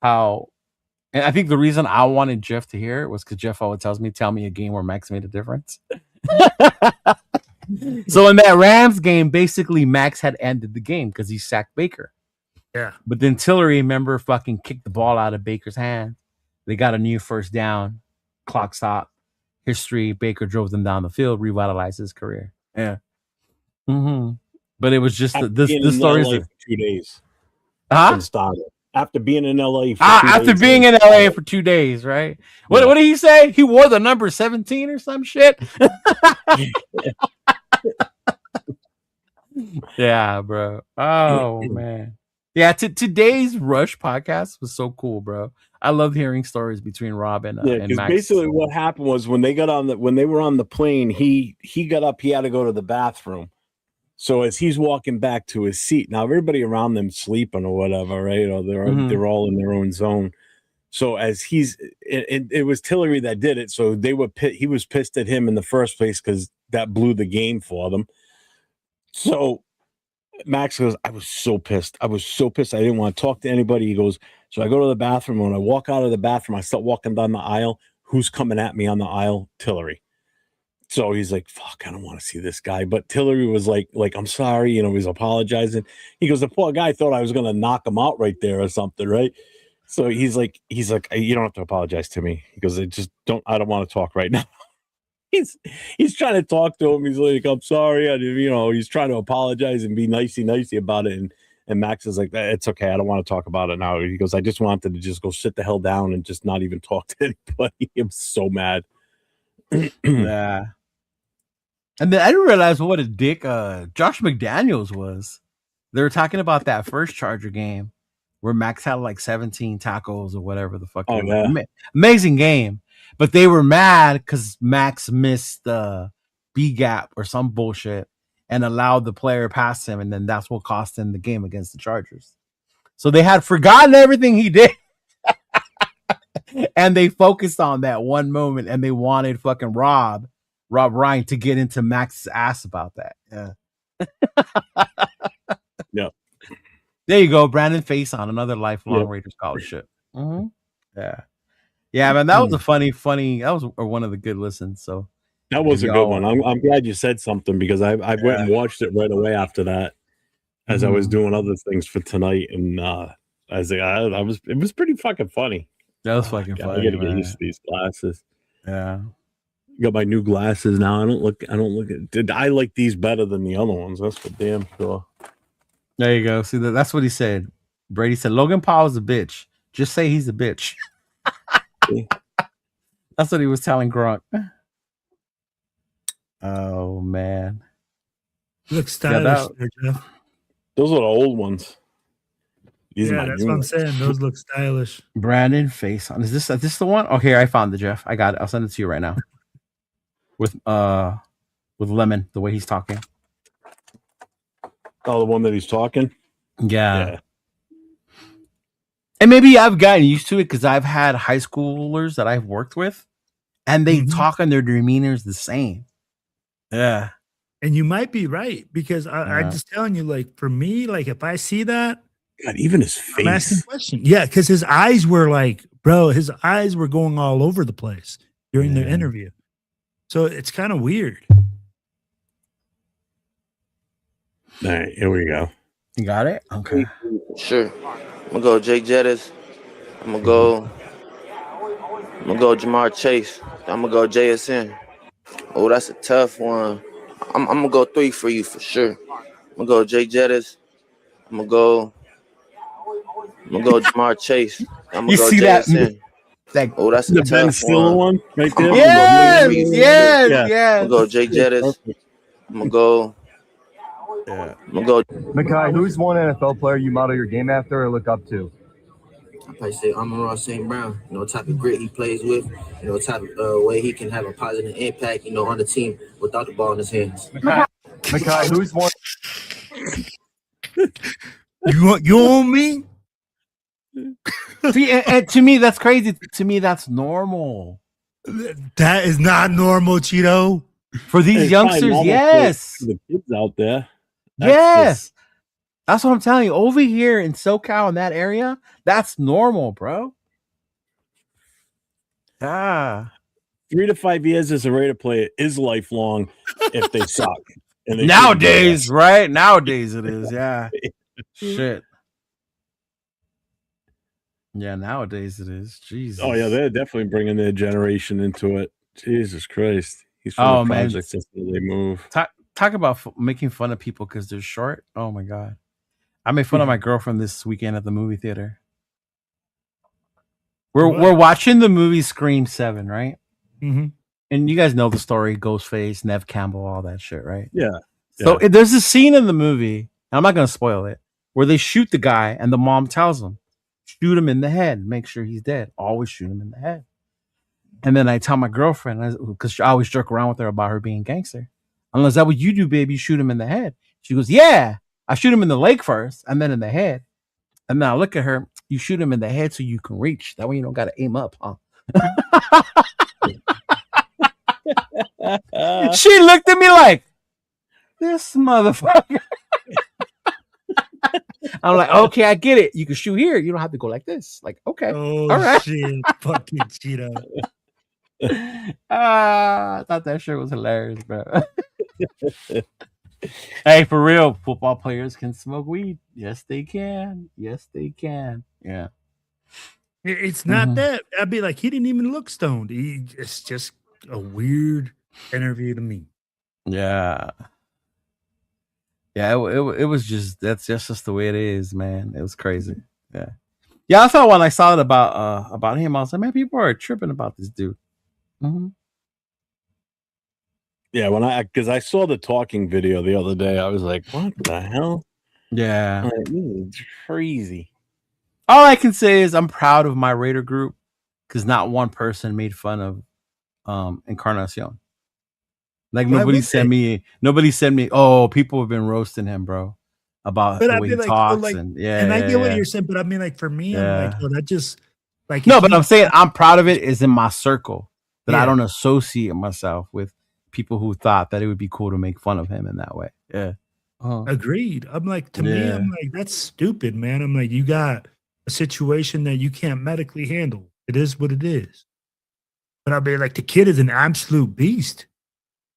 and I think the reason I wanted Jeff to hear it was because Jeff always tells me, tell me a game where Max made a difference. So in that Rams game, basically Max had ended the game because he sacked Baker. Yeah. But then Tillery, remember, fucking kicked the ball out of Baker's hand. They got a new first down. Clock stop. History. Baker drove them down the field, revitalized his career. Yeah. Mm-hmm. But it was just this story for 2 days. Huh? After being in LA after being in LA for 2 days, right? What did he say? He wore the number 17 or some shit. Yeah, bro. Oh man. Yeah, today's Rush podcast was so cool, bro. I love hearing stories between Rob and because Max. basically what happened was when they were on the plane, he got up, he had to go to the bathroom. So as he's walking back to his seat, now everybody around them sleeping or whatever, right? Or they're all in their own zone. So as it was Tillery that did it. So he was pissed at him in the first place because that blew the game for them. So Max goes, I was so pissed. I didn't want to talk to anybody. He goes, so I go to the bathroom. When I walk out of the bathroom, I start walking down the aisle. Who's coming at me on the aisle? Tillery. So he's like, fuck, I don't want to see this guy. But Tillery was like, I'm sorry. He's apologizing. He goes, the poor guy thought I was going to knock him out right there or something, right? So he's like, you don't have to apologize to me. He goes, I don't want to talk right now. He's trying to talk to him. He's like, I'm sorry. He's trying to apologize and be nicey about it. And Max is like, it's okay. I don't want to talk about it now. He goes, I just wanted to just go sit the hell down and just not even talk to anybody. I'm so mad. Yeah. And then I didn't realize what a dick Josh McDaniels was. They were talking about that first Charger game where Max had like 17 tackles or whatever the fuck. Oh, yeah. Amazing game. But they were mad because Max missed the B gap or some bullshit and allowed the player past him. And then that's what cost him the game against the Chargers. So they had forgotten everything he did. And they focused on that one moment and they wanted fucking Rob Ryan to get into Max's ass about that. Yeah. Yeah. There you go. Brandon Faison, another lifelong Raiders scholarship. Mm-hmm. Yeah. Yeah, man, that was a funny, that was one of the good listens. So that was a good one. I'm glad you said something because I went and watched it right away after that as I was doing other things for tonight. And it was pretty fucking funny. That was fucking funny. I gotta get used to these glasses. Yeah. Got my new glasses now. I don't look I like these better than the other ones. That's for damn sure. There you go. See, that's what he said. Brady said, Logan Paul's a bitch. Just say he's a bitch. That's what he was telling Gronk. Oh, man. Look stylish there, Jeff. Those are the old ones. That's what I'm saying. Those look stylish. Brandon Faison. Is this the one? Oh, here, I found the Jeff. I got it. I'll send it to you right now. With Lemon, the way he's talking. Oh, the one that he's talking? Yeah. And maybe I've gotten used to it because I've had high schoolers that I've worked with, and they talk and their demeanor is the same. Yeah. And you might be right because I'm just telling you, like, for me, like, if I see that, God, even his face. I'm asking questions. Yeah, because his eyes were like, bro, his eyes were going all over the place during the interview. So it's kind of weird. All right, here we go. You got it? Okay. Sure. I'm gonna go Jake Jettis. I'm gonna go Jamar Chase. I'm gonna go JSN. Oh, that's a tough one. I'm gonna go 3 for you for sure. I'm gonna go Jake Jettis. I'm gonna go Jamar Chase. I'm gonna go JSN. Like, Oh, that's a The Ben tough Stiller one. one right there. yes, Yeah. yes, Yeah. yes. I'm gonna go Jake Jettis. I'm gonna go. Yeah. I'm gonna go. Makai, who's one NFL player you model your game after or look up to? I probably say Amon-Ra St. Brown. You know, type of grit he plays with. You know, type of way he can have a positive impact. You know, on the team without the ball in his hands. Makai, who's one? You want me? See, and to me, that's crazy. To me, that's normal. That is not normal, Cheeto. For these It's probably youngsters, normal yes. for the kids out there. Yes. That's what I'm telling you. Over here in SoCal, in that area, that's normal, bro. Yeah. 3 to 5 years as a Raider player is lifelong if they suck. And they Nowadays, right? Nowadays it is. Yeah. Shit. Yeah, nowadays it is. Jesus. Oh yeah, they're definitely bringing their generation into it. Jesus Christ. He's from the man. projects. That's where they move. Talk about making fun of people because they're short. Oh my God. I made fun of my girlfriend this weekend at the movie theater. We're watching the movie Scream 7, right? Mm-hmm. And you guys know the story, Ghostface, Nev Campbell, all that shit, right? Yeah. So there's a scene in the movie, and I'm not going to spoil it, where they shoot the guy and the mom tells him, shoot him in the head, make sure he's dead. Always shoot him in the head. And then I tell my girlfriend, because I always joke around with her about her being gangster. I'm like, is that what you do, baby? You shoot him in the head. She goes, yeah. I shoot him in the leg first and then in the head. And then I look at her, you shoot him in the head so you can reach. That way you don't got to aim up, huh? She looked at me like, this motherfucker. I'm like, okay, I get it. You can shoot here. You don't have to go like this. Like, okay. Oh, all right. Shit. Fucking Cheeto. I thought that shit was hilarious, bro. Hey, for real, football players can smoke weed. Yes, they can. Yes, they can. Yeah. It's not that. I'd be like, he didn't even look stoned. It's just a weird interview to me. Yeah. Yeah, it was just that's just the way it is, man. It was crazy. Yeah. Yeah, I thought when I saw it about him, I was like, man, people are tripping about this dude. Mm-hmm. Yeah, because I saw the talking video the other day, I was like, what the hell? Yeah. Like, this is crazy. All I can say is I'm proud of my Raider group because not one person made fun of Encarnacion. Like nobody sent me, oh, people have been roasting him, bro, about the way he talks. And I get what you're saying, but I mean, like, for me, I'm like, that just like no, but I'm saying I'm proud of it is in my circle that I don't associate myself with people who thought that it would be cool to make fun of him in that way. Yeah. Agreed. I'm like, to me, I'm like, that's stupid, man. I'm like, you got a situation that you can't medically handle. It is what it is. But I mean, like, the kid is an absolute beast.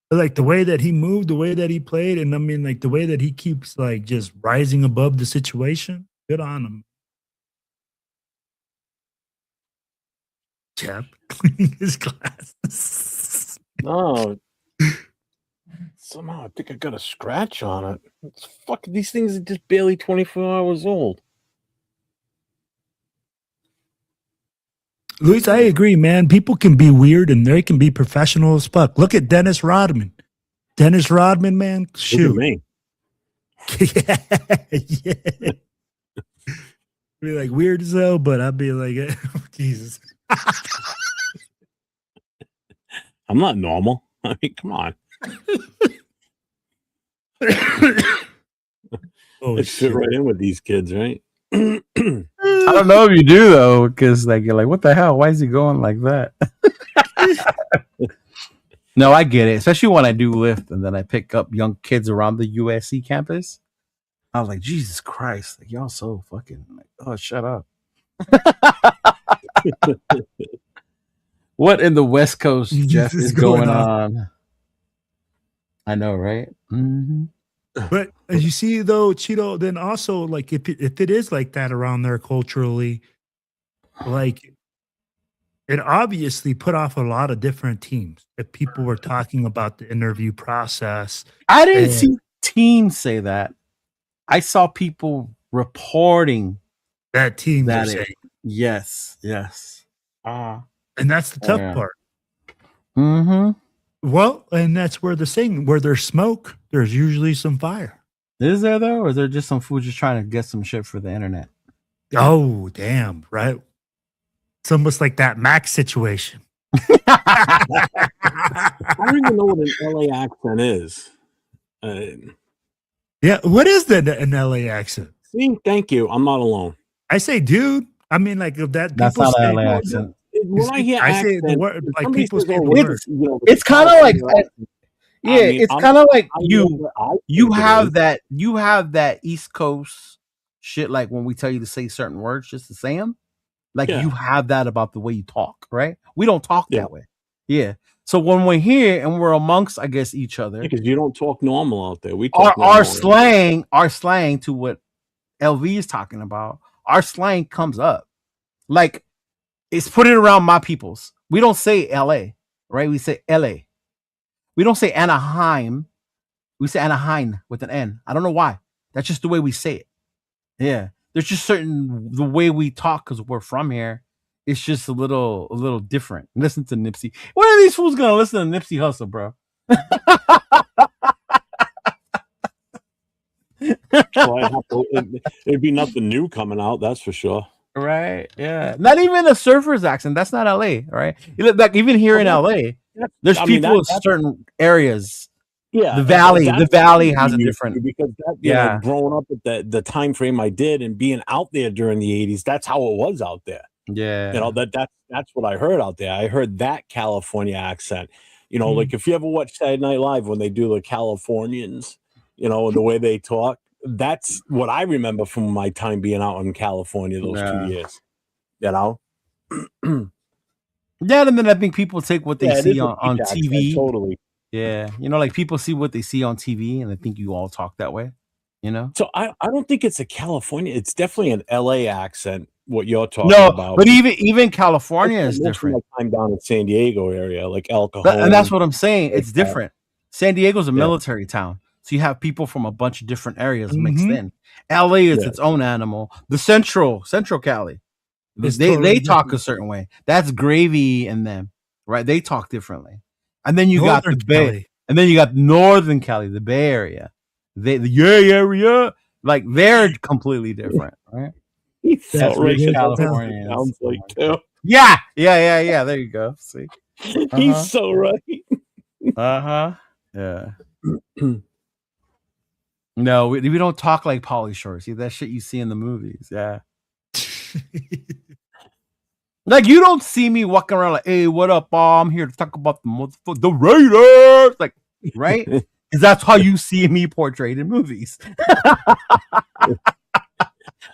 But like the way that he moved, the way that he played, and I mean, like the way that he keeps like just rising above the situation. Good on him. Chap cleaning his glasses. No. Somehow I think I got a scratch on it. It's fucking, these things are just barely 24 hours old. Luis, I agree, man. People can be weird and they can be professional as fuck. Look at Dennis Rodman. Dennis Rodman, man. Shoot. Look at me. Yeah. Be like weird as hell, but I'd be like, Jesus. I'm not normal. I mean, come on. Oh, Let's fit right in with these kids, right? I don't know if you do though, because like you're like, what the hell? Why is he going like that? No, I get it, especially when I do Lyft and then I pick up young kids around the USC campus. I was like, Jesus Christ, like y'all so fucking like, oh, shut up. What in the West Coast, Jeff, is going on? I know, right? Mm-hmm. But as you see, though, Cheeto, then also, like, if it is like that around there culturally, like, it obviously put off a lot of different teams. If people were talking about the interview process. I didn't see teams say that. I saw people reporting that team. Yes. And that's the tough part. Mm-hmm. Well, and that's where where there's smoke, there's usually some fire. Is there though, or is there just some food just trying to get some shit for the internet? Oh, damn! Right. It's almost like that Max situation. I don't even know what an LA accent is. Yeah, what is an LA accent? See, thank you. I'm not alone. I say, dude. I mean, like that. That's people not say, an LA accent. When I hear I say the accent, word, like somebody people says, say "Oh, the wait, word. you know, It's kind of like I mean, it's I'm- kind of like I you think it have is. that East Coast shit, like when we tell you to say certain words just to say them, like Yeah. you have that about the way you talk, right? We don't talk Yeah. that way. Yeah. So when we're here and we're amongst, I guess, each other, because you don't talk normal out there. We talk our normal. our slang to what LV is talking about, our slang comes up. Like it's put it around my peoples. We don't say LA, right? We say LA. We don't say Anaheim. We say Anaheim with an N. I don't know why. That's just the way we say it. Yeah. There's just the way we talk because we're from here. It's just a little different. Listen to Nipsey. When are these fools gonna listen to Nipsey Hussle, bro? So it'd be nothing new coming out, that's for sure. Right. Yeah. Not even a surfer's accent. That's not LA. Right. Like even here in LA, there's people in certain areas. Yeah, The valley has a different because you know, growing up at the time frame I did and being out there during the 80s, that's how it was out there. Yeah. You know, that's what I heard out there. I heard that California accent. You know, like if you ever watch Saturday Night Live when they do the Californians, you know, and the way they talk, that's what I remember from my time being out in California those 2 years. You know? Yeah, and then I think people take what they see on TV. Totally. Yeah. You know, like people see what they see on TV and they think you all talk that way. You know? So I don't think it's a California, it's definitely an LA accent, what you're talking about. But even California is different. I'm down in San Diego area, like El Cajon. And that's what I'm saying. It's different. San Diego's a military town. So you have people from a bunch of different areas mixed in. LA is its own animal. The Central Cali. They talk a certain way. That's Gravy in them, right? They talk differently. And then you got the Bay, and then you got Northern Cali, the Bay Area. The area, like they're completely different, right? That's what California sounds like too. Yeah. There you go. See, he's so right. Yeah. No, we don't talk like Pauly Shore. See that shit you see in the movies. Yeah. Like you don't see me walking around like, hey, what up, I'm here to talk about the Raiders. Like, right? Because that's how you see me portrayed in movies.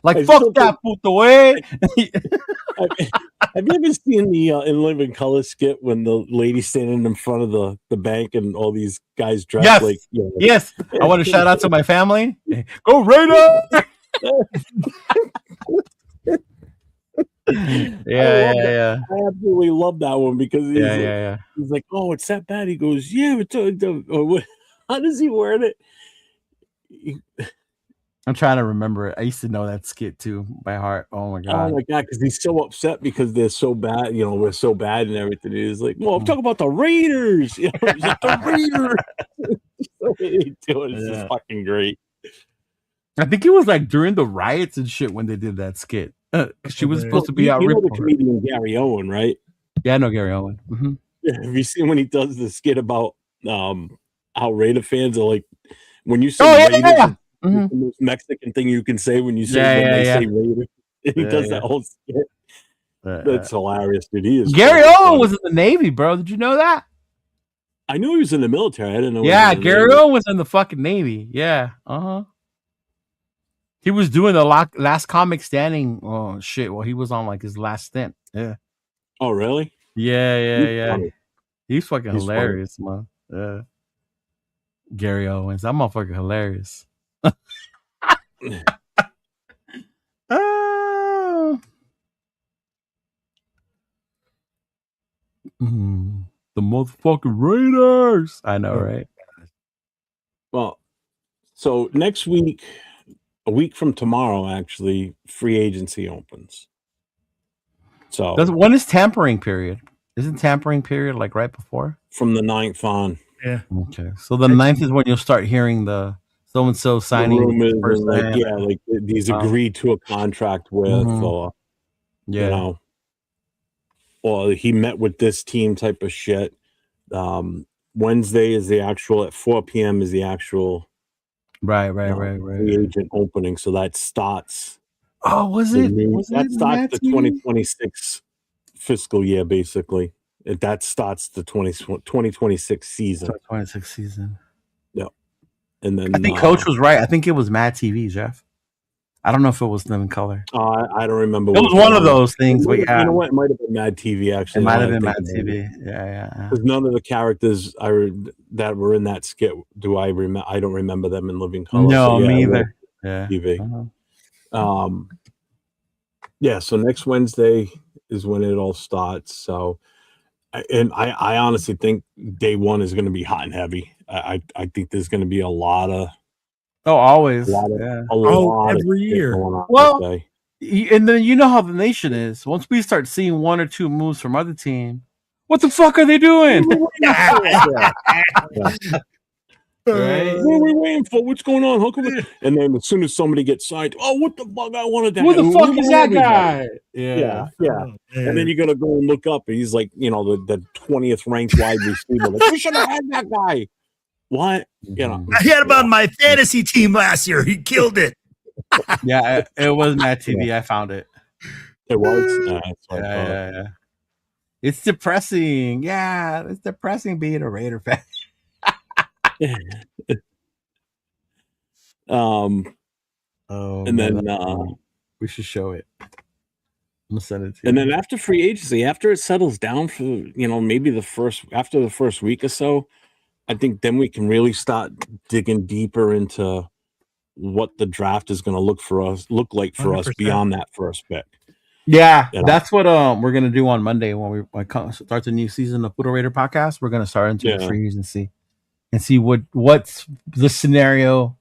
Like, fuck that put away. Have you ever seen the In Living Color skit when the lady's standing in front of the bank and all these guys dressed like, you know, yes. I want to shout out to my family. Go Raiders! Yeah. I absolutely love that one because he's like, oh, it's that bad. He goes, yeah. How does he word it? I'm trying to remember it. I used to know that skit too by heart. Oh my god! Because he's so upset because they're so bad. You know, we're so bad and everything. He's like, well, I'm talking about the Raiders. You know, like, the Raiders. It's just fucking great. I think it was like during the riots and shit when they did that skit. She was supposed to be out. You know the comedian Gary Owen, right? Yeah, I know Gary Owen. Mm-hmm. Yeah, have you seen when he does the skit about how Raider fans are like when you say Raiders? Mm-hmm. The most Mexican thing you can say when you say when they say Raiders. He does that whole skit. That's hilarious, dude. He is Gary Owen was in the Navy, bro. Did you know that? I knew he was in the military. I didn't know. Yeah, Gary Owen was in the fucking Navy. Yeah. He was doing the last comic standing. Oh shit! Well, he was on like his last stint. Yeah. Oh really? Yeah. He's fucking hilarious, man. Yeah. Gary Owens, that motherfucker hilarious. The motherfucking Raiders. I know, right? Well, so next week, a week from tomorrow, actually, free agency opens. So when is tampering period? Isn't tampering period like right before? From the 9th on. Yeah. Okay. So the 9th is when you'll start hearing the so and so signing the rumors first and like these agreed to a contract with, or you know, or he met with this team type of shit. Wednesday is the actual at 4 p.m. is the actual right. free agent opening. So that starts. Oh, was that starts the 2026 fiscal year, basically. That starts the 2026 season. 2026 season. Yeah. And then I think Coach was right. I think it was Mad TV, Jeff. I don't know if it was Living Color. I don't remember. It was one of those things, but yeah. You know what? It might have been Mad TV, actually. It might have been Mad TV. Yeah. Because none of the characters that were in that skit, I don't remember them in Living Color. No, me either. Yeah. TV. Yeah, so next Wednesday is when it all starts. So, and I honestly think day one is going to be hot and heavy. I think there's going to be a lot of always every year. Well, and then you know how the nation is. Once we start seeing one or two moves from other team, what the fuck are they doing? Right? What are we waiting for? What's going on? How come and then as soon as somebody gets signed, what the fuck? I wanted that. Who the fuck is that guy? Yeah. And then you're gonna go and look up, and he's like, the 20th ranked wide receiver. Like, we should have had that guy. What? I had him on my fantasy team last year. He killed it. Yeah, it was Mad TV. I found it. It was. Yeah. It's depressing. Yeah, it's depressing being a Raider fan. And then we should show it. I'm gonna send it to you. And then after free agency, after it settles down for maybe after the first week or so, I think then we can really start digging deeper into what the draft is going to look like for 100%. Us beyond that first pick. Yeah, that's what we're gonna do on Monday when we start the new season of Football Raider podcast. We're gonna start into the free agency and see what's the scenario,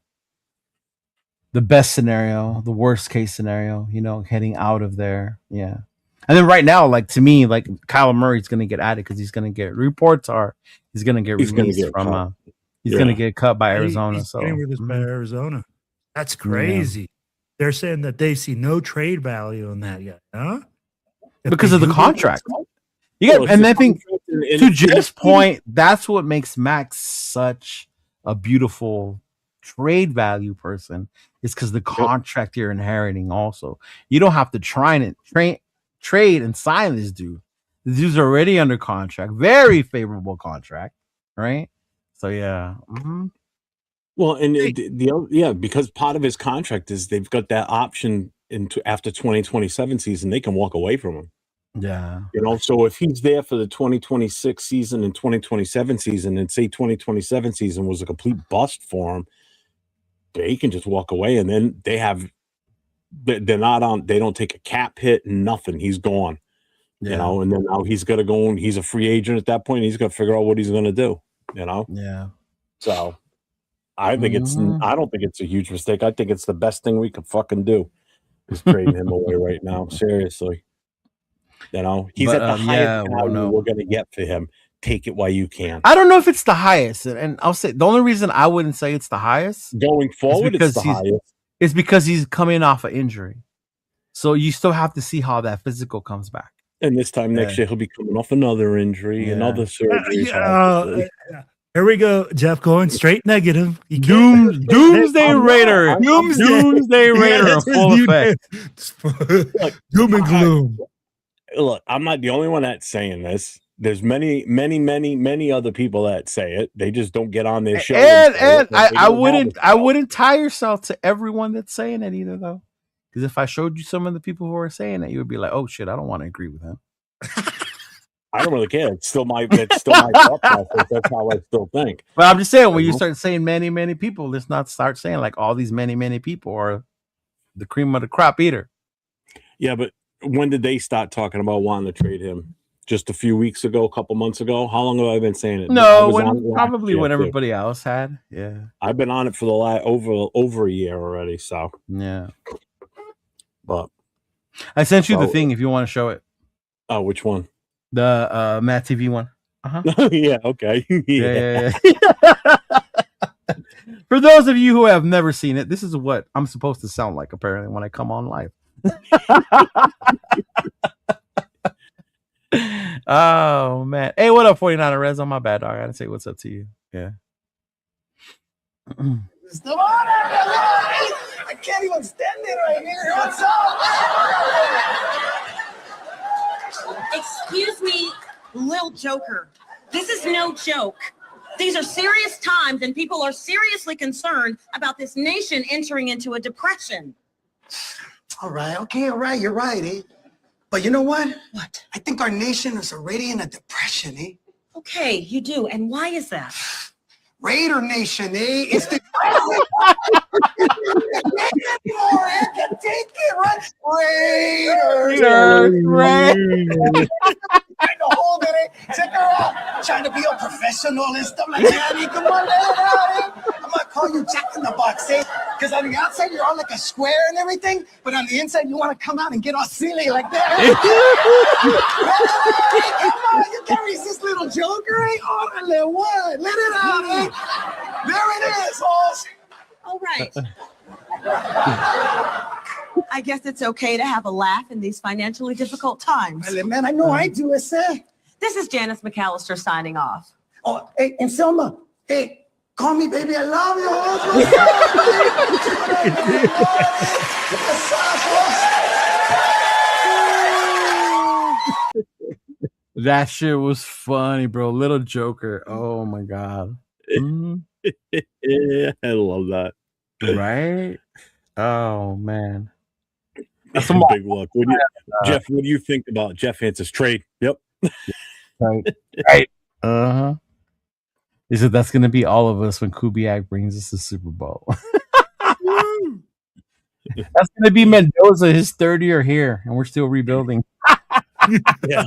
the best scenario, the worst case scenario, heading out of there. Yeah. And then right now, like to me, like Kyler Murray's going to get added because he's going to get reports are he's going to get released from he's going to get cut by Arizona. He's getting released by Arizona. That's crazy. Yeah. They're saying that they see no trade value in that yet, huh? Because of the contract. And I think to Jeff's point, that's what makes Max such a beautiful trade value person is because the contract you're inheriting also. You don't have to trade and sign this dude. This dude's already under contract. Very favorable contract, right? So, yeah. Mm-hmm. Well, and because part of his contract is they've got that option after 2027 season, they can walk away from him. Yeah. So if he's there for the 2026 season and 2027 season and say 2027 season was a complete bust for him, they can just walk away and then they're not on, they don't take a cap hit, nothing. He's gone, and then now he's got to go and he's a free agent at that point. He's got to figure out what he's going to do, Yeah. So I think I don't think it's a huge mistake. I think it's the best thing we could fucking do is trading him away right now. Seriously. He's at the highest value we're going to get for him. Take it while you can. I don't know if it's the highest. And I'll say the only reason I wouldn't say it's the highest going forward it's the highest. It's because he's coming off an injury. So you still have to see how that physical comes back. And this time next year, he'll be coming off another injury, another surgery. Here we go, Jeff, going straight negative. Doomsday Raider. Doomsday Raider in full effect. Doom and gloom. Look, I'm not the only one that's saying this. There's many other people that say it. They just don't get on their show. And I wouldn't tie yourself to everyone that's saying it either, though. Because if I showed you some of the people who are saying it, you would be like, "Oh shit, I don't want to agree with him." I don't really care. It's still my thought process. That's how I still think. But I'm just saying, when you start saying many people, let's not start saying like all these many people are the cream of the crop either. Yeah, but when did they start talking about wanting to trade him? Just a few weeks ago, a couple months ago. How long have I been saying it? No, probably when everybody else had. Yeah, I've been on it for the last over a year already. So yeah, but I sent you the thing if you want to show it. Oh, which one? The Matt TV one. Yeah. Okay. Yeah. For those of you who have never seen it, this is what I'm supposed to sound like apparently when I come on live. Oh man. Hey, what up, 49er Reds? On my bad, dog. I gotta say what's up to you. Yeah. I can't even stand it right here. What's up? Excuse me, Lil Joker. This is no joke. These are serious times, and people are seriously concerned about this nation entering into a depression. All right, you're right, eh? But you know what? What? I think our nation is already in a depression, eh? Okay, you do. And why is that? Raider Nation, eh? It's the anymore. I can't take it, right? Raiders. Trying to hold it, eh? Check her out. Trying to be a professional and stuff like that. Eh? Come on, let it out, eh? I'm gonna call you Jack in the Box, eh? Because on the outside you're all like a square and everything, but on the inside you want to come out and get all silly like that. Hey, come on, you can't resist little Joker, eh? Oh, let what? Let it out, eh? There it is, Hoss. All right. I guess it's okay to have a laugh in these financially difficult times. Well, man, I know I do, sir. This is Janice McAllister signing off. Oh, hey, and Selma, hey, call me, baby. I love you. That shit was funny, bro. Little Joker. Oh my god. Yeah, I love that. Right? Oh man. That's some big luck. Jeff, what do you think about Jeff Hansen's trade? Yep. Right. He said that's gonna be all of us when Kubiak brings us the Super Bowl. That's gonna be Mendoza, his third year here, and we're still rebuilding. Yeah.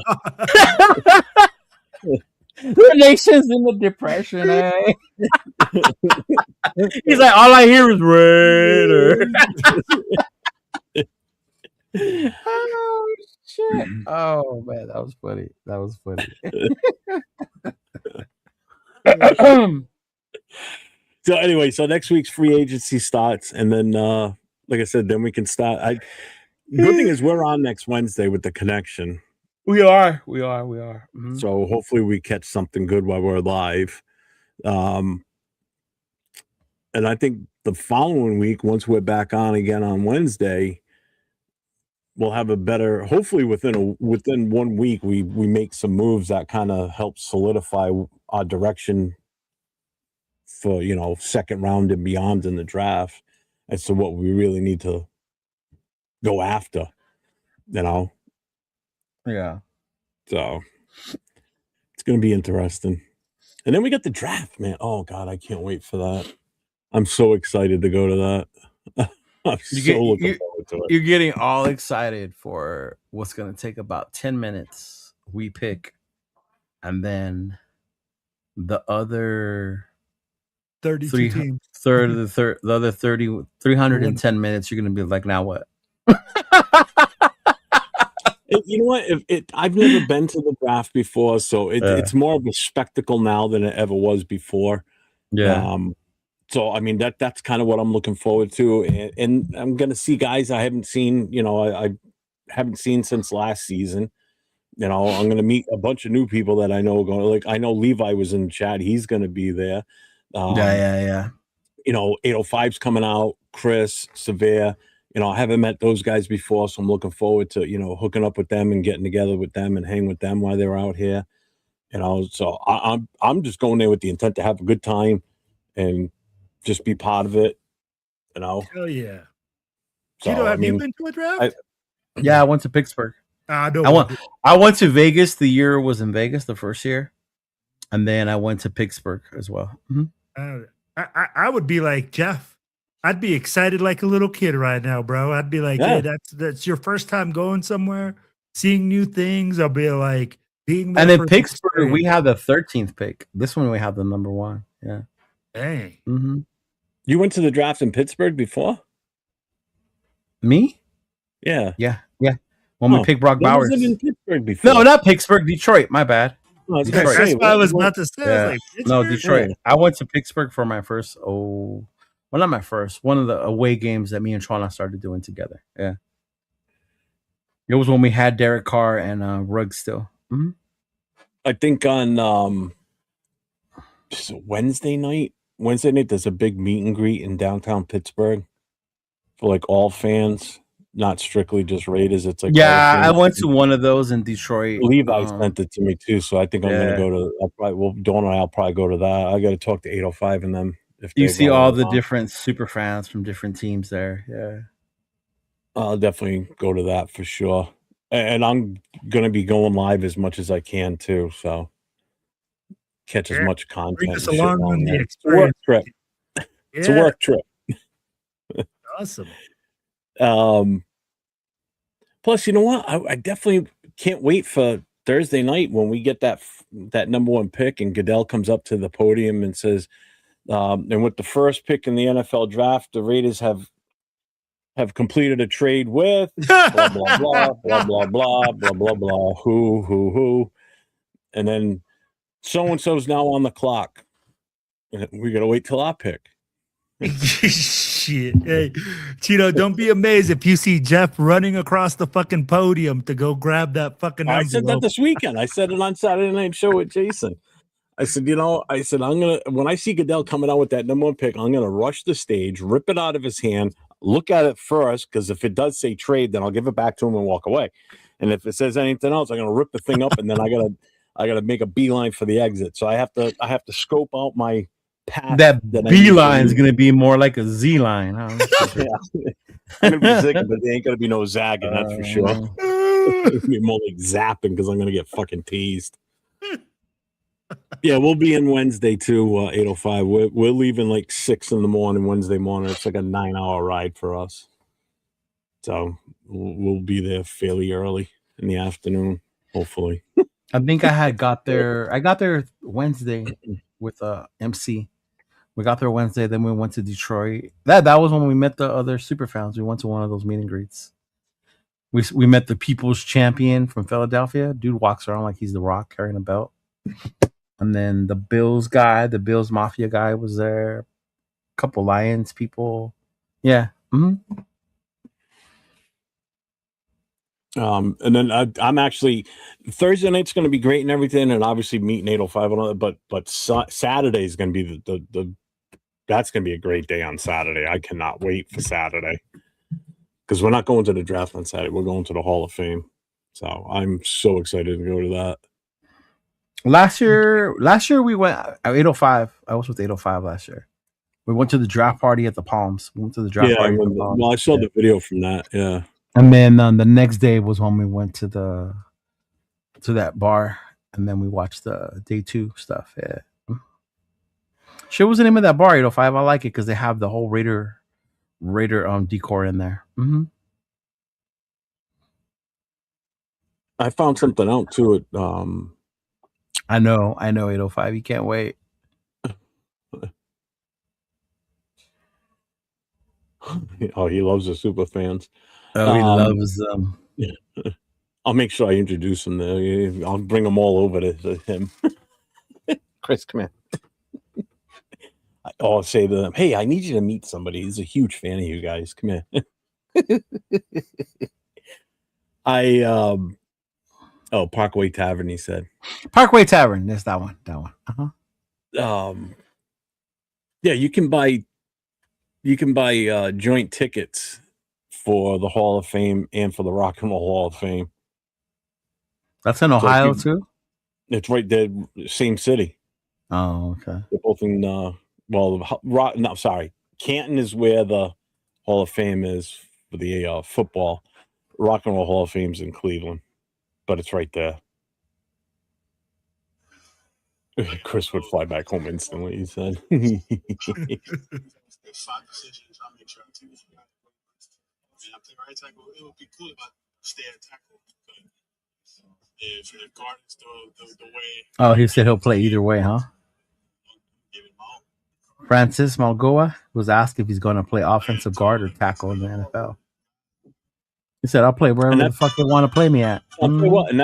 The nation's in the depression, eh? He's like, all I hear is Raider. Oh shit! Oh man, that was funny. That was funny. So anyway, so next week's free agency starts, and then, like I said, then we can start. Good thing is we're on next Wednesday with the connection. We are. Mm-hmm. So hopefully we catch something good while we're live. And I think the following week, once we're back on again on Wednesday, we'll have a better. Hopefully within 1 week, we make some moves that kind of help solidify our direction for second round and beyond in the draft as to what we really need to go after. Yeah. So it's going to be interesting. And then we got the draft, man. Oh, God, I can't wait for that. I'm so excited to go to that. I'm looking forward to it. You're getting all excited for what's going to take about 10 minutes. We pick, and then the other 32 teams. The other 310 minutes, you're going to be like, now what? You know what? I've never been to the draft before, so it's more of a spectacle now than it ever was before. Yeah. So I mean that's kind of what I'm looking forward to, and I'm gonna see guys I haven't seen. I haven't seen since last season. I'm gonna meet a bunch of new people that I know. I know Levi was in the chat. He's gonna be there. Yeah. 805's coming out. Chris, Severe. I haven't met those guys before, so I'm looking forward to, hooking up with them and getting together with them and hang with them while they're out here. So I'm just going there with the intent to have a good time and just be part of it. Hell yeah. So, Chido, have you been to a draft? I went to Pittsburgh. I went to Vegas. The year was in Vegas, the first year, and then I went to Pittsburgh as well. Mm-hmm. I would be like Jeff. I'd be excited like a little kid right now, bro. I'd be like, hey, that's your first time going somewhere, seeing new things. I'll be like being there. And then Pittsburgh, we have the 13th pick. This one we have the number 1. Yeah. Hey. Mm-hmm. You went to the draft in Pittsburgh before? Me? Yeah. Yeah. when we picked Brock When was Bowers. it in Pittsburgh before? No, not Pittsburgh, Detroit. My bad. No, I was Detroit. gonna That's say, what I was what- about to say. I was Yeah. like, No, Pittsburgh? Detroit. Yeah. I went to Pittsburgh for my first, well, not my first, one of the away games that me and Trona started doing together. Yeah. It was when we had Derek Carr and Ruggs still. Mm-hmm. I think on Wednesday night, there's a big meet and greet in downtown Pittsburgh for like all fans, not strictly just Raiders. It's like Yeah, I went to one of those in Detroit. Levi sent it to me too, so I think I'm gonna yeah. go to. Dawn and I'll probably go to that. I got to talk to 805 and them. If You they see want all to the come. different super fans from different teams there. Yeah. I'll definitely go to that for sure. And I'm gonna be going live as much as I can too. So catch as much content. Bring us and shit along on on the there. It's a work experience. trip. It's a work trip. Awesome. Plus, you know what? I definitely can't wait for Thursday night when we get that number one pick and Goodell comes up to the podium and says, and with the first pick in the NFL draft, the Raiders have completed a trade with blah blah blah blah blah blah blah blah blah who, and then so and so's now on the clock. We gotta wait till our pick. Shit. Hey, Chido, don't be amazed if you see Jeff running across the fucking podium to go grab that fucking envelope. I said that this weekend. I said it on Saturday Night Show with Jason. I said, when I see Goodell coming out with that number one pick, I'm gonna rush the stage, rip it out of his hand, look at it first, because if it does say trade, then I'll give it back to him and walk away. And if it says anything else, I'm gonna rip the thing up, and then I gotta make a beeline for the exit. So I have to scope out my path. That beeline is going to be more like a Z line. Huh? Yeah. I'm gonna be zigging, but there ain't gonna be no zagging, that's for sure. It'll be more like zapping because I'm gonna get fucking teased. Yeah, we'll be in Wednesday too, 805. We're leaving like 6 in the morning Wednesday morning. It's like a 9-hour ride for us. So we'll be there fairly early in the afternoon, hopefully. I think I got there Wednesday with MC. We got there Wednesday, then we went to Detroit. That was when we met the other super fans. We went to one of those meet and greets. We met the People's Champion from Philadelphia. Dude walks around like he's the Rock carrying a belt. And then the Bills guy, the Bills Mafia guy was there. A couple Lions people. Yeah. Mm-hmm. And then I'm actually Thursday night's going to be great and everything, and obviously meeting 805 and all that. But Saturday is going to be the that's going to be a great day on Saturday. I cannot wait for Saturday because we're not going to the draft on Saturday. We're going to the Hall of Fame, so I'm so excited to go to that. Last year we went at 805. I was with 805 last year. We went to the draft party at the Palms. We went to the draft party. Well, I saw the video from that. Yeah. And then the next day was when we went to that bar, and then we watched the day 2 stuff. Yeah. Shit, what's the name of that bar? 805. I like it because they have the whole Raider decor in there. Mm-hmm. I found something out too. At I know 805. You can't wait. Oh, he loves the super fans. Oh, he loves them. I'll make sure I introduce him there. I'll bring them all over to him. Chris, come here. I'll say to them, hey, I need you to meet somebody. He's a huge fan of you guys. Come here. Parkway Tavern, he said. Parkway Tavern. There's that one. Uh-huh. Yeah, you can buy joint tickets for the Hall of Fame and for the Rock and Roll Hall of Fame. That's in Ohio too? It's right there, same city. Oh, okay. They're both in Canton is where the Hall of Fame is for the football. Rock and Roll Hall of Fame's in Cleveland, but it's right there. Chris would fly back home instantly, he said. Oh, he said he'll play either way, huh? Francis Malgoa was asked if he's going to play offensive guard or tackle in the NFL. He said, "I'll play wherever the fuck they want to play me at." I'll tell you what, and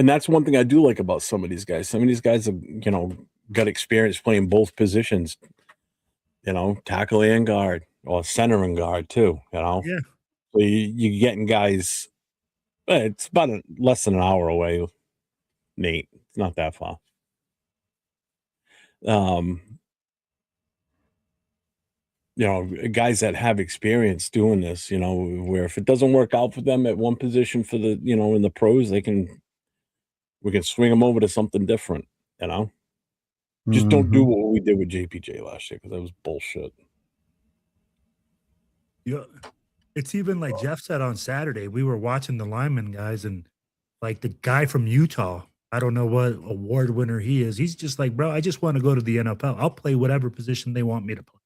that's one thing I do like about some of these guys. Some of these guys have, got experience playing both positions, tackle and guard, or center and guard too, Yeah. So you're getting guys, it's about less than an hour away, Nate. It's not that far. Guys that have experience doing this, where if it doesn't work out for them at one position for the, in the pros, we can swing them over to something different, Just don't do what we did with JPJ last year, because that was bullshit. Yeah. It's even like Jeff said on Saturday, we were watching the lineman guys, and like the guy from Utah, I don't know what award winner he is. He's just like, bro, I just want to go to the NFL. I'll play whatever position they want me to play.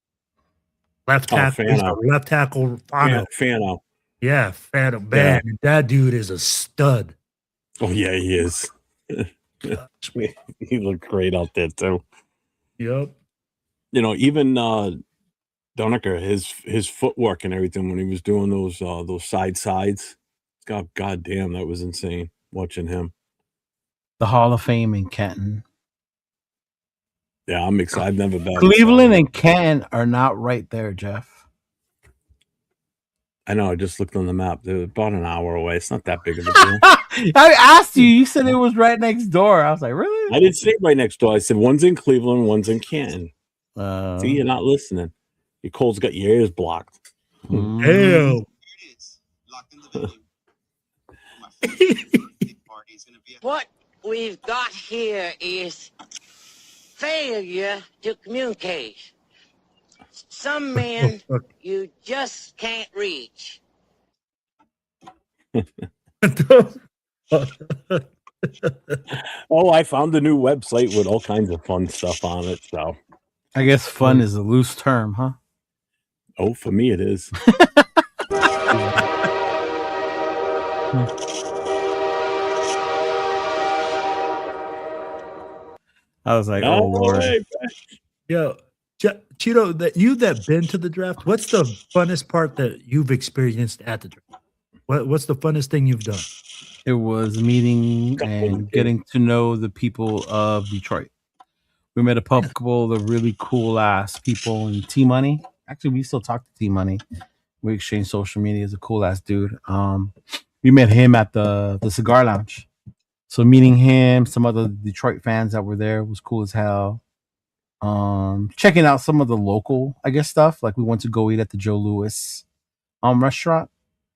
Left tackle, left tackle, Fano. Yeah, Fano. Man, that dude is a stud. Oh yeah, he is. He looked great out there too. Yep. Even Doneker, his footwork and everything when he was doing those sides. God damn, that was insane watching him. The Hall of Fame in Canton. Yeah, I'm excited. I've never been. Cleveland and Canton are not right there, Jeff. I know. I just looked on the map. They're about an hour away. It's not that big of a deal. I asked you. You said it was right next door. I was like, really? I didn't say right next door. I said one's in Cleveland, one's in Canton. See, you're not listening. Your Cole's got your ears blocked. Hell. What we've got here is failure to communicate. Some men you just can't reach. Oh, I found a new website with all kinds of fun stuff on it. So I guess fun is a loose term, huh? Oh, for me it is. I was like, oh Lord. Yo, Chido, that been to the draft, what's the funnest part that you've experienced at the draft? What's the funnest thing you've done? It was meeting and getting to know the people of Detroit. We met a couple of really cool ass people in T Money. Actually, we still talk to T Money. We exchange social media. He's a cool ass dude. We met him at the cigar lounge. So meeting him, some other Detroit fans that were there was cool as hell. Checking out some of the local, I guess, stuff. Like we went to go eat at the Joe Louis restaurant.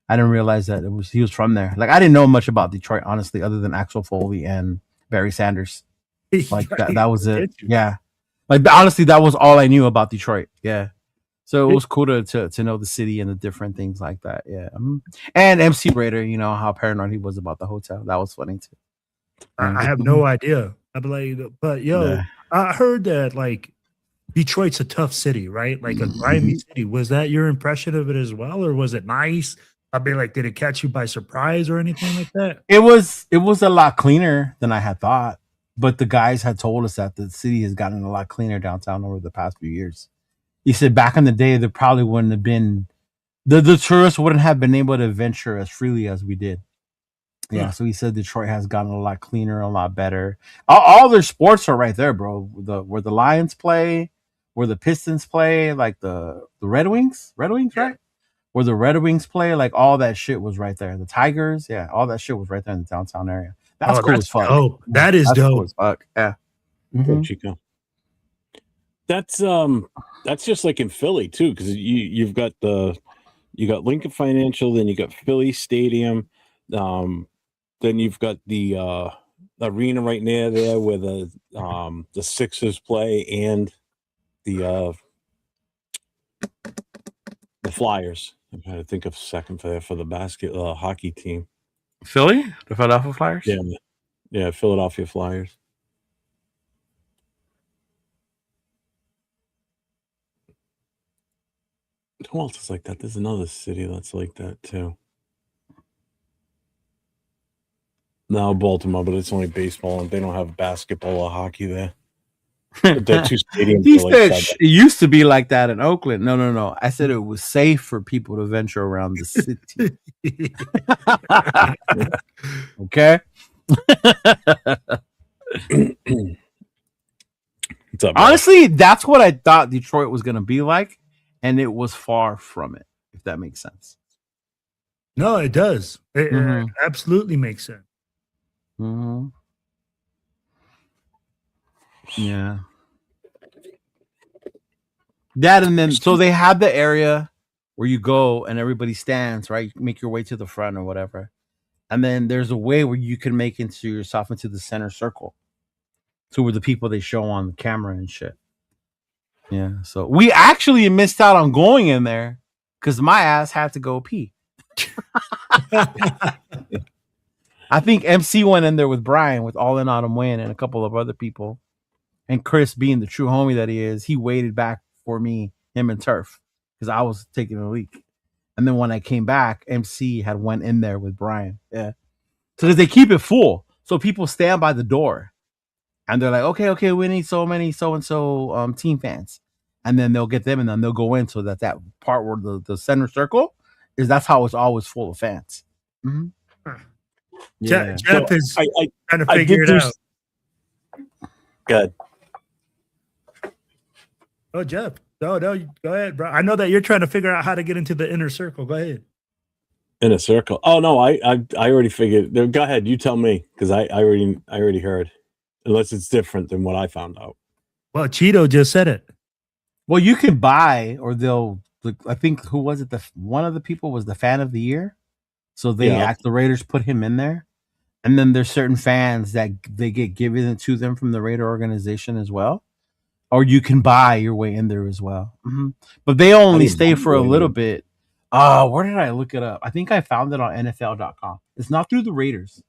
I didn't realize that he was from there. Like I didn't know much about Detroit, honestly, other than Axel Foley and Barry Sanders. Like that was it. Yeah. Like honestly, that was all I knew about Detroit. Yeah. So it was cool to know the city and the different things like that. Yeah. And MC Raider, how paranoid he was about the hotel. That was funny too. I have no idea. I'd be like, but I heard that like Detroit's a tough city, right? Like a grimy city. Was that your impression of it as well, or was it nice? I'd be like, did it catch you by surprise or anything like that? It was a lot cleaner than I had thought, but the guys had told us that the city has gotten a lot cleaner downtown over the past few years. He said back in the day, there probably wouldn't have been the tourists wouldn't have been able to venture as freely as we did. Yeah, so he said Detroit has gotten a lot cleaner, a lot better. All their sports are right there, bro. Where the Lions play, where the Pistons play, like the Red Wings, right? Where the Red Wings play, like all that shit was right there. The Tigers, yeah, all that shit was right there in the downtown area. That's cool as fuck. Oh, that is dope. Cool as fuck. Yeah. Chico. That's just like in Philly too, because you got Lincoln Financial, then you got Philly Stadium, then you've got the arena right near there where the Sixers play and the Flyers. I'm trying to think of a second for the hockey team. Philly, the Philadelphia Flyers. Yeah, Philadelphia Flyers. Who else is like that? There's another city that's like that too. No, Baltimore, but it's only baseball and they don't have basketball or hockey there. The two stadiums. He are like said side it used to be like that in Oakland. No. I said it was safe for people to venture around the city. Okay. What's up, Honestly, that's what I thought Detroit was going to be like, and it was far from it, if that makes sense. No, it does. It absolutely makes sense. Mm-hmm. Yeah. That and then so they have the area where you go and everybody stands, right? You make your way to the front or whatever. And then there's a way where you can make yourself into the center circle. So where the people they show on the camera and shit. Yeah. So we actually missed out on going in there because my ass had to go pee. I think MC went in there with Brian with All In Autumn Win and a couple of other people. And Chris, being the true homie that he is, he waited back for me, him and Turf, because I was taking a leak. And then when I came back, MC had went in there with Brian. Yeah. So because they keep it full. So people stand by the door and they're like, okay, we need so many so-and-so team fans. And then they'll get them and then they'll go in so that part where the center circle is, that's how it's always full of fans. Mm-hmm. Yeah. Jeff is trying to figure it out. Good. Oh, Jeff. No, go ahead, bro. I know that you're trying to figure out how to get into the inner circle. Go ahead. Inner circle. Oh no, I already figured. Go ahead, you tell me because I already heard. Unless it's different than what I found out. Well, Cheeto just said it. Well, you can buy, or I think who was it? One of the people was the fan of the year. So the Raiders put him in there. And then there's certain fans that they get given to them from the Raider organization as well. Or you can buy your way in there as well. Mm-hmm. But they only stay for a little bit. Where did I look it up? I think I found it on NFL.com. It's not through the Raiders.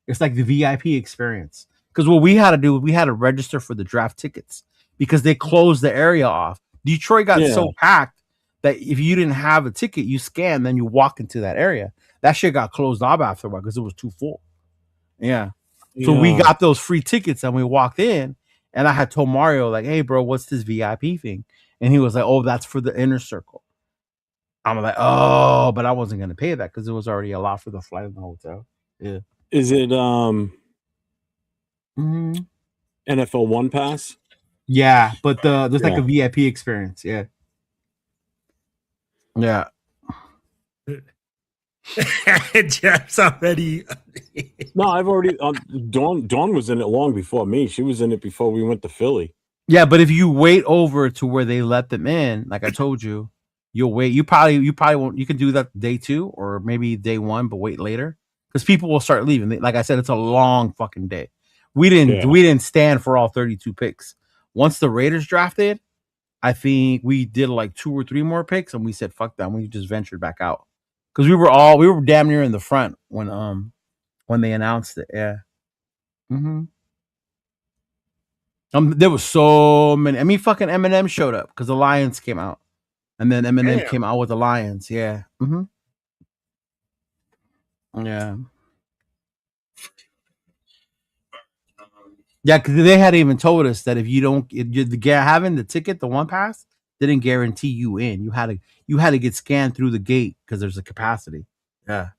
It's like the VIP experience. Because what we had to do, we had to register for the draft tickets because they closed the area off. Detroit got so packed that if you didn't have a ticket, you scan, then you walk into that area. That shit got closed off after a while because it was too full. Yeah. So we got those free tickets and we walked in and I had told Mario, like, hey, bro, what's this VIP thing? And he was like, oh, that's for the inner circle. I'm like, oh, but I wasn't going to pay that because it was already a lot for the flight and the hotel. Yeah. Is it NFL One Pass? Yeah, but there's like a VIP experience. Yeah. Yeah. Jeff's already. No, I've already. Dawn was in it long before me. She was in it before we went to Philly. Yeah, but if you wait over to where they let them in, like I told you, you'll wait. You probably won't. You can do that day 2 or maybe day 1, but wait later because people will start leaving. Like I said, it's a long fucking day. We didn't stand for all 32 picks. Once the Raiders drafted, I think we did like 2 or 3 more picks, and we said fuck that. We just ventured back out. Because we were damn near in the front when they announced it. Yeah. Mm-hmm. There was so many. I mean, fucking Eminem showed up because the Lions came out, and then Eminem came out with the Lions. Yeah. Mm-hmm. Yeah. Yeah, because they had even told us that if having the ticket, the one pass, didn't guarantee you in. You had to get scanned through the gate because there's a capacity. Yeah.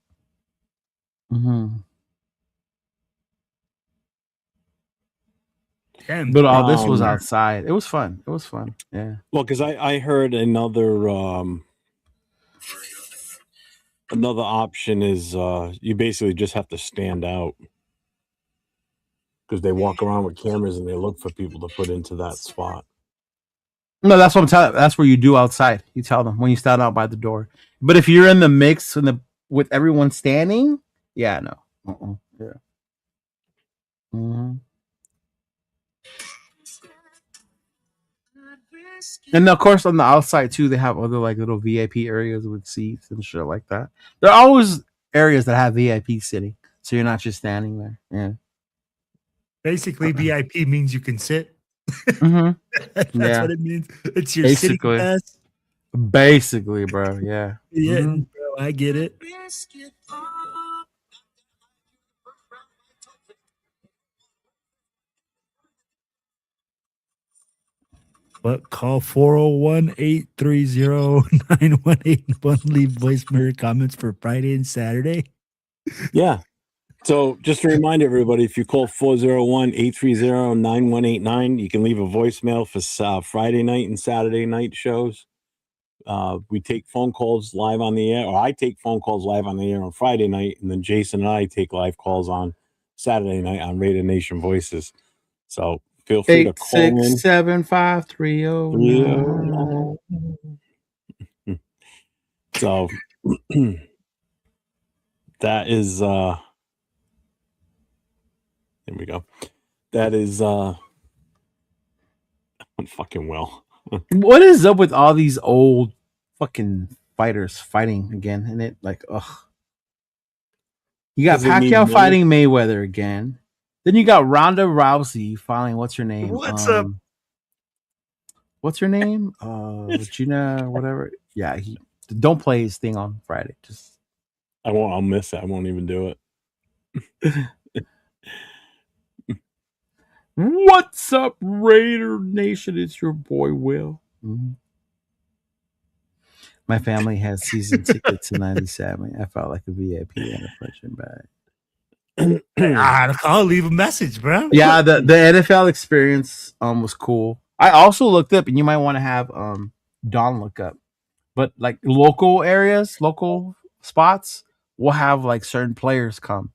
Mm-hmm. But all this was outside. It was fun. Yeah. Well, because I heard another option is you basically just have to stand out because they walk around with cameras and they look for people to put into that spot. No, that's what I'm telling. That's where you do outside. You tell them when you stand out by the door. But if you're in the mix with everyone standing, yeah, no. Yeah. Mm-hmm. And of course, on the outside too, they have other like little VIP areas with seats and shit like that. There are always areas that have VIP sitting, so you're not just standing there. Yeah. Basically, VIP means you can sit. Mm-hmm. That's what it means. It's your basically, sitting pass. Basically, bro. Yeah. Yeah, mm-hmm. Bro, I get it. What? Call 401-830-9181. Leave voicemail comments for Friday and Saturday. Yeah. So just to remind everybody, if you call 401-830-9189, you can leave a voicemail for Friday night and Saturday night shows. We take phone calls live on the air, or I take phone calls live on the air on Friday night, and then Jason and I take live calls on Saturday night on Raider Nation Voices. So feel free to call in. 8675309. So that is here we go. That is fucking well. What is up with all these old fucking fighters fighting again? And it like, ugh. You got Pacquiao fighting Mayweather again. Then you got Ronda Rousey fighting, what's her name? What's up? What's her name? Regina, whatever. Yeah, don't play his thing on Friday. Just I'll miss it. I won't even do it. What's up, Raider Nation? It's your boy Will. Mm-hmm. My family has season tickets in '97. I felt like a VIP and a punching bag. I'll leave a message, bro. Yeah, the NFL experience was cool. I also looked up, and you might want to have Don look up, but like local areas, local spots will have like certain players come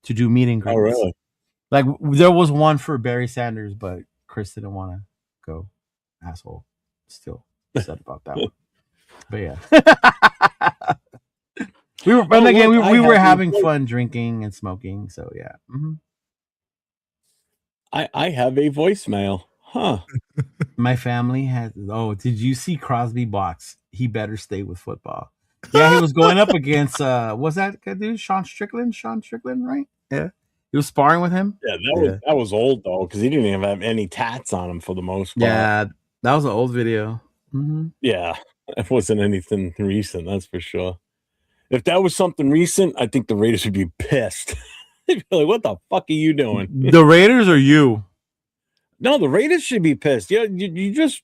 to do meet and greets. Oh, really? Like there was one for Barry Sanders, but Chris didn't want to go. Asshole. Still upset about that one. But yeah. we were having fun drinking and smoking, so yeah. Mm-hmm. I have a voicemail. Huh. My family has. Oh, did you see Crosby box? He better stay with football. Yeah, he was going up against was that dude Sean Strickland, right? Yeah. He was sparring with him. Yeah, that was old though, because he didn't even have any tats on him for the most part. Yeah, that was an old video. Mm-hmm. Yeah, it wasn't anything recent, that's for sure. If that was something recent, I think the Raiders would be pissed. They'd be like, "What the fuck are you doing?" The Raiders or you? No, the Raiders should be pissed. Yeah, you just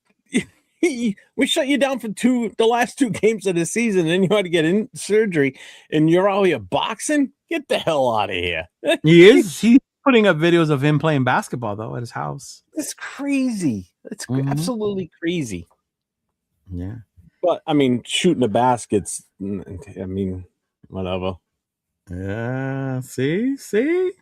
we shut you down for the last 2 games of the season, and then you had to get in surgery, and you're out here boxing. Get the hell out of here. He's putting up videos of him playing basketball though at his house. It's crazy. It's absolutely crazy. Yeah. But I mean, shooting the baskets, I mean, whatever. Yeah. See?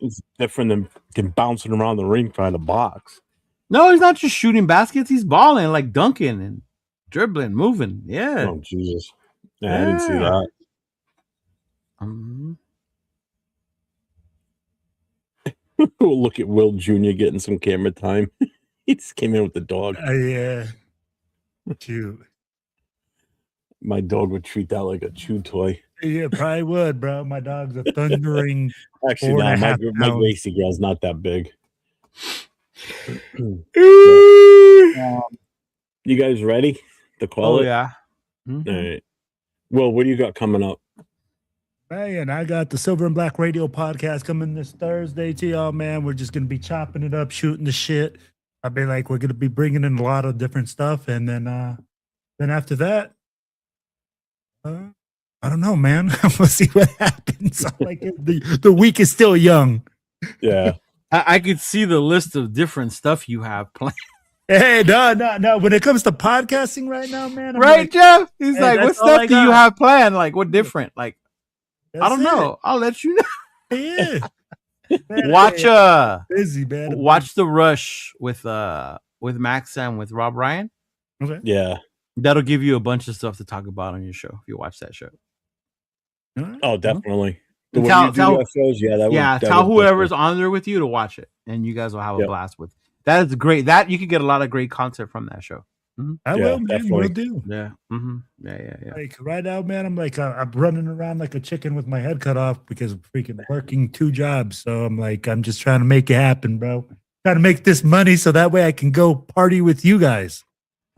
It's different than bouncing around the ring trying to box. No, he's not just shooting baskets, he's balling, like dunking and dribbling, moving. Yeah. Oh Jesus. Yeah. I didn't see that. Look at Will Jr. getting some camera time. He just came in with the dog. Yeah. Cute. My dog would treat that like a chew toy. Yeah, probably would, bro. My dog's a thundering. Actually, no, my Gracie girl's not that big. You guys ready to call it? Oh, yeah. Mm-hmm. All right. Well, what do you got coming up? Man, I got the Silver and Black Radio podcast coming this Thursday to y'all, man. We're just going to be chopping it up, shooting the shit. I've been like, we're going to be bringing in a lot of different stuff. And then after that, I don't know, man. We'll see what happens. Like the week is still young. Yeah. I could see the list of different stuff you have planned. Hey, no. When it comes to podcasting right now, man. I'm right, like, Jeff? He's like, what stuff do you got. have planned? Like, what different? Like, I don't know. It. I'll let you know. Yeah. Man, Watch busy, man. Watch The Rush with Max and with Rob Ryan. Okay. Yeah. That'll give you a bunch of stuff to talk about on your show if you watch that show. Oh, definitely. Tell whoever's different. on there with you to watch it, and you guys will have a blast with it. That is great. That you can get a lot of great content from that show. Mm-hmm. I will, man. Will do. Yeah. Mm-hmm. Yeah. Like right now, man, I'm like I'm running around like a chicken with my head cut off because I'm freaking working 2 jobs. So I'm like, I'm just trying to make it happen, bro. Trying to make this money so that way I can go party with you guys.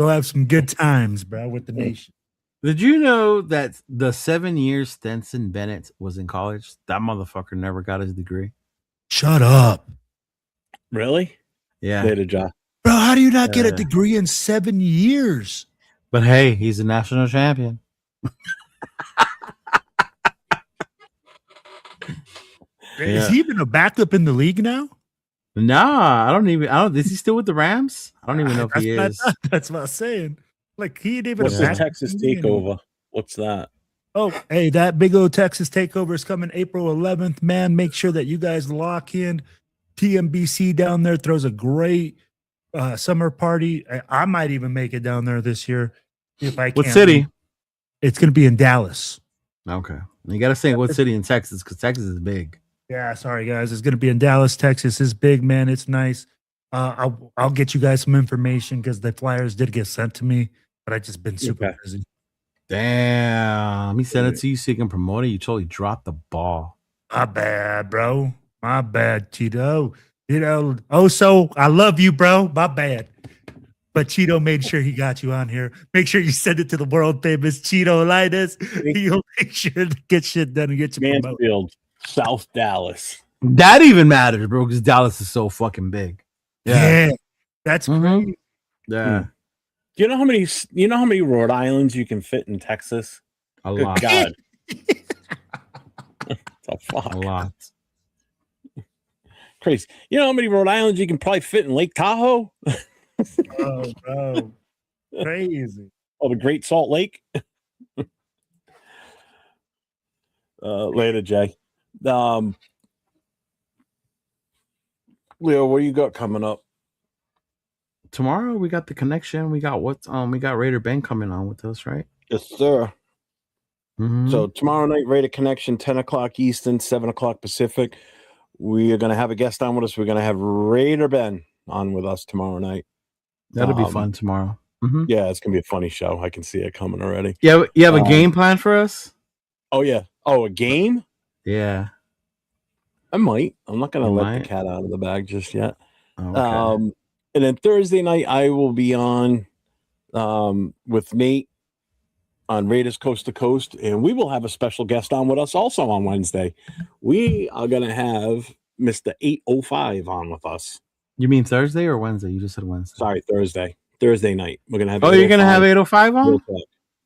Go have some good times, bro, with the nation. Did you know that the 7 years Stetson Bennett was in college, that motherfucker never got his degree? Shut up. Really? Yeah. Later, John. Bro, how do you not get a degree in 7 years? But hey, he's a national champion. Is he even a backup in the league now? Nah, I don't. Is he still with the Rams? I don't even know if he is. That's what I'm saying. Like he ain't even. What's the Texas takeover? What's that? Oh, hey, that big old Texas takeover is coming April 11th. Man, make sure that you guys lock in. TMBC down there throws a great summer party. I might even make it down there this year if I can. What city? It's going to be in Dallas. Okay, you got to say what city in Texas because Texas is big. Yeah, sorry guys. It's going to be in Dallas, Texas. It's big, man. It's nice. I'll get you guys some information because the flyers did get sent to me, but I just been super busy. Damn, he sent it to you so you can promote it. You totally dropped the ball. My bad, bro. My bad, Cheeto. You know, so I love you, bro. My bad. But Cheeto made sure he got you on here. Make sure you send it to the world famous Chidolinus. He'll make sure to get shit done and get you Mansfield, South Dallas. That even matters, bro, because Dallas is so fucking big. Yeah. That's crazy. Yeah. Do you know how many Rhode Islands you can fit in Texas? A lot. God. A lot. Crazy. You know how many Rhode Islands you can probably fit in Lake Tahoe? Oh, bro. Crazy. Oh, the Great Salt Lake. Later, Jay. Leo, what you got coming up? Tomorrow we got the connection. We got we got Raider Ben coming on with us, right? Yes, sir. Mm-hmm. So tomorrow night, Raider Connection, 10 o'clock Eastern, 7 o'clock Pacific. We are going to have a guest on with us. We're going to have Raider Ben on with us tomorrow night. That'll be fun tomorrow. Mm-hmm. Yeah, it's going to be a funny show. I can see it coming already. Yeah, you have a game plan for us? Oh, yeah. Oh, a game? Yeah. I might. I'm not going to let the cat out of the bag just yet. Okay. And then Thursday night, I will be on with Nate on Raiders Coast to Coast, and we will have a special guest on with us also on Wednesday. We are going to have Mr. 805 on with us. You mean Thursday or Wednesday? You just said Wednesday. Sorry, Thursday. Thursday night. We're going to have. Oh, you're going to have 805 on?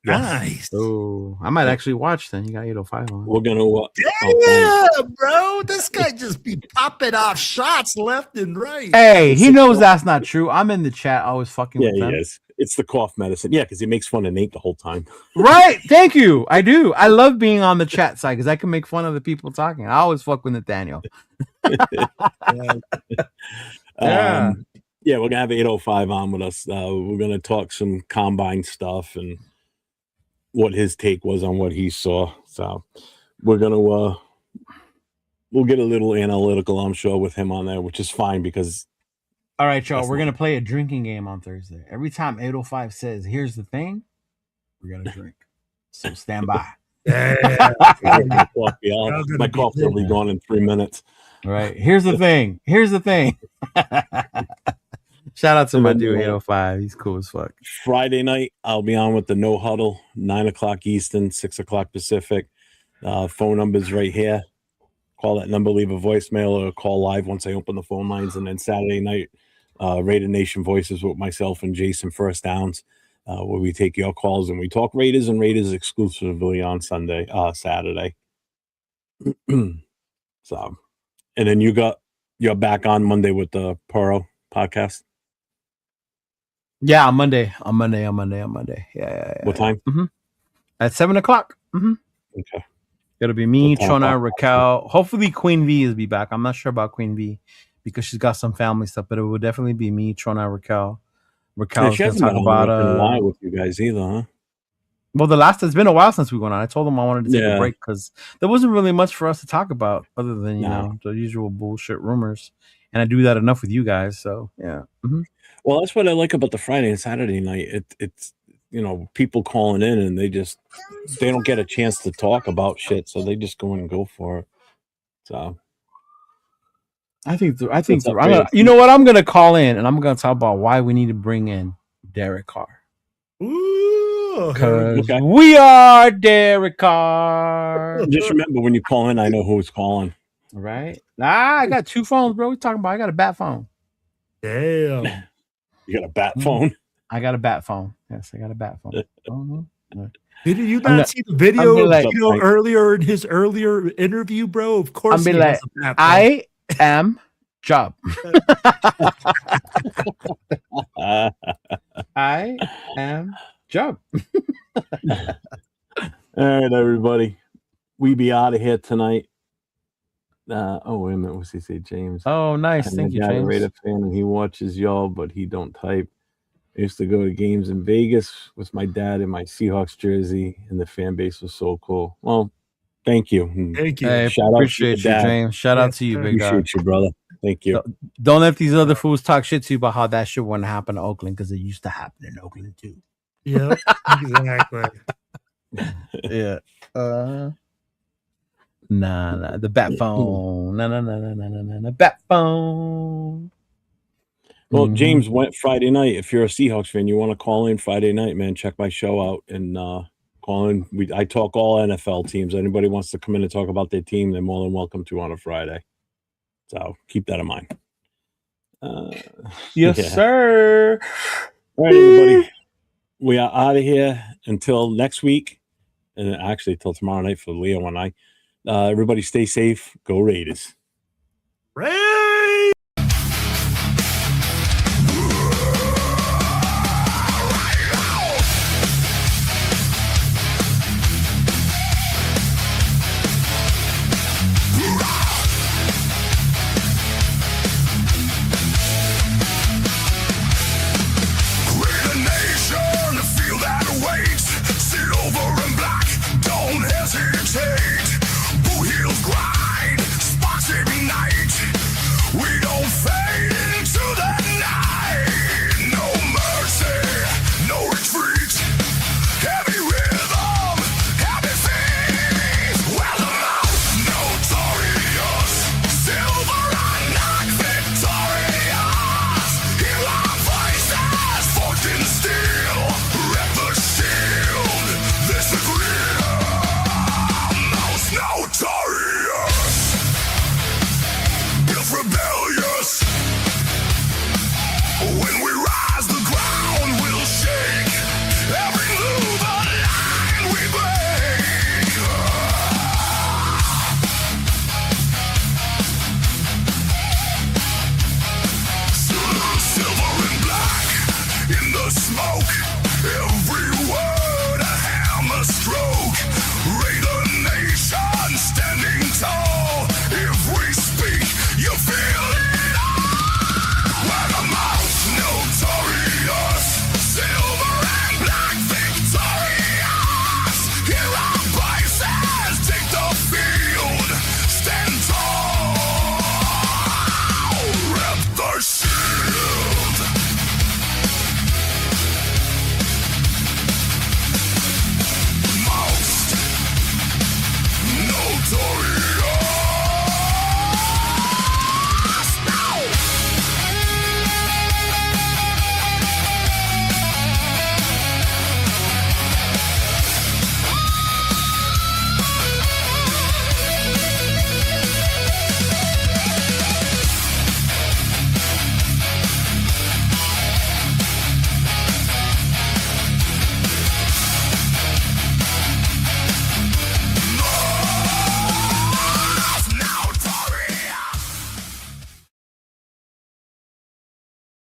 Nice. Oh, I might actually watch then. You got 805 on. We're going to. Damn, bro. This guy just be popping off shots left and right. Hey, he knows that's not true. I'm in the chat always fucking with Yeah, them. he is. It's the cough medicine. Yeah, because he makes fun of Nate the whole time. Right. Thank you. I do. I love being on the chat side because I can make fun of the people talking. I always fuck with Nathaniel. Yeah, we're gonna have 805 on with us. We're gonna talk some combine stuff and what his take was on what he saw. So we're gonna we'll get a little analytical, I'm sure, with him on there, which is fine because. All right, y'all. We're gonna play a drinking game on Thursday. Every time 805 says, "Here's the thing," we're gonna drink. So stand by. My coffee will be gone in 3 minutes. All right. Here's the thing. Here's the thing. Shout out to my dude 805. He's cool as fuck. Friday night, I'll be on with the No Huddle, 9 o'clock Eastern, 6 o'clock Pacific. Phone number's right here. Call that number, leave a voicemail, or call live once I open the phone lines. And then Saturday night, Raider Nation Voices with myself and Jason First Downs, where we take your calls and we talk Raiders and Raiders exclusively on Saturday. So, and then you're back on Monday with the Poro podcast. Yeah, on Monday. Yeah. What time? Mm-hmm. At 7 o'clock. Mm-hmm. Okay. It'll be me, Chona, Raquel. Hopefully Queen V will be back. I'm not sure about Queen V because she's got some family stuff, but it will definitely be me, Chona, Raquel. Raquel's She going to hasn't talk been about live with you guys either, huh? Well, it's been a while since we went on. I told them I wanted to take a break because there wasn't really much for us to talk about other than, you know, the usual bullshit rumors. And I do that enough with you guys. So, yeah. Mm-hmm. Well, that's what I like about the Friday and Saturday night. It's you know, people calling in and they don't get a chance to talk about shit. So they just go in and go for it. So I think you know what? I'm going to call in and I'm going to talk about why we need to bring in Derek Carr. Because we are Derek Carr. Just remember when you call in, I know who's calling. Right? I got two phones, bro. What are you talking about? I got a bat phone. Damn. You got a bat phone? I got a bat phone. Yes, I got a bat phone. Did you not see the video of Tito earlier in his earlier interview, bro? Of course, he has a bat phone. I am Job. I am Job. All right, everybody. We be out of here tonight. Oh, wait a minute. What's he say, James? Oh, nice. Thank you, James. Raider fan, and he watches y'all, but he don't type. I used to go to games in Vegas with my dad in my Seahawks jersey, and the fan base was so cool. Well, thank you. Thank you. Hey, appreciate you, James. Shout out to you, big guy. Appreciate you, brother. Thank you. Don't let these other fools talk shit to you about how that shit wouldn't happen in Oakland, because it used to happen in Oakland too. Yeah, exactly. Yeah. Nah. The bat phone. Nah. Bat phone. Well, James went Friday night. If you're a Seahawks fan, you want to call in Friday night, man. Check my show out and call in. I talk all NFL teams. Anybody wants to come in and talk about their team, they're more than welcome to on a Friday. So keep that in mind. Yes, sir. All right, everybody. We are out of here until next week, and actually till tomorrow night for Leo and I. Everybody stay safe. Go Raiders. Notorious. If rebellion